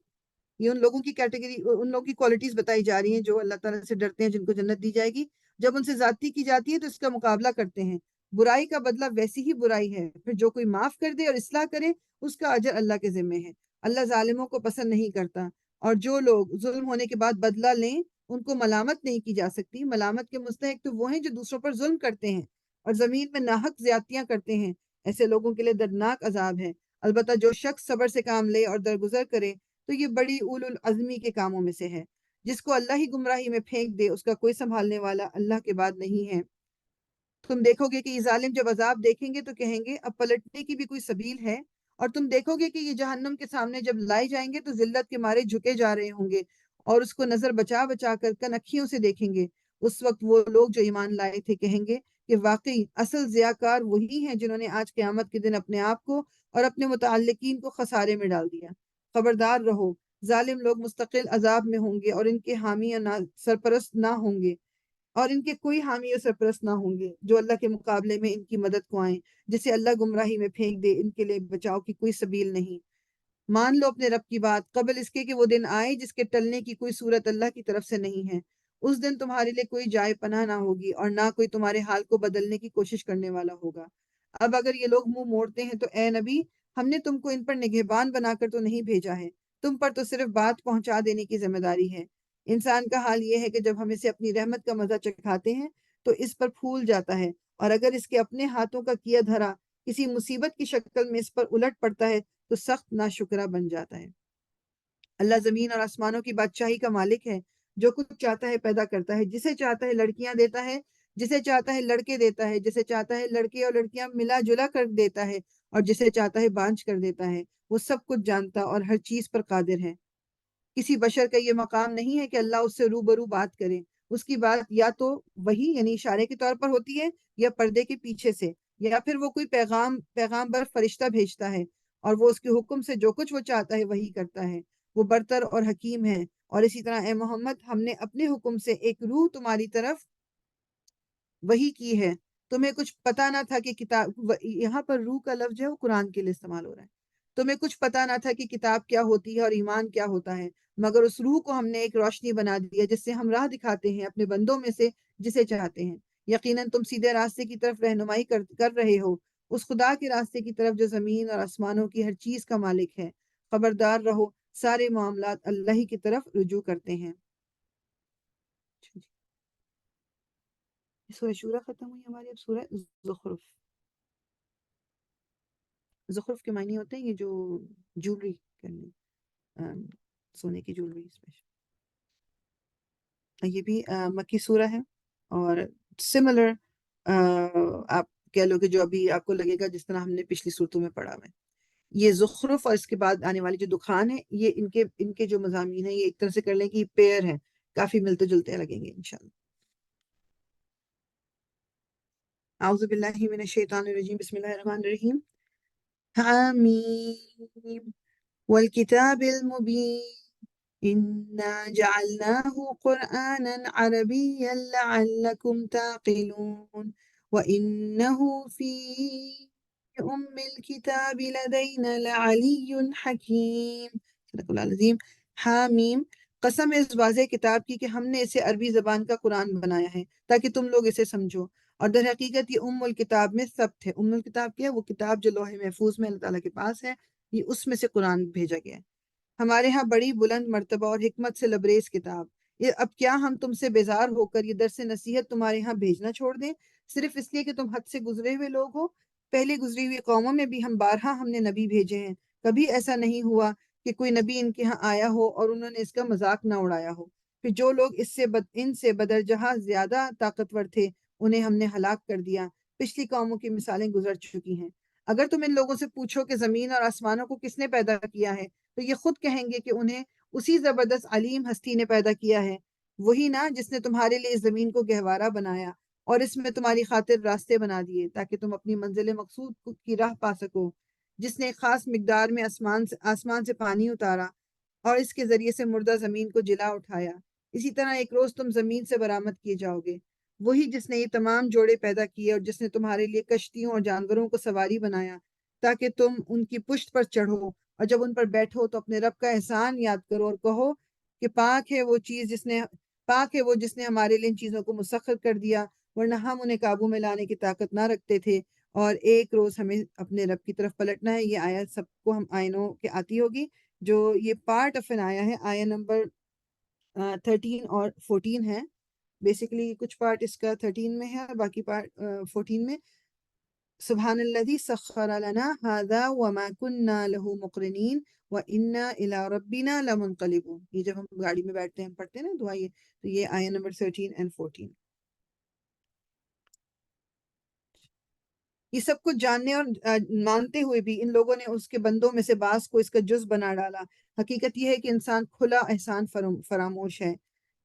Speaker 1: یہ ان لوگوں کی کیٹیگری, ان لوگوں کی کوالٹیز بتائی جا رہی ہیں جو اللہ تعالیٰ سے ڈرتے ہیں, جن کو جنت دی جائے گی, جب ان سے زیادتی کی جاتی ہے تو اس کا مقابلہ کرتے ہیں. برائی کا بدلہ ویسی ہی برائی ہے, پھر جو کوئی معاف کر دے اور اصلاح کرے اس کا اجر اللہ کے ذمے ہے. اللہ ظالموں کو پسند نہیں کرتا, اور جو لوگ ظلم ہونے کے بعد بدلہ لیں ان کو ملامت نہیں کی جا سکتی. ملامت کے مستحق تو وہ ہیں جو دوسروں پر ظلم کرتے ہیں اور زمین میں ناحق زیادتیاں کرتے ہیں. ایسے لوگوں کے لیے دردناک عذاب ہے. البتہ جو شخص صبر سے کام لے اور درگزر کرے تو یہ بڑی اول العزمی کے کاموں میں سے ہے. جس کو اللہ ہی گمراہی میں پھینک دے اس کا کوئی سنبھالنے والا اللہ کے بعد نہیں ہے. تم دیکھو گے کہ یہ ظالم جب عذاب دیکھیں گے تو کہیں گے اب پلٹنے کی بھی کوئی سبیل ہے, اور تم دیکھو گے کہ یہ جہنم کے سامنے جب لائے جائیں گے تو ذلت کے مارے جھکے جا رہے ہوں گے اور اس کو نظر بچا بچا کر کنکھیوں سے دیکھیں گے. اس وقت وہ لوگ جو ایمان لائے تھے کہیں گے کہ واقعی اصل ضیاءکار وہی ہیں جنہوں نے آج قیامت کے دن اپنے آپ کو اور اپنے متعلقین کو خسارے میں ڈال دیا. خبردار رہو, ظالم لوگ مستقل عذاب میں ہوں گے اور ان کے حامی سرپرست نہ ہوں گے, اور ان کے کوئی حامی اور سرپرست نہ ہوں گے جو اللہ کے مقابلے میں ان کی مدد کو آئیں. جسے اللہ گمراہی میں پھینک دے ان کے لیے بچاؤ کی کوئی سبیل نہیں. مان لو اپنے رب کی بات قبل اس کے کہ وہ دن آئے جس کے ٹلنے کی کوئی صورت اللہ کی طرف سے نہیں ہے. اس دن تمہارے لیے کوئی جائے پناہ نہ ہوگی اور نہ کوئی تمہارے حال کو بدلنے کی کوشش کرنے والا ہوگا. اب اگر یہ لوگ منہ موڑتے ہیں تو اے نبی, ہم نے تم کو ان پر نگہبان بنا کر تو نہیں بھیجا ہے, تم پر تو صرف بات پہنچا دینے کی ذمہ داری ہے. انسان کا حال یہ ہے کہ جب ہم اسے اپنی رحمت کا مزہ چکھاتے ہیں تو اس پر پھول جاتا ہے, اور اگر اس کے اپنے ہاتھوں کا کیا دھرا کسی مصیبت کی شکل میں اس پر الٹ پڑتا ہے تو سخت ناشکرا بن جاتا ہے. اللہ زمین اور آسمانوں کی بادشاہی کا مالک ہے. جو کچھ چاہتا ہے پیدا کرتا ہے, جسے چاہتا ہے لڑکیاں دیتا ہے, جسے چاہتا ہے لڑکے دیتا ہے, جسے چاہتا ہے لڑکے اور لڑکیاں ملا جلا کر دیتا ہے, اور جسے چاہتا ہے بانجھ کر دیتا ہے. وہ سب کچھ جانتا اور ہر چیز پر قادر ہے. کسی بشر کا یہ مقام نہیں ہے کہ اللہ اس سے روبرو بات کرے. اس کی بات یا تو وہی یعنی اشارے کے طور پر ہوتی ہے یا پردے کے پیچھے سے, یا پھر وہ کوئی پیغام بر فرشتہ بھیجتا ہے, اور وہ اس کے حکم سے جو کچھ وہ چاہتا ہے وہی کرتا ہے. وہ برتر اور حکیم ہے. اور اسی طرح اے محمد, ہم نے اپنے حکم سے ایک روح تمہاری طرف وہی کی ہے. تمہیں کچھ پتا نہ تھا کہ کتاب, یہاں پر روح کا لفظ ہے وہ قرآن کے لیے استعمال ہو رہا ہے. تمہیں کچھ پتا نہ تھا کہ کتاب کیا ہوتی ہے اور ایمان کیا ہوتا ہے, مگر اس روح کو ہم نے ایک روشنی بنا دیا جس سے ہم راہ دکھاتے ہیں اپنے بندوں میں سے جسے چاہتے ہیں. یقیناً تم سیدھے راستے کی طرف رہنمائی کر رہے ہو, اس خدا کے راستے کی طرف جو زمین اور آسمانوں کی ہر چیز کا مالک ہے. خبردار رہو, سارے معاملات اللہ ہی کی طرف رجوع کرتے ہیں. سورہ شورا ختم ہوئی ہماری, اب سورہ زخرف. زخرف کے معنی ہوتے ہیں یہ جو جولری کرنے, سونے کی جولری اسپیشل. یہ بھی مکی سورہ ہے, اور سملر آپ کہہ لو کہ جو ابھی آپ کو لگے گا جس طرح ہم نے پچھلی صورتوں میں پڑھا ہوا ہے. یہ زخرف اور اس کے بعد آنے والی جو دخان ہے, یہ ان کے جو مضامین ہیں یہ ایک طرح سے کر لیں کہ یہ پیئر ہیں, کافی ملتے جلتے لگیں گے انشاءاللہ. اعوذ باللہ من الشیطان الرجیم, بسم اللہ الرحمن الرحیم. حامیم والکتاب المبین إنا جعلناه قرآنا عربيا لعلكم تعقلون وإنه في أم الكتاب لدينا لعلي حكيم. صدق اللہ العظیم. حامیم, قسم اس واضح کتاب کی کہ ہم نے اسے عربی زبان کا قرآن بنایا ہے تاکہ تم لوگ اسے سمجھو, اور در حقیقت یہ ام الکتاب میں ثبت ہے. ام الکتاب کیا ہے؟ وہ کتاب جو لوح محفوظ میں اللہ تعالیٰ کے پاس ہے, یہ اس میں سے قرآن بھیجا گیا ہے. ہمارے ہاں بڑی بلند مرتبہ اور حکمت سے لبریز کتاب. اب کیا ہم تم سے بیزار ہو کر یہ درس نصیحت تمہارے ہاں بھیجنا چھوڑ دیں صرف اس لیے کہ تم حد سے گزرے ہوئے لوگ ہو؟ پہلے گزری ہوئی قوموں میں بھی ہم نے نبی بھیجے ہیں. کبھی ایسا نہیں ہوا کہ کوئی نبی ان کے ہاں آیا ہو اور انہوں نے اس کا مذاق نہ اڑایا ہو. پھر جو لوگ ان سے بدرجہ زیادہ طاقتور تھے انہیں ہم نے ہلاک کر دیا. پچھلی قوموں کی مثالیں گزر چکی ہیں. اگر تم ان لوگوں سے پوچھو کہ زمین اور آسمانوں کو کس نے پیدا کیا ہے تو یہ خود کہیں گے کہ انہیں اسی زبردست علیم ہستی نے پیدا کیا ہے. وہی نا جس نے تمہارے لیے اس زمین کو گہوارہ بنایا اور اس میں تمہاری خاطر راستے بنا دیے تاکہ تم اپنی منزل مقصود کی راہ پا سکو. جس نے ایک خاص مقدار میں آسمان سے پانی اتارا اور اس کے ذریعے سے مردہ زمین کو جلا اٹھایا. اسی طرح ایک روز تم زمین سے برآمد کیے جاؤ گے. وہی جس نے یہ تمام جوڑے پیدا کیے اور جس نے تمہارے لیے کشتیوں اور جانوروں کو سواری بنایا تاکہ تم ان کی پشت پر چڑھو اور جب ان پر بیٹھو تو اپنے رب کا احسان یاد کرو اور کہو کہ پاک ہے وہ جس نے ہمارے لیے ان چیزوں کو مسخر کر دیا ورنہ ہم انہیں قابو میں لانے کی طاقت نہ رکھتے تھے اور ایک روز ہمیں اپنے رب کی طرف پلٹنا ہے۔ یہ آیت سب کو ہم آئینوں کے آتی ہوگی، جو یہ پارٹ آف این آیا ہے، آیا نمبر 13 اور 14 ہے۔ بیسیکلی کچھ پارٹ اس کا 13 میں ہے اور باقی پارٹ 14 میں۔ سبحان الذی سخر لنا هذا وما كنا له مقرنین وإنا إلى ربنا لمنقلبون۔ یہ جب ہم گاڑی میں بیٹھتے ہیں ہم پڑھتے ہیں نا دعا، تو یہ آیا نمبر 13 and 14۔ یہ سب کچھ جاننے اور مانتے ہوئے بھی ان لوگوں نے اس کے بندوں میں سے بعض کو اس کا جز بنا ڈالا۔ حقیقت یہ ہے کہ انسان کھلا احسان فراموش ہے۔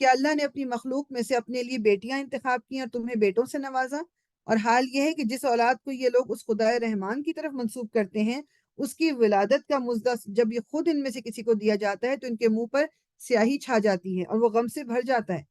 Speaker 1: کہ اللہ نے اپنی مخلوق میں سے اپنے لیے بیٹیاں انتخاب کی اور تمہیں بیٹوں سے نوازا، اور حال یہ ہے کہ جس اولاد کو یہ لوگ اس خدائے رحمان کی طرف منسوب کرتے ہیں اس کی ولادت کا مزدہ جب یہ خود ان میں سے کسی کو دیا جاتا ہے تو ان کے منہ پر سیاہی چھا جاتی ہے اور وہ غم سے بھر جاتا ہے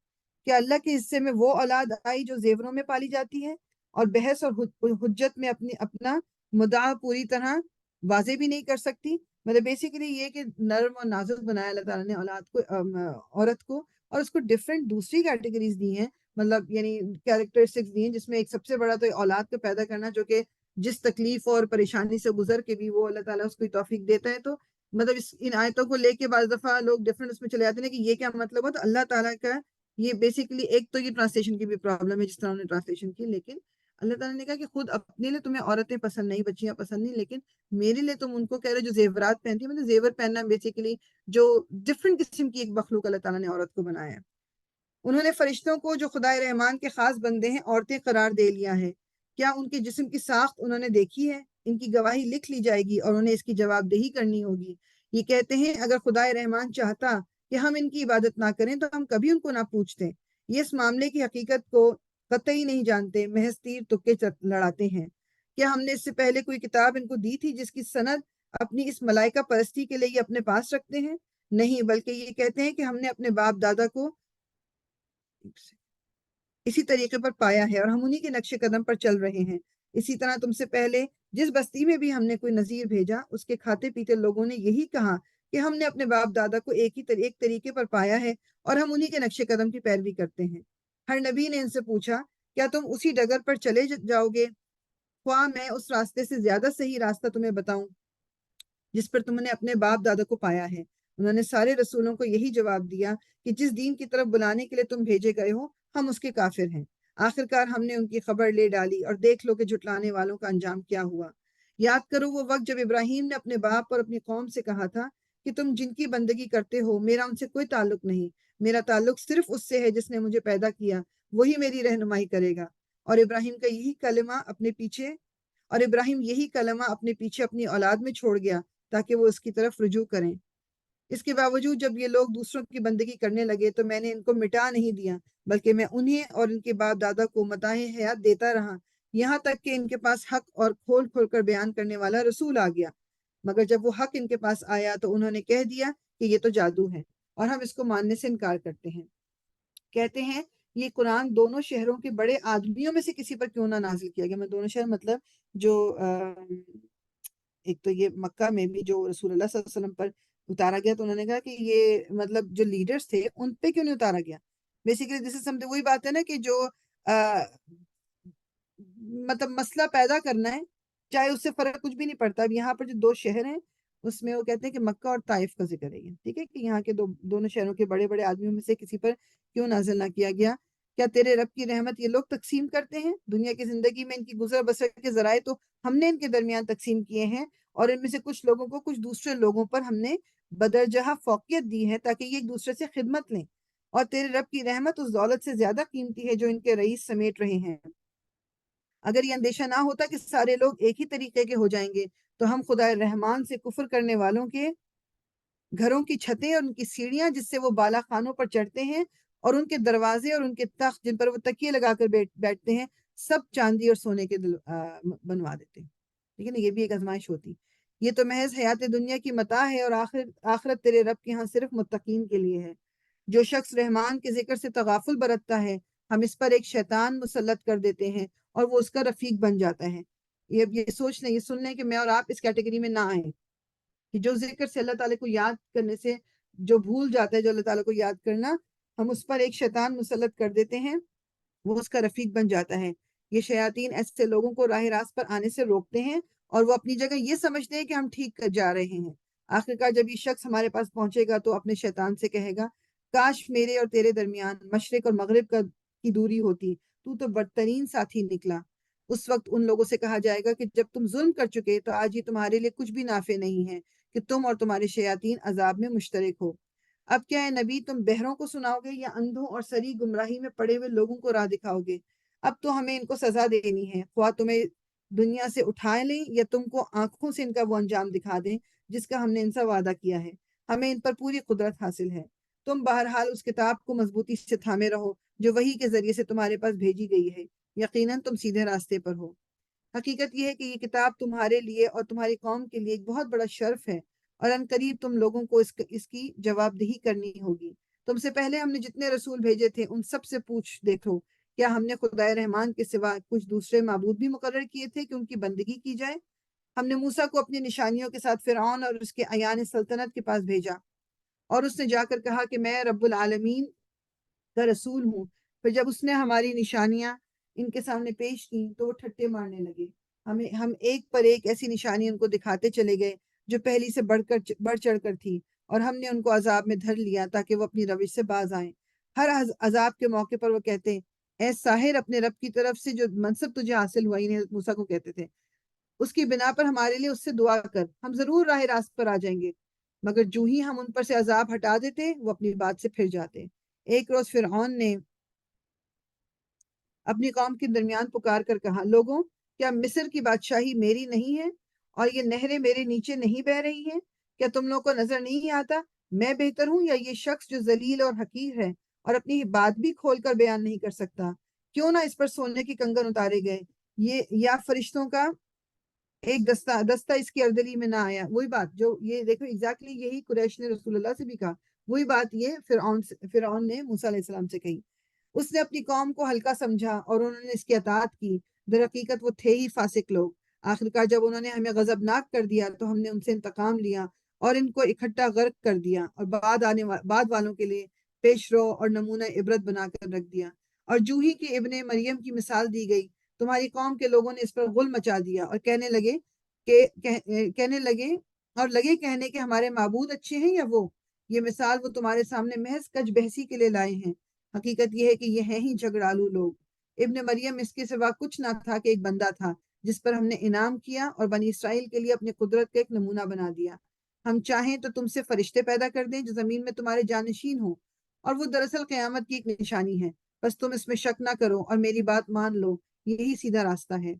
Speaker 1: کہ اللہ کے حصے میں وہ اولاد آئی جو زیوروں میں پالی جاتی ہے اور بحث اور حجت میں اپنا مدعا پوری طرح واضح بھی نہیں کر سکتی۔ مطلب بیسیکلی یہ کہ نرم اور نازک بنایا اللہ تعالیٰ نے اولاد کو، عورت کو، اور اس کو ڈفرینٹ دوسری کیٹیگریز دی ہیں، مطلب یعنی کیریکٹرسٹکس دی ہیں، جس میں ایک سب سے بڑا تو اولاد کو پیدا کرنا، جو کہ جس تکلیف اور پریشانی سے گزر کے بھی وہ اللہ تعالیٰ اس کو توفیق دیتا ہے۔ تو مطلب ان آیتوں کو لے کے بعض دفعہ لوگ ڈفرینٹ اس میں چلے جاتے ہیں کہ یہ کیا مطلب ہو، تو اللہ تعالیٰ کا یہ بیسیکلی ایک تو یہ ٹرانسلیشن کی بھی پرابلم ہے جس طرح انہوں نے ٹرانسلیشن کی، لیکن اللہ تعالیٰ نے کہا کہ خود اپنے لیے تمہیں عورتیں پسند نہیں، بچیاں پسند نہیں، لیکن میرے لیے تم ان کو کہہ رہے جو زیورات پہنتی ہیں، مطلب زیور پہننا بیسیکلی جو ڈفرینٹ قسم کی ایک مخلوق اللہ تعالیٰ نے عورت کو بنایا ہے۔ انہوں نے فرشتوں کو جو خدائے رحمان کے خاص بندے ہیں عورتیں قرار دے لیا ہے۔ کیا ان کے جسم کی ساخت انہوں نے دیکھی ہے؟ ان کی گواہی لکھ لی جائے گی اور انہیں اس کی جواب دہی کرنی ہوگی۔ یہ کہتے ہیں اگر خدائے رحمان چاہتا کہ ہم ان کی عبادت نہ کریں تو ہم کبھی ان کو نہ پوچھتے۔ یہ اس معاملے کی حقیقت کو قطعی نہیں جانتے، محض تیر تکے لڑاتے ہیں۔ کیا ہم نے اس سے پہلے کوئی کتاب ان کو دی تھی جس کی سند اپنی اس ملائکہ پرستی کے لیے یہ اپنے پاس رکھتے ہیں؟ نہیں، بلکہ یہ کہتے ہیں کہ ہم نے اپنے باپ دادا کو اسی طریقے پر پایا ہے اور ہم انہی کے نقش قدم پر چل رہے ہیں۔ اسی طرح تم سے پہلے جس بستی میں بھی ہم نے کوئی نذیر بھیجا اس کے کھاتے پیتے لوگوں نے یہی کہا کہ ہم نے اپنے باپ دادا کو ایک طریقے پر پایا ہے اور ہم انہی کے نقش قدم کی پیروی کرتے ہیں۔ ہر نبی نے ان سے پوچھا کیا تم اسی ڈگر پر چلے جاؤ گے خواہ میں اس راستے سے زیادہ صحیح راستہ تمہیں بتاؤں جس پر تم نے اپنے باپ دادا کو پایا ہے؟ انہوں نے سارے رسولوں کو یہی جواب دیا کہ جس دین کی طرف بلانے کے لیے تم بھیجے گئے ہو ہم اس کے کافر ہیں۔ آخرکار ہم نے ان کی خبر لے ڈالی اور دیکھ لو کہ جھٹلانے والوں کا انجام کیا ہوا۔ یاد کرو وہ وقت جب ابراہیم نے اپنے باپ اور اپنی قوم سے کہا تھا کہ تم جن کی بندگی کرتے ہو میرا ان سے کوئی تعلق نہیں، میرا تعلق صرف اس سے ہے جس نے مجھے پیدا کیا، وہی میری رہنمائی کرے گا۔ اور ابراہیم یہی کلمہ اپنے پیچھے اپنی اولاد میں چھوڑ گیا تاکہ وہ اس کی طرف رجوع کریں۔ اس کے باوجود جب یہ لوگ دوسروں کی بندگی کرنے لگے تو میں نے ان کو مٹا نہیں دیا، بلکہ میں انہیں اور ان کے باپ دادا کو متاع حیات دیتا رہا، یہاں تک کہ ان کے پاس حق اور کھول کھول کر بیان کرنے والا رسول آ گیا۔ مگر جب وہ حق ان کے پاس آیا تو انہوں نے کہہ دیا کہ یہ تو جادو ہے اور ہم اس کو ماننے سے انکار کرتے ہیں۔ کہتے ہیں یہ قرآن دونوں شہروں کے بڑے آدمیوں میں سے کسی پر کیوں نہ نازل کیا گیا؟ میں دونوں شہر مطلب جو ایک تو یہ مکہ میں بھی جو رسول اللہ صلی اللہ علیہ وسلم پر اتارا گیا، تو انہوں نے کہا کہ یہ مطلب جو لیڈرز تھے ان پہ کیوں نہیں اتارا گیا؟ بیسیکلی دس از سمتھنگ، وہی بات ہے نا کہ جو مطلب مسئلہ پیدا کرنا ہے چاہے اس سے فرق کچھ بھی نہیں پڑتا۔ اب یہاں پر جو دو شہر ہیں اس میں وہ کہتے ہیں کہ مکہ اور طائف کا ذکر ہے، ٹھیک ہے، کہ یہاں کے دونوں شہروں کے بڑے بڑے آدمیوں میں سے کسی پر کیوں نازل نہ کیا گیا؟ کیا تیرے رب کی رحمت یہ لوگ تقسیم کرتے ہیں؟ دنیا کی زندگی میں ان کی گزر بسر کے ذرائع تو ہم نے ان کے درمیان تقسیم کیے ہیں، اور ان میں سے کچھ لوگوں کو کچھ دوسرے لوگوں پر ہم نے بدرجہ فوقیت دی ہے تاکہ یہ ایک دوسرے سے خدمت لیں، اور تیرے رب کی رحمت اس دولت سے زیادہ قیمتی ہے جو ان کے رئیس سمیٹ رہے ہیں۔ اگر یہ اندیشہ نہ ہوتا کہ سارے لوگ ایک ہی طریقے کے ہو جائیں گے تو ہم خدا رحمان سے کفر کرنے والوں کے گھروں کی چھتیں اور ان کی سیڑھیاں جس سے وہ بالا خانوں پر چڑھتے ہیں اور ان کے دروازے اور ان کے تخت جن پر وہ تکیے لگا کر بیٹھتے ہیں سب چاندی اور سونے کے بنوا دیتے ہیں۔ ٹھیک ہے نا، یہ بھی ایک آزمائش ہوتی۔ یہ تو محض حیات دنیا کی متاع ہے اور آخرت تیرے رب کے ہاں صرف متقین کے لیے ہے۔ جو شخص رحمان کے ذکر سے تغافل برتتا ہے ہم اس پر ایک شیطان مسلط کر دیتے ہیں اور وہ اس کا رفیق بن جاتا ہے۔ یہ سوچ لیں، یہ سن لیں کہ میں اور آپ اس کیٹیگری میں نہ آئیں کہ جو ذکر سے اللہ تعالیٰ کو یاد کرنے سے جو بھول جاتا ہے، جو اللہ تعالیٰ کو یاد کرنا، ہم اس پر ایک شیطان مسلط کر دیتے ہیں، وہ اس کا رفیق بن جاتا ہے۔ یہ شیاطین ایسے لوگوں کو راہ راست پر آنے سے روکتے ہیں اور وہ اپنی جگہ یہ سمجھتے ہیں کہ ہم ٹھیک جا رہے ہیں۔ آخرکار جب یہ شخص ہمارے پاس پہنچے گا تو اپنے شیطان سے کہے گا، کاش میرے اور تیرے درمیان مشرق اور مغرب کی دوری ہوتی، تو بدترین ساتھی نکلا۔ اس وقت ان لوگوں سے کہا جائے گا کہ جب تم ظلم کر چکے تو آج یہ تمہارے لیے کچھ بھی نافع نہیں ہے کہ تم اور تمہارے شیاطین عذاب میں مشترک ہو۔ اب کیا ہے نبی، تم بہروں کو سناؤ گے یا اندھوں اور سری گمراہی میں پڑے ہوئے لوگوں کو راہ دکھاؤ گے؟ اب تو ہمیں ان کو سزا دینی ہے، خواہ تمہیں دنیا سے اٹھا لیں یا تم کو آنکھوں سے ان کا وہ انجام دکھا دیں جس کا ہم نے ان سے وعدہ کیا ہے۔ ہمیں ان پر پوری قدرت حاصل ہے۔ تم بہرحال اس کتاب کو مضبوطی سے تھامے رہو جو وحی کے ذریعے سے تمہارے پاس بھیجی گئی ہے، یقیناً تم سیدھے راستے پر ہو۔ حقیقت یہ ہے کہ یہ کتاب تمہارے لیے اور تمہاری قوم کے لیے ایک بہت بڑا شرف ہے، اور ان قریب تم لوگوں کو اس کی جواب دہی کرنی ہوگی۔ تم سے پہلے ہم نے جتنے رسول بھیجے تھے ان سب سے پوچھ دیکھو، کیا ہم نے خدائے رحمان کے سوا کچھ دوسرے معبود بھی مقرر کیے تھے کہ ان کی بندگی کی جائے؟ ہم نے موسیٰ کو اپنی نشانیوں کے ساتھ فرعون اور اس کے ایان سلطنت کے پاس بھیجا، اور اس نے جا کر کہا کہ میں رب العالمین کا رسول ہوں۔ پھر جب اس نے ہماری نشانیاں ان کے سامنے پیش کی تو وہ ٹھٹے مارنے لگے۔ ہم ایک پر ایک ایسی نشانی ان کو دکھاتے چلے گئے جو پہلی سے بڑھ چڑھ کر تھی، اور ہم نے ان کو عذاب میں دھر لیا تاکہ وہ اپنی روش سے باز آئیں۔ ہر عذاب کے موقع پر وہ کہتے، اے ساحر، اپنے رب کی طرف سے جو منصب تجھے حاصل ہوا، انہیں موسیٰ کو کہتے تھے، اس کی بنا پر ہمارے لیے اس سے دعا کر، ہم ضرور راہ راست پر آ جائیں گے۔ مگر جو ہی ہم ان پر سے عذاب ہٹا دیتے وہ اپنی بات سے پھر جاتے۔ ایک روز فرعون نے اپنی قوم کے درمیان پکار کر کہا، لوگوں، کیا مصر کی بادشاہی میری نہیں ہے اور یہ نہریں میرے نیچے نہیں بہ رہی ہیں؟ کیا تم لوگوں کو نظر نہیں آتا میں بہتر ہوں یا یہ شخص جو ذلیل اور حقیر ہے اور اپنی بات بھی کھول کر بیان نہیں کر سکتا؟ کیوں نہ اس پر سونے کی کنگن اتارے گئے، یہ یا فرشتوں کا ایک دستہ اس کی اردلی میں نہ آیا۔ وہی بات جو یہ دیکھو، ایگزیکٹلی یہی قریش نے رسول اللہ سے بھی کہا، وہی بات یہ فرعون نے موسیٰ علیہ السلام سے کہی۔ اس نے اپنی قوم کو ہلکا سمجھا اور انہوں نے اس کی اطاعت کی۔ در حقیقت وہ تھے ہی فاسق لوگ۔ آخرکار جب انہوں نے ہمیں غضبناک کر دیا تو ہم نے ان سے انتقام لیا اور ان کو اکٹھا غرق کر دیا اور بعد والوں کے لیے پیش رو اور نمونہ عبرت بنا کر رکھ دیا۔ اور جوہی کے ابن مریم کی مثال دی گئی، تمہاری قوم کے لوگوں نے اس پر غل مچا دیا اور کہنے لگے کہنے کہ ہمارے معبود اچھے ہیں یا وہ۔ یہ مثال وہ تمہارے سامنے محض کج بحثی کے لیے لائے ہیں۔ حقیقت یہ ہے کہ یہ ہیں ہی جھگڑالو لوگ۔ ابن مریم اس کے سوا کچھ نہ تھا کہ ایک بندہ تھا جس پر ہم نے انعام کیا اور بنی اسرائیل کے لیے اپنے قدرت کا ایک نمونہ بنا دیا۔ ہم چاہیں تو تم سے فرشتے پیدا کر دیں جو زمین میں تمہارے جانشین ہوں، اور وہ دراصل قیامت کی ایک نشانی ہے۔ بس تم اس میں شک نہ کرو اور میری بات مان لو، یہی سیدھا راستہ ہے۔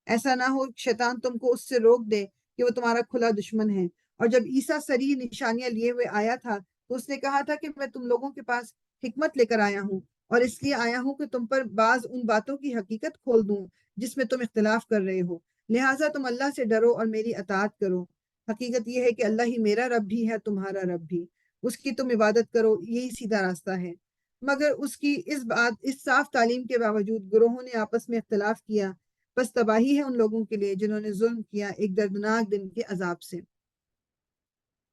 Speaker 1: ایسا نہ ہو شیطان تم کو اس سے روک دے کہ وہ تمہارا کھلا دشمن ہے۔ اور جب عیسیٰ صریح نشانیاں لیے ہوئے آیا تھا تو اس نے کہا تھا کہ میں تم لوگوں کے پاس حکمت لے کر آیا ہوں، اور اس لیے آیا ہوں کہ تم پر بعض ان باتوں کی حقیقت کھول دوں جس میں تم اختلاف کر رہے ہو، لہٰذا تم اللہ سے ڈرو اور میری اطاعت کرو۔ حقیقت یہ ہے کہ اللہ ہی میرا رب بھی ہے، تمہارا رب بھی، اس کی تم عبادت کرو، یہی سیدھا راستہ ہے۔ مگر اس کی اس صاف تعلیم کے باوجود گروہوں نے آپس میں اختلاف کیا، بس تباہی ہے ان لوگوں کے لیے جنہوں نے ظلم کیا ایک دردناک دن کے عذاب سے۔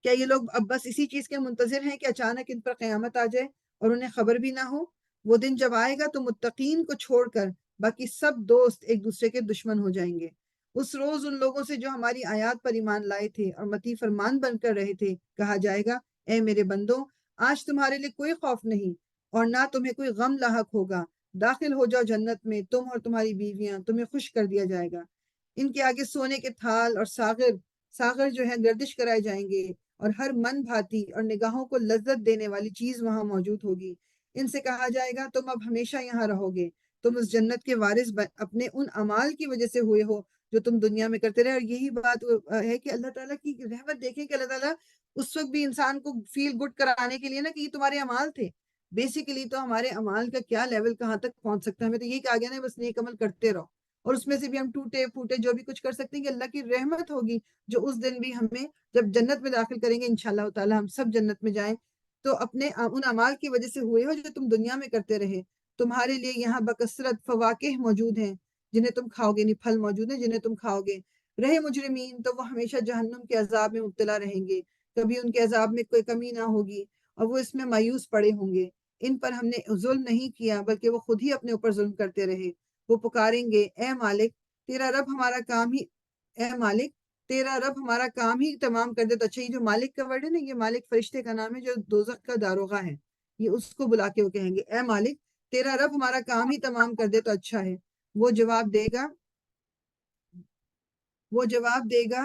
Speaker 1: کیا یہ لوگ اب بس اسی چیز کے منتظر ہیں کہ اچانک ان پر قیامت آ جائے اور انہیں خبر بھی نہ ہو؟ وہ دن جب آئے گا تو متقین کو چھوڑ کر باقی سب دوست ایک دوسرے کے دشمن ہو جائیں گے۔ اس روز ان لوگوں سے جو ہماری آیات پر ایمان لائے تھے اور متی فرمان بن کر رہے تھے کہا جائے گا، اے میرے بندو، آج تمہارے لیے کوئی خوف نہیں اور نہ تمہیں کوئی غم لاحق ہوگا، داخل ہو جاؤ جنت میں، تم اور تمہاری بیویاں، تمہیں خوش کر دیا جائے گا۔ ان کے آگے سونے کے تھال اور ساغر جو ہیں گردش کرائے جائیں گے، اور ہر من بھاتی اور نگاہوں کو لذت دینے والی چیز وہاں موجود ہوگی۔ ان سے کہا جائے گا، تم اب ہمیشہ یہاں رہو گے، تم اس جنت کے وارث اپنے ان اعمال کی وجہ سے ہوئے ہو جو تم دنیا میں کرتے رہے۔ اور یہی بات ہے کہ اللہ تعالیٰ کی رحمت دیکھیں کہ اللہ تعالیٰ اس وقت بھی انسان کو فیل گڈ کرانے کے لیے نا کہ یہ تمہارے اعمال تھے۔ بیسیکلی تو ہمارے اعمال کا کیا لیول کہاں تک پہنچ سکتا ہے، ہمیں تو یہی کہا گیا نا، بس نیک عمل کرتے رہو، اور اس میں سے بھی ہم ٹوٹے پھوٹے جو بھی کچھ کر سکتے ہیں کہ اللہ کی رحمت ہوگی جو اس دن بھی ہمیں جب جنت میں داخل کریں گے، انشاءاللہ تعالی ہم سب جنت میں جائیں تو اپنے ان اعمال کی وجہ سے ہوئے ہو جو تم دنیا میں کرتے رہے۔ تمہارے لیے یہاں بکثرت فواکہ موجود ہیں جنہیں تم کھاؤگے، نہیں پھل موجود ہیں جنہیں تم کھاؤگے۔ رہے مجرمین تو وہ ہمیشہ جہنم کے عذاب میں مبتلا رہیں گے، کبھی ان کے عذاب میں کوئی کمی نہ ہوگی اور وہ اس میں مایوس پڑے ہوں گے۔ ان پر ہم نے ظلم نہیں کیا بلکہ وہ خود ہی اپنے اوپر ظلم کرتے رہے۔ وہ پکاریں گے، اے مالک تیرا رب ہمارا کام ہی اے مالک تیرا رب ہمارا کام ہی تمام کر دے۔ تو اچھا، یہ جو مالک کا ورڈ ہے نا، یہ مالک فرشتے کا نام ہے جو دوزخ کا داروغہ ہے، یہ اس کو بلا کے وہ کہیں گے، اے مالک تیرا رب ہمارا کام ہی تمام کر دے تو اچھا ہے۔ وہ جواب دے گا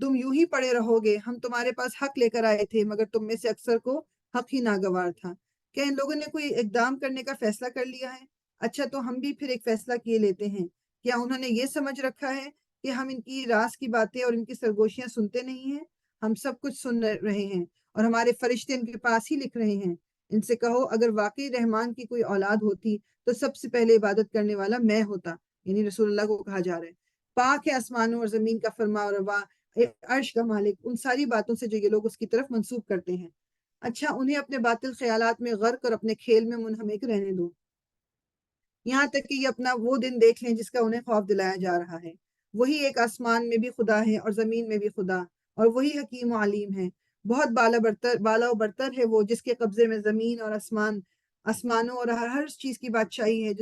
Speaker 1: تم یوں ہی پڑے رہو گے، ہم تمہارے پاس حق لے کر آئے تھے مگر تم میں سے اکثر کو حق ہی ناگوار تھا۔ کیا ان لوگوں نے کوئی اقدام کرنے کا فیصلہ کر لیا ہے؟ اچھا، تو ہم بھی پھر ایک فیصلہ کیے لیتے ہیں۔ کیا انہوں نے یہ سمجھ رکھا ہے کہ ہم ان کی راز کی باتیں اور ان کی سرگوشیاں سنتے نہیں ہیں؟ ہم سب کچھ سن رہے ہیں اور ہمارے فرشتے ان کے پاس ہی لکھ رہے ہیں۔ ان سے کہو، اگر واقعی رحمان کی کوئی اولاد ہوتی تو سب سے پہلے عبادت کرنے والا میں ہوتا، یعنی رسول اللہ کو کہا جا رہا ہے۔ پاک ہے آسمانوں اور زمین کا فرما روا، عرش کا مالک، ان ساری باتوں سے جو یہ لوگ اس کی طرف منسوب کرتے ہیں۔ اچھا، انہیں اپنے باطل خیالات میں غرق اور اپنے کھیل میں منہمک رہنے دو، یہاں تک کہ یہ اپنا وہ دن دیکھ لیں جس کا انہیں خوف دلایا جا رہا ہے۔ وہی ایک آسمان میں بھی خدا ہے اور زمین میں بھی خدا، اور وہی حکیم و علیم ہے۔ بہت بالا و برتر ہے وہ جس کے قبضے میں زمین اور آسمانوں اور ہر چیز کی بادشاہی ہے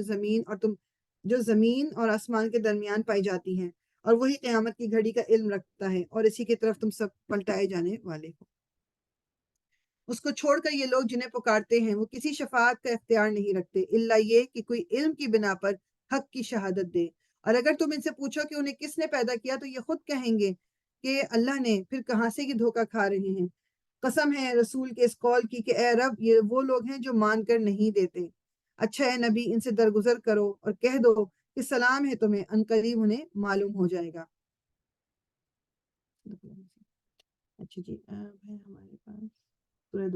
Speaker 1: جو زمین اور آسمان کے درمیان پائی جاتی ہے، اور وہی قیامت کی گھڑی کا علم رکھتا ہے اور اسی کی طرف تم سب پلٹائے جانے والے ہو۔ اس کو چھوڑ کر یہ لوگ جنہیں پکارتے ہیں وہ کسی شفاعت کا اختیار نہیں رکھتے الا یہ کہ کوئی علم کی بنا پر حق کی شہادت دے۔ اور اگر تم ان سے پوچھو کہ انہیں کس نے پیدا کیا تو یہ خود کہیں گے کہ اللہ نے، پھر کہاں سے یہ دھوکہ کھا رہے ہیں۔ قسم ہے رسول کے اس قول کی کہ اے رب، یہ وہ لوگ ہیں جو مان کر نہیں دیتے۔ اچھا اے نبی، ان سے درگزر کرو اور کہہ دو کہ سلام ہے تمہیں، عنقریب انہیں معلوم ہو جائے گا۔ اچھا جی، اب ہے ہمارے پاس سورہ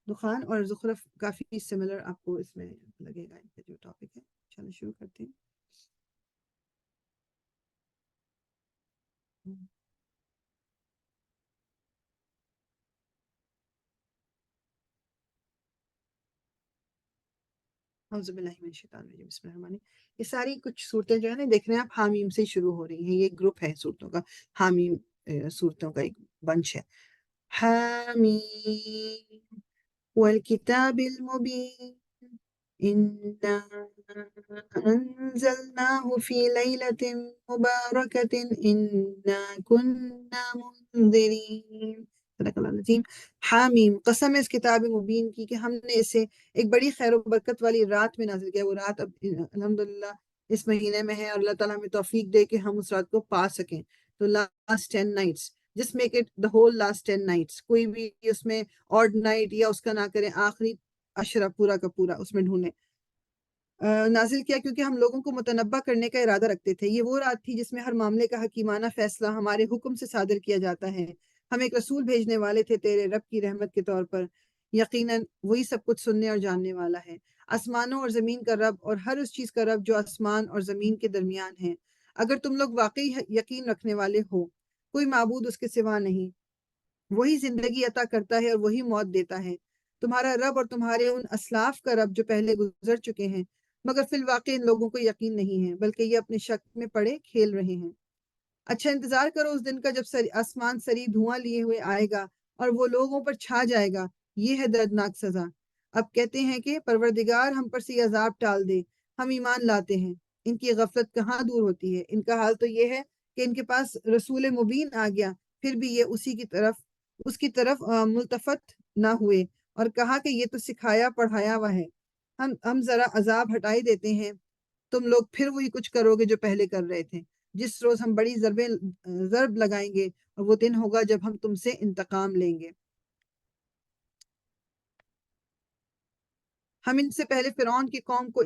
Speaker 1: دخان اور زخرف، کافی سملر آپ کو اس میں لگے گا ان کا جو ٹاپک ہے۔ چلو شروع کرتے ہیں۔ اعوذ باللہ من الشیطان الرجیم، بسم اللہ الرحمن الرحیم۔ یہ ساری کچھ صورتیں جو ہے نا، دیکھ رہے ہیں آپ، حامیم سے شروع ہو رہی ہیں۔ یہ ایک گروپ ہے صورتوں کا، حامیم صورتوں کا ایک بنچ ہے۔ حامیم والکتاب المبین إنا أنزلناه في ليلة مباركة إنا كنا منذرين، صدق اللہ العظیم۔ حامیم، قسم ہے اس کتاب مبین کی کہ ہم نے اسے ایک بڑی خیر و برکت والی رات میں نازل کیا۔ وہ رات اب الحمدللہ اس مہینے میں ہے اور اللہ تعالیٰ ہمیں توفیق دے کہ ہم اس رات کو پا سکیں۔ تو لاسٹ 10 نائٹس، جس make it the whole last 10 nights, کوئی بھی اس میں آڈ نائٹ یا اس کا نہ کریں، آخری عشرہ پورا کا پورا اس میں ڈھونڈیں۔ نازل کیا کیونکہ ہم لوگوں کو متنبع کرنے کا ارادہ رکھتے تھے۔ یہ وہ رات تھی جس میں ہر معاملے کا حکیمانہ فیصلہ ہمارے حکم سے صادر کیا جاتا ہے۔ ہم ایک رسول بھیجنے والے تھے تیرے رب کی رحمت کے طور پر، یقیناً وہی سب کچھ سننے اور جاننے والا ہے۔ آسمانوں اور زمین کا رب اور ہر اس چیز کا رب جو آسمان اور زمین کے درمیان ہے۔ اگر تم لوگ واقعی یقین رکھنے والے ہو، کوئی معبود اس کے سوا نہیں، وہی زندگی عطا کرتا ہے اور وہی موت دیتا ہے۔ تمہارا رب اور تمہارے ان اسلاف کا رب جو پہلے گزر چکے ہیں، مگر فی الواقع ان لوگوں کو یقین نہیں ہے بلکہ یہ اپنے شک میں پڑے کھیل رہے ہیں۔ اچھا، انتظار کرو اس دن کا جب آسمان سری دھواں لیے ہوئے آئے گا اور وہ لوگوں پر چھا جائے گا۔ یہ ہے دردناک سزا۔ اب کہتے ہیں کہ پروردگار ہم پر سے یہ عذاب ٹال دے، ہم ایمان لاتے ہیں۔ ان کی غفلت کہاں دور ہوتی ہے۔ ان کا حال تو یہ ہے کہ ان کے پاس رسول مبین آ گیا، پھر بھی یہ اس کی طرف ملتفت نہ ہوئے اور کہا کہ یہ تو سکھایا پڑھایا ہوا ہے، ہم ذرا عذاب ہٹائی دیتے ہیں، تم لوگ پھر وہی کچھ کرو گے جو پہلے کر رہے تھے۔ جس روز ہم بڑی ضرب لگائیں گے اور وہ دن ہوگا جب ہم تم سے انتقام لیں گے۔ ہم ان سے پہلے فرعون کی قوم کو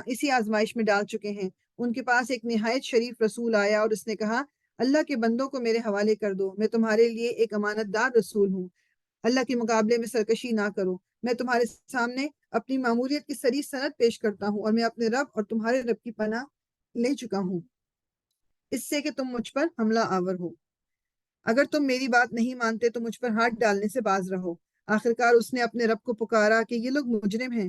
Speaker 1: اسی آزمائش میں ڈال چکے ہیں۔ ان کے پاس ایک نہایت شریف رسول آیا اور اس نے کہا، اللہ کے بندوں کو میرے حوالے کر دو، میں تمہارے لیے ایک امانت دار رسول ہوں۔ اللہ کے مقابلے میں سرکشی نہ کرو۔ میں تمہارے سامنے اپنی ماموریت کی صریح سند پیش کرتا ہوں اور میں اپنے رب اور تمہارے رب کی پناہ لے چکا ہوں اس سے کہ تم مجھ پر حملہ آور ہو۔ اگر تم میری بات نہیں مانتے تو مجھ پر ہاتھ ڈالنے سے باز رہو۔ آخرکار اس نے اپنے رب کو پکارا کہ یہ لوگ مجرم ہیں،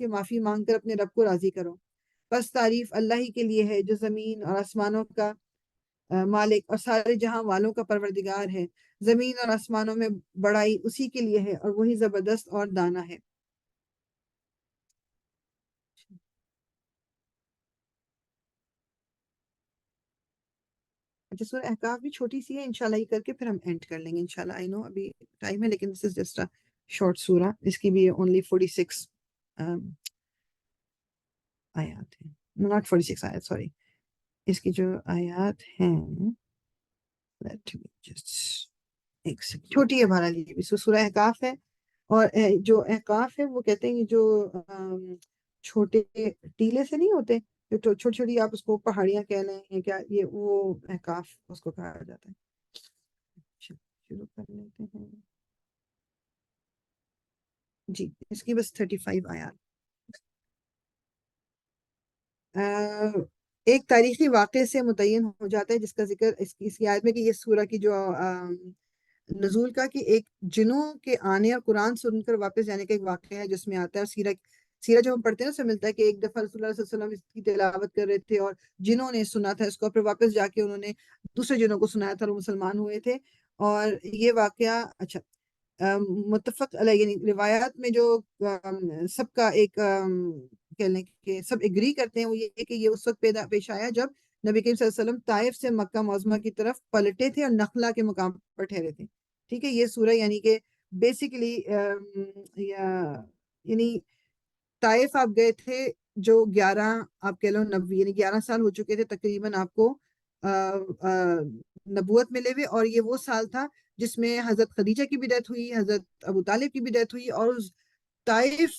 Speaker 1: کے معافی مانگ کر اپنے رب کو راضی کرو۔ بس تعریف اللہ ہی کے لیے ہے جو زمین اور آسمانوں کا مالک اور سارے جہاں والوں کا پروردگار ہے۔ زمین اور آسمانوں میں بڑائی اسی کے لیے ہے اور وہی زبردست اور دانا ہے۔ اچھا، سورہ احقاف بھی چھوٹی سی ہے، انشاءاللہ یہ کر کے پھر ہم اینڈ کر لیں گے انشاءاللہ۔ آئی نو ابھی ٹائم ہے لیکن دس از جسٹ شارٹ سورہ، اس کی بھی اونلی 46 آیات ہیں، ناٹ 46 آیات، سوری۔ اس کی جو آیات ہیں let me just ایک سیکنڈ، چھوٹی ہے بہرحال یہ بھی، سورہ احقاف ہے۔ اور جو احقاف ہے وہ کہتے ہیں کہ جو چھوٹے ٹیلے سے نہیں ہوتے، جو چھوٹی چھوٹی آپ اس کو پہاڑیاں کہہ لیں یا کیا، یہ وہ احقاف اس کو کہا جاتا ہے۔ شروع کر لیتے ہیں جی، اس کی بس 35 آیات۔ ایک تاریخی واقعے سے متعین ہو جاتا ہے جس کا ذکر اس کی آیت میں، کہ یہ سورہ کی جو نزول کا، کہ ایک جنوں کے آنے اور قرآن سن کر واپس جانے کا ایک واقعہ ہے جس میں آتا ہے، اور سیرہ جو ہم پڑھتے ہیں اس سے ملتا ہے کہ ایک دفعہ رسول اللہ صلی اللہ علیہ وسلم اس کی تلاوت کر رہے تھے اور جنوں نے سنا تھا اس کو، پھر واپس جا کے انہوں نے دوسرے جنوں کو سنایا تھا اور وہ مسلمان ہوئے تھے۔ اور یہ واقعہ اچھا متفق علیہ، یعنی روایات میں جو سب کا ایک کہہ لیں کہ سب ایگری کرتے ہیں وہ یہ کہ یہ اس وقت پیش آیا جب نبی کریم صلی اللہ علیہ وسلم طائف سے مکہ معظمہ کی طرف پلٹے تھے اور نخلا کے مقام پر ٹھہرے تھے۔ ٹھیک ہے، یہ سورہ یعنی کہ بیسیکلی یعنی طائف آپ گئے تھے جو 11 آپ کہہ لو یعنی 11 سال ہو چکے تھے تقریباً آپ کو نبوت ملے ہوئے، اور یہ وہ سال تھا جس میں حضرت خدیجہ کی بھی ڈیتھ ہوئی، حضرت ابو طالب کی بھی ڈیتھ ہوئی، اور اس طائف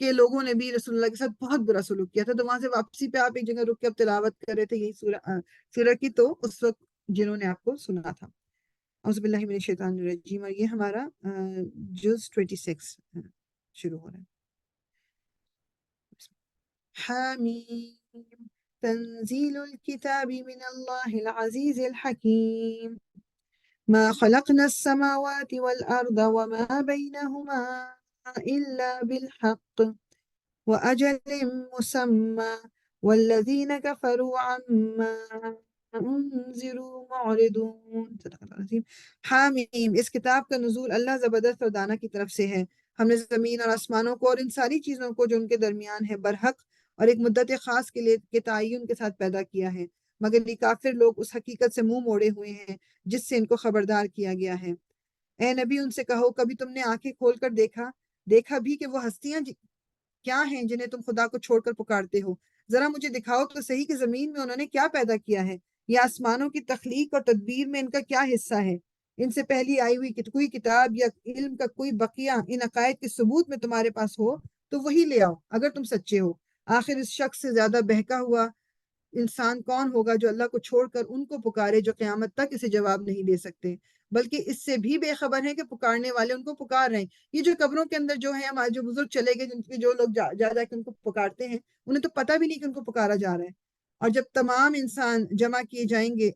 Speaker 1: کے لوگوں نے بھی رسول اللہ کے ساتھ بہت برا سلوک کیا تھا۔ تو وہاں سے واپسی پہ آپ ایک جگہ رک کے اب تلاوت کر رہے تھے یہی سورہ کی، تو اس وقت جنہوں نے آپ کو سنا تھا۔ اعوذ باللہ من الشیطان الرجیم، اور یہ ہمارا جز 26 شروع ہو رہا ہے۔ حامیم تنزیل الکتاب من اللہ العزیز الحکیم ما خلقنا السماوات والأرض وما بينهما إلا بالحق وأجل مسمى والذين كفروا عما انذروا معرضون۔ صدق اللہ العظیم۔ حامیم، اس کتاب کا نزول اللہ زبردست اور دانا کی طرف سے ہے۔ ہم نے زمین اور آسمانوں کو اور ان ساری چیزوں کو جو ان کے درمیان ہے برحق اور ایک مدت خاص کے لیے کے تعین کے ساتھ پیدا کیا ہے، مگر یہ کافر لوگ اس حقیقت سے منہ موڑے ہوئے ہیں جس سے ان کو خبردار کیا گیا ہے۔ اے نبی ان سے کہو، کبھی تم نے آنکھیں کھول کر دیکھا بھی کہ وہ ہستیاں کیا ہیں جنہیں تم خدا کو چھوڑ کر پکارتے ہو؟ ذرا مجھے دکھاؤ تو صحیح کہ زمین میں انہوں نے کیا پیدا کیا ہے، یا آسمانوں کی تخلیق اور تدبیر میں ان کا کیا حصہ ہے؟ ان سے پہلی آئی ہوئی کوئی کتاب یا علم کا کوئی بقیہ ان عقائد کے ثبوت میں تمہارے پاس ہو تو وہی لے آؤ اگر تم سچے ہو۔ آخر اس شخص سے زیادہ بہکا ہوا انسان کون ہوگا جو اللہ کو چھوڑ کر ان کو پکارے جو قیامت تک اسے جواب نہیں دے سکتے، بلکہ اس سے بھی بے خبر ہیں کہ پکارنے والے ان کو پکار رہے ہیں۔ یہ جو قبروں کے اندر جو ہیں ہمارے جو بزرگ چلے گئے، جن کے جو لوگ جا جا کے ان کو پکارتے ہیں، انہیں تو پتہ بھی نہیں کہ ان کو پکارا جا رہا ہے۔ اور جب تمام انسان جمع کیے جائیں گے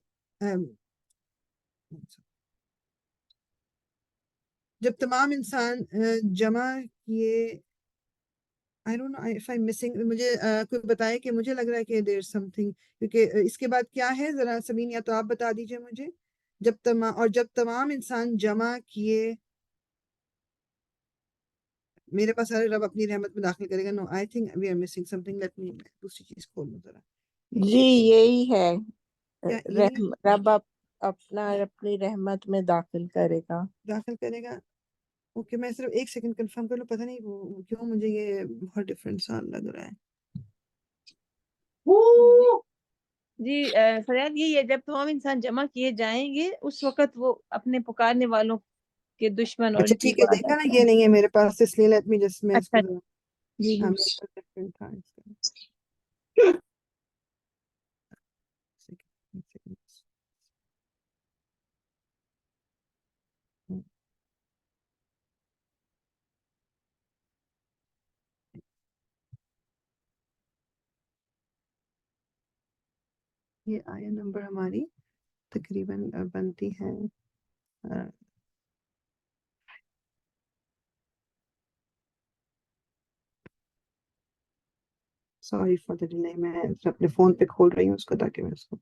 Speaker 1: جمع کیے I don't know if I'm missing، مجھے کوئی بتائے کہ مجھے لگ رہا ہے کہ there's something، کیونکہ اس کے بعد کیا ہے ذرا سمین یا تو آپ بتا دیجئے مجھے۔ جب تمام انسان جمع کیے، میرے پاس سارے رب اپنی رحمت میں داخل کرے گا۔ No I think we are missing something، let me دوسری چیز کھول لوں ذرا۔
Speaker 2: جی یہی ہے،
Speaker 1: کیا یہی
Speaker 2: رب اپنا اپنی رحمت میں داخل کرے گا۔
Speaker 1: داخل کرے گا؟ اوکے، میں صرف ایک سیکنڈ کنفرم کر لوں، پتہ نہیں وہ کیوں مجھے یہ بہت ڈفرینٹ سا لگ رہا ہے۔
Speaker 3: جی فریاد یہی ہے، جب تمام انسان جمع کیے جائیں گے اس وقت وہ اپنے پکارنے والوں کے دشمن اور
Speaker 1: اچھا
Speaker 3: ان کی
Speaker 1: ٹھیک ہے، دیکھا نا یہ نہیں ہے میرے پاس، اس لیے لیٹ می جسٹ میں اس
Speaker 3: اچھا
Speaker 1: کو
Speaker 3: جی
Speaker 1: ہاں میرے پاس ڈفرینٹ تھا اس کا۔ یہ آیا نمبر ہماری تقریباً بنتی ہے سوری فار دا ڈیلے، میں اپنے فون پہ کھول رہی ہوں اس کو تاکہ میں اس کو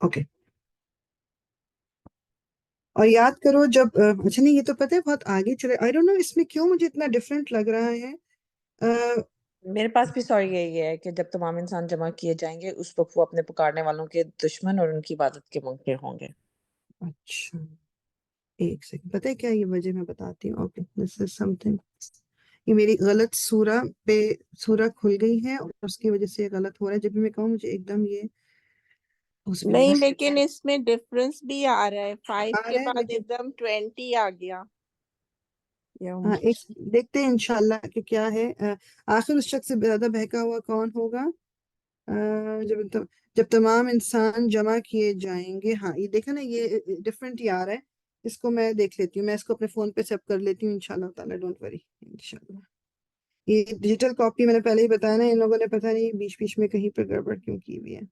Speaker 1: اوکے. اور یاد کرو جب اچھا نہیں، یہ تو پتہ ہے بہت آگے چلے، آئی ڈونٹ نو اس میں کیوں مجھے اتنا ڈفرینٹ لگ رہا ہے.
Speaker 2: میرے پاس بھی سوری یہی ہے کہ جب تمام انسان جمع کیے جائیں گے اس وقت وہ اپنے پکارنے والوں کے دشمن اور ان کی عبادت کے منکر ہوں گے.
Speaker 1: اچھا ایک سیکنڈ، پتہ ہے کیا یہ وجہ میں بتاتی ہوں. Okay this is some thing, یہ میری غلط سورہ پہ سورہ کھل گئی ہے اور اس کی وجہ سے یہ غلط ہو رہا ہے. جب بھی میں کہوں مجھے ایک دم یہ
Speaker 4: نہیں لیکن اس میں ڈفرنس بھی آ رہا ہے، 5
Speaker 1: آ
Speaker 4: کے
Speaker 1: رہا ہے،
Speaker 4: بعد
Speaker 1: لیکن
Speaker 4: ایک دم 20 آ گیا.
Speaker 1: ہاں ایک دیکھتے ہیں انشاءاللہ کہ کیا ہے. آخر اس شخص سے زیادہ بہکا ہوا کون ہوگا جب تمام انسان جمع کیے جائیں گے. ہاں یہ دیکھا نا، یہ ڈفرینٹ ہی آ رہا ہے. اس کو میں دیکھ لیتی ہوں، میں اس کو اپنے فون پہ سیو کر لیتی ہوں انشاءاللہ تعالیٰ. ڈونٹ وری انشاءاللہ. یہ ڈیجیٹل کاپی میں نے پہلے ہی بتایا نا، ان لوگوں نے پتہ نہیں بیچ بیچ میں کہیں پہ گڑبڑ کیوں کی ہوئی ہے.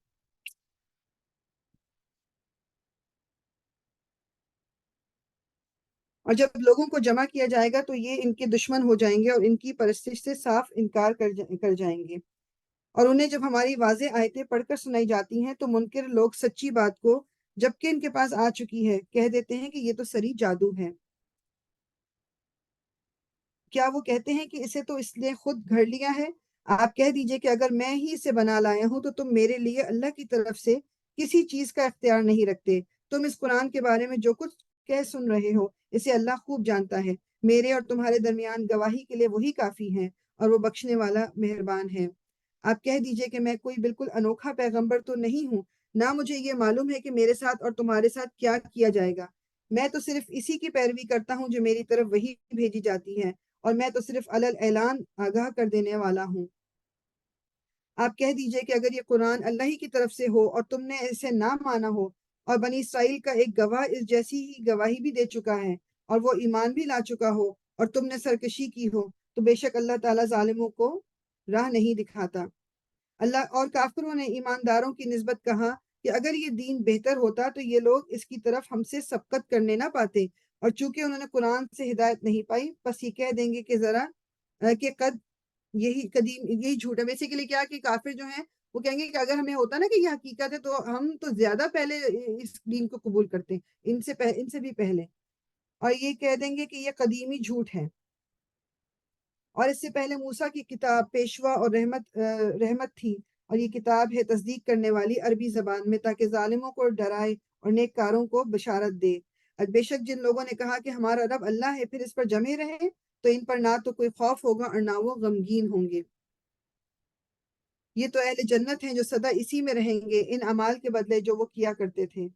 Speaker 1: اور جب لوگوں کو جمع کیا جائے گا تو یہ ان کے دشمن ہو جائیں گے اور ان کی پرستش سے صاف انکار کر جائیں گے. اور انہیں جب ہماری واضح آیتیں پڑھ کر سنائی جاتی ہیں تو منکر لوگ سچی بات کو جبکہ ان کے پاس آ چکی ہے کہہ دیتے ہیں کہ یہ تو سری جادو ہے. کیا وہ کہتے ہیں کہ اسے تو اس نے خود گھڑ لیا ہے؟ آپ کہہ دیجئے کہ اگر میں ہی اسے بنا لایا ہوں تو تم میرے لیے اللہ کی طرف سے کسی چیز کا اختیار نہیں رکھتے. تم اس قرآن کے بارے میں جو کچھ کہہ سن رہے ہو اسے اللہ خوب جانتا ہے. میرے اور تمہارے درمیان گواہی کے لیے وہی کافی ہے اور وہ بخشنے والا مہربان ہے. آپ کہہ دیجئے کہ میں کوئی بالکل انوکھا پیغمبر تو نہیں ہوں، نہ مجھے یہ معلوم ہے کہ میرے ساتھ اور تمہارے ساتھ کیا کیا جائے گا. میں تو صرف اسی کی پیروی کرتا ہوں جو میری طرف وہی بھیجی جاتی ہے اور میں تو صرف علل اعلان آگاہ کر دینے والا ہوں. آپ کہہ دیجئے کہ اگر یہ قرآن اللہ ہی کی طرف سے ہو اور تم نے اسے نہ مانا ہو اور بنی اسرائیل کا ایک گواہ اس جیسی ہی گواہی بھی دے چکا ہے اور وہ ایمان بھی لا چکا ہو اور تم نے سرکشی کی ہو تو بے شک اللہ تعالیٰ ظالموں کو راہ نہیں دکھاتا. اللہ اور کافروں نے ایمانداروں کی نسبت کہا کہ اگر یہ دین بہتر ہوتا تو یہ لوگ اس کی طرف ہم سے سبقت کرنے نہ پاتے، اور چونکہ انہوں نے قرآن سے ہدایت نہیں پائی بس یہ کہہ دیں گے کہ ذرا کہ قد یہی قدیم یہی جھوٹ ہے. بیسیکلی کیا کہ کافر جو ہیں وہ کہیں گے کہ اگر ہمیں ہوتا نا کہ یہ حقیقت ہے تو ہم تو زیادہ پہلے اس دین کو قبول کرتے ہیں ان سے بھی پہلے، اور یہ کہہ دیں گے کہ یہ قدیمی جھوٹ ہے. اور اس سے پہلے موسیٰ کی کتاب پیشوا اور رحمت تھی، اور یہ کتاب ہے تصدیق کرنے والی عربی زبان میں تاکہ ظالموں کو ڈرائے اور نیک کاروں کو بشارت دے. بے شک جن لوگوں نے کہا کہ ہمارا رب اللہ ہے پھر اس پر جمے رہے تو ان پر نہ تو کوئی خوف ہوگا اور نہ وہ غمگین ہوں گے. یہ تو اہل جنت ہیں جو سدا اسی میں رہیں گے ان اعمال کے بدلے جو وہ کیا کرتے تھے.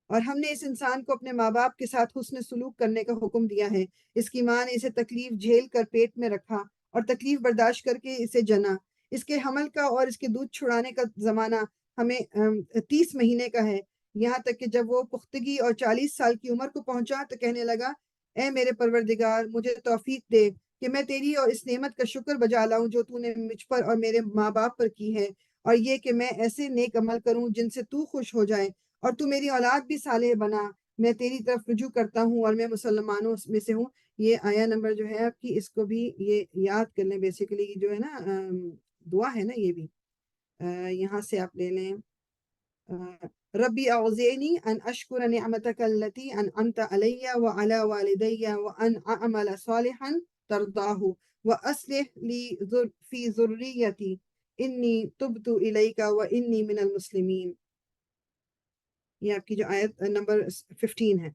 Speaker 1: اور ہم نے اس انسان کو اپنے ماں باپ کے ساتھ حسن سلوک کرنے کا حکم دیا ہے. اس کی ماں نے اسے تکلیف جھیل کر پیٹ میں رکھا اور تکلیف برداشت کر کے اسے جنا. اس کے حمل کا اور اس کے دودھ چھڑانے کا زمانہ ہمیں 30 مہینے کا ہے، یہاں تک کہ جب وہ پختگی اور 40 سال کی عمر کو پہنچا تو کہنے لگا اے میرے پروردگار مجھے توفیق دے کہ میں تیری اور اس نعمت کا شکر بجا لاؤں جو تو نے مجھ پر اور میرے ماں باپ پر کی ہے، اور یہ کہ میں ایسے نیک عمل کروں جن سے تو خوش ہو جائے اور تو میری اولاد بھی صالح بنا. میں تیری طرف رجوع کرتا ہوں اور میں مسلمانوں میں سے ہوں. یہ آیا نمبر جو ہے آپ کی، اس کو بھی یہ یاد کر لیں. بیسیکلی جو ہے نا دعا ہے نا، یہ بھی یہاں سے آپ لے لیں. ربی اوزعنی ان اشکر نعمتک التی انعمت علی وعلی والدی وان اعمل صالحا ترضاہ واصلح لی فی ذریتی انی تبت الیک وانی من المسلمین. یہ آپ کی جو آیت نمبر 15 ہے.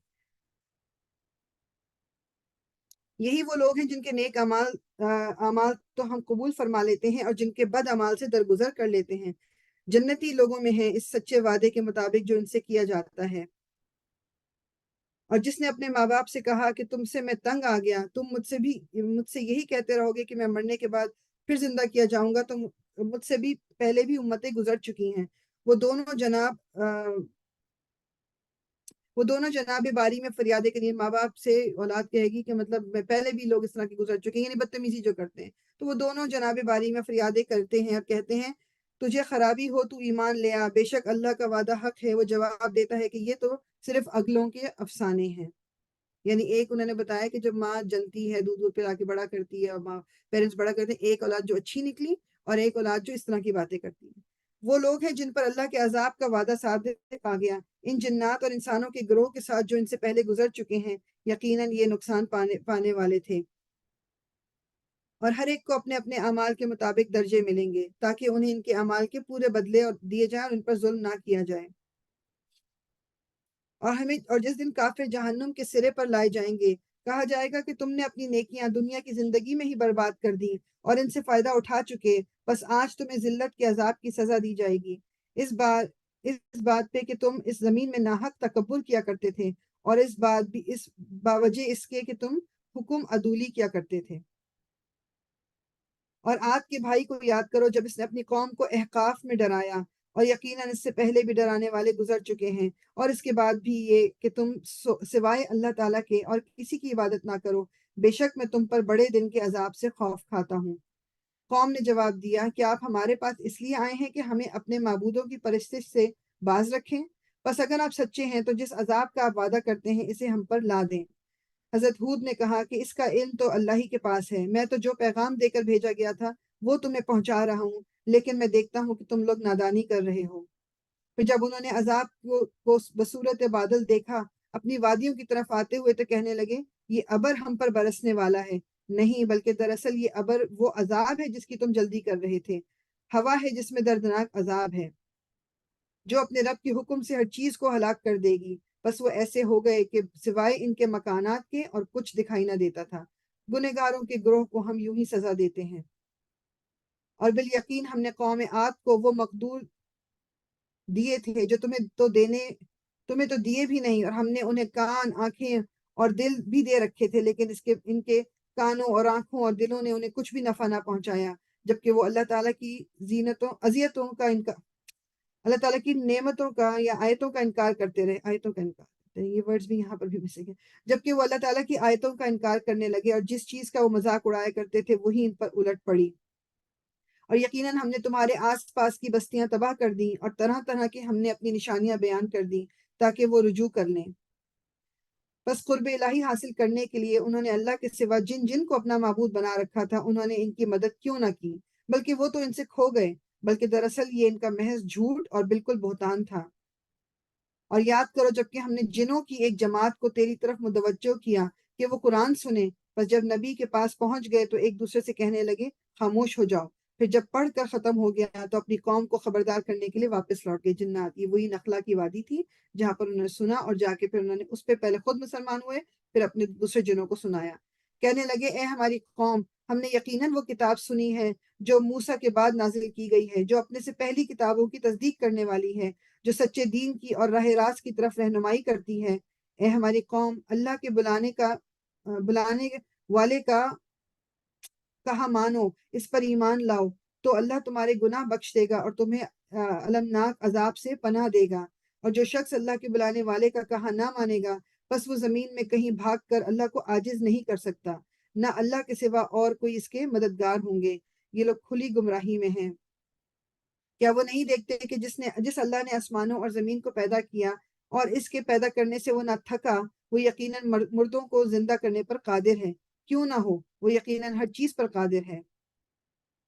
Speaker 1: یہی وہ لوگ ہیں جن کے نیک اعمال تو ہم قبول فرما لیتے ہیں اور جن کے بد اعمال سے درگزر کر لیتے ہیں. جنتی لوگوں میں ہیں اس سچے وعدے کے مطابق جو ان سے کیا جاتا ہے. اور جس نے اپنے ماں باپ سے کہا کہ تم سے میں تنگ آ گیا، تم مجھ سے یہی کہتے رہو گے کہ میں مرنے کے بعد پھر زندہ کیا جاؤں گا، تو مجھ سے بھی پہلے بھی امتیں گزر چکی ہیں. وہ دونوں جناب باری میں فریادیں کریں. ماں باپ سے اولاد کہے گی کہ مطلب پہلے بھی لوگ اس طرح کی گزر چکے ہیں، یعنی بدتمیزی جو کرتے ہیں. تو وہ دونوں جناب باری میں فریادیں کرتے ہیں اور کہتے ہیں تجھے خرابی ہو تو ایمان لے آ، بے شک اللہ کا وعدہ حق ہے. وہ جواب دیتا ہے کہ یہ تو صرف اگلوں کے افسانے ہیں. یعنی ایک انہوں نے بتایا کہ جب ماں جنتی ہے، دودھ پلا کے بڑا کرتی ہے اور ماں پیرنٹس بڑا کرتے ہیں، ایک اولاد جو اچھی نکلی اور ایک اولاد جو اس طرح کی باتیں کرتی ہے۔ وہ لوگ ہیں جن پر اللہ کے عذاب کا وعدہ صادق آ گیا۔ ان جنات اور انسانوں کے گروہ کے ساتھ جو ان سے پہلے گزر چکے ہیں، یقیناً یہ نقصان پانے والے تھے، اور ہر ایک کو اپنے اپنے اعمال کے مطابق درجے ملیں گے، تاکہ انہیں ان کے اعمال کے پورے بدلے اور دیے جائیں اور ان پر ظلم نہ کیا جائے۔ اور جس دن کافر جہنم کے سرے پر لائے جائیں گے، کہا جائے گا کہ تم نے اپنی نیکیاں دنیا کی زندگی میں ہی برباد کر دی اور ان سے فائدہ اٹھا چکے، بس آج تمہیں ذلت کے عذاب کی سزا دی جائے گی، اس بات پہ کہ تم اس زمین میں ناحق تکبر کیا کرتے تھے، اور اس باوجہ اس کے کہ تم حکم عدولی کیا کرتے تھے۔ اور عاد کے بھائی کو یاد کرو جب اس نے اپنی قوم کو احقاف میں ڈرایا، اور یقیناً اس سے پہلے بھی ڈرانے والے گزر چکے ہیں، اور اس کے بعد بھی یہ کہ تم سوائے اللہ تعالیٰ کے اور کسی کی عبادت نہ کرو، بے شک میں تم پر بڑے دن کے عذاب سے خوف کھاتا ہوں۔ قوم نے جواب دیا کہ آپ ہمارے پاس اس لیے آئے ہیں کہ ہمیں اپنے معبودوں کی پرستش سے باز رکھیں، بس اگر آپ سچے ہیں تو جس عذاب کا آپ وعدہ کرتے ہیں اسے ہم پر لا دیں۔ حضرت ہود نے کہا کہ اس کا علم تو اللہ ہی کے پاس ہے، میں تو جو پیغام دے کر بھیجا گیا تھا وہ تمہیں پہنچا رہا ہوں، لیکن میں دیکھتا ہوں کہ تم لوگ نادانی کر رہے ہو۔ پھر جب انہوں نے عذاب کو بصورت بادل دیکھا اپنی وادیوں کی طرف آتے ہوئے تو کہنے لگے یہ ابر ہم پر برسنے والا ہے، نہیں بلکہ دراصل یہ ابر وہ عذاب ہے جس کی تم جلدی کر رہے تھے، ہوا ہے جس میں دردناک عذاب ہے جو اپنے رب کے حکم سے ہر چیز کو ہلاک کر دے گی۔ بس وہ ایسے ہو گئے کہ سوائے ان کے مکانات کے اور کچھ دکھائی نہ دیتا تھا۔ گنہگاروں کے گروہ کو ہم یوں ہی سزا دیتے ہیں۔ اور بالیقین ہم نے قوم عاد کو وہ مقدور دیے تھے جو تمہیں تو دیے بھی نہیں، اور ہم نے انہیں کان، آنکھیں اور دل بھی دے رکھے تھے، لیکن ان کے کانوں اور آنکھوں اور دلوں نے انہیں کچھ بھی نفع نہ پہنچایا، جبکہ وہ اللہ تعالیٰ کی اللہ تعالیٰ کی نعمتوں کا یا آیتوں کا انکار کرتے رہے۔ آیتوں کا انکار کرتے رہے، یہ ورڈز بھی یہاں پر بھی مسنگ ہے۔ جبکہ وہ اللہ تعالیٰ کی آیتوں کا انکار کرنے لگے اور جس چیز کا وہ مذاق اڑایا کرتے تھے وہی ان پر الٹ پڑی۔ اور یقیناً ہم نے تمہارے آس پاس کی بستیاں تباہ کر دیں اور طرح طرح کی ہم نے اپنی نشانیاں بیان کر دیں تاکہ وہ رجوع کر لیں۔ بس قرب الہی حاصل کرنے کے لیے انہوں نے اللہ کے سوا جن کو اپنا معبود بنا رکھا تھا انہوں نے ان کی مدد کیوں نہ کی، بلکہ وہ تو ان سے کھو گئے، بلکہ دراصل یہ ان کا محض جھوٹ اور بالکل بہتان تھا۔ اور یاد کرو جب کہ ہم نے جنوں کی ایک جماعت کو تیری طرف متوجہ کیا کہ وہ قرآن سنیں، بس جب نبی کے پاس پہنچ گئے تو ایک دوسرے سے کہنے لگے خاموش ہو جاؤ، پھر جب پڑھ کر ختم ہو گیا تو اپنی قوم کو خبردار کرنے کے لیے واپس لوٹ گئے۔ جنات، یہ وہی نخلا کی وادی تھی جہاں پر انہوں نے سنا، اور جا کے پھر انہوں نے اس پہ پہلے خود مسلمان ہوئے، پھر اپنے دوسرے جنوں کو سنایا۔ کہنے لگے اے ہماری قوم، ہم نے یقیناً وہ کتاب سنی ہے جو موسیٰ کے بعد نازل کی گئی ہے، جو اپنے سے پہلی کتابوں کی تصدیق کرنے والی ہے، جو سچے دین کی اور راہ راست کی طرف رہنمائی کرتی ہے۔ اے ہماری قوم، اللہ کے بلانے والے کا کہا مانو، اس پر ایمان لاؤ، تو اللہ تمہارے گناہ بخش دے گا اور تمہیں المناک عذاب سے پناہ دے گا۔ اور جو شخص اللہ کے بلانے والے کا کہا نہ مانے گا، بس وہ زمین میں کہیں بھاگ کر اللہ کو عاجز نہیں کر سکتا، نہ اللہ کے سوا اور کوئی اس کے مددگار ہوں گے۔ یہ لوگ کھلی گمراہی میں ہیں۔ کیا وہ نہیں دیکھتے کہ جس اللہ نے آسمانوں اور زمین کو پیدا کیا اور اس کے پیدا کرنے سے وہ نہ تھکا، وہ یقیناً مردوں کو زندہ کرنے پر قادر ہے، کیوں نہ ہو، وہ یقیناً ہر چیز پر قادر ہے۔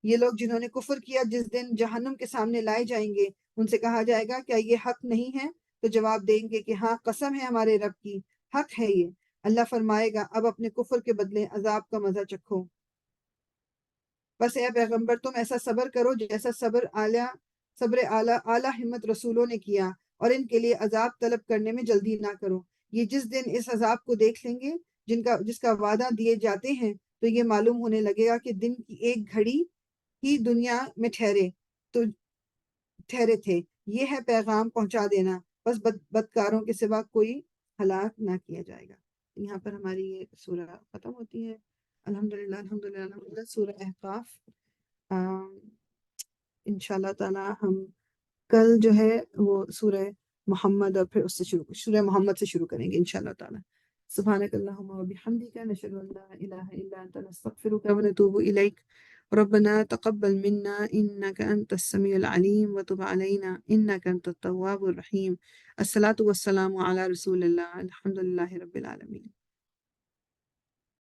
Speaker 1: یہ لوگ جنہوں نے کفر کیا جس دن جہنم کے سامنے لائے جائیں گے، ان سے کہا جائے گا کیا یہ حق نہیں ہے؟ تو جواب دیں گے کہ ہاں، قسم ہے ہمارے رب کی، حق ہے یہ۔ اللہ فرمائے گا اب اپنے کفر کے بدلے عذاب کا مزہ چکھو۔ بس اے پیغمبر، تم ایسا صبر کرو جیسا صبر اعلیٰ ہمت رسولوں نے کیا، اور ان کے لیے عذاب طلب کرنے میں جلدی نہ کرو۔ یہ جس دن اس عذاب کو دیکھ لیں گے جس کا وعدہ دیے جاتے ہیں، تو یہ معلوم ہونے لگے گا کہ دن کی ایک گھڑی ہی دنیا میں ٹھہرے تھے۔ یہ ہے پیغام پہنچا دینا، بس بدکاروں کے سوا کوئی ہلاک نہ کیا جائے گا۔ یہاں پر ہماری یہ سورہ ختم ہوتی ہے۔ الحمدللہ سورہ احقاف۔ انشاءاللہ تعالی ہم کل جو ہے وہ سورہ محمد اور پھر اس سے سورہ محمد سے شروع کریں گے انشاءاللہ تعالی۔ سبحانک اللہم و بحمدک، نشہد ان لا الہ الا انت، نستغفرک و نتوب الیک۔ ربنا تقبل منا انک انت السمیع العلیم وتب علینا انک انت التواب الرحیم۔ الصلاۃ والسلام علی رسول اللہ، الحمدللہ رب العالمین۔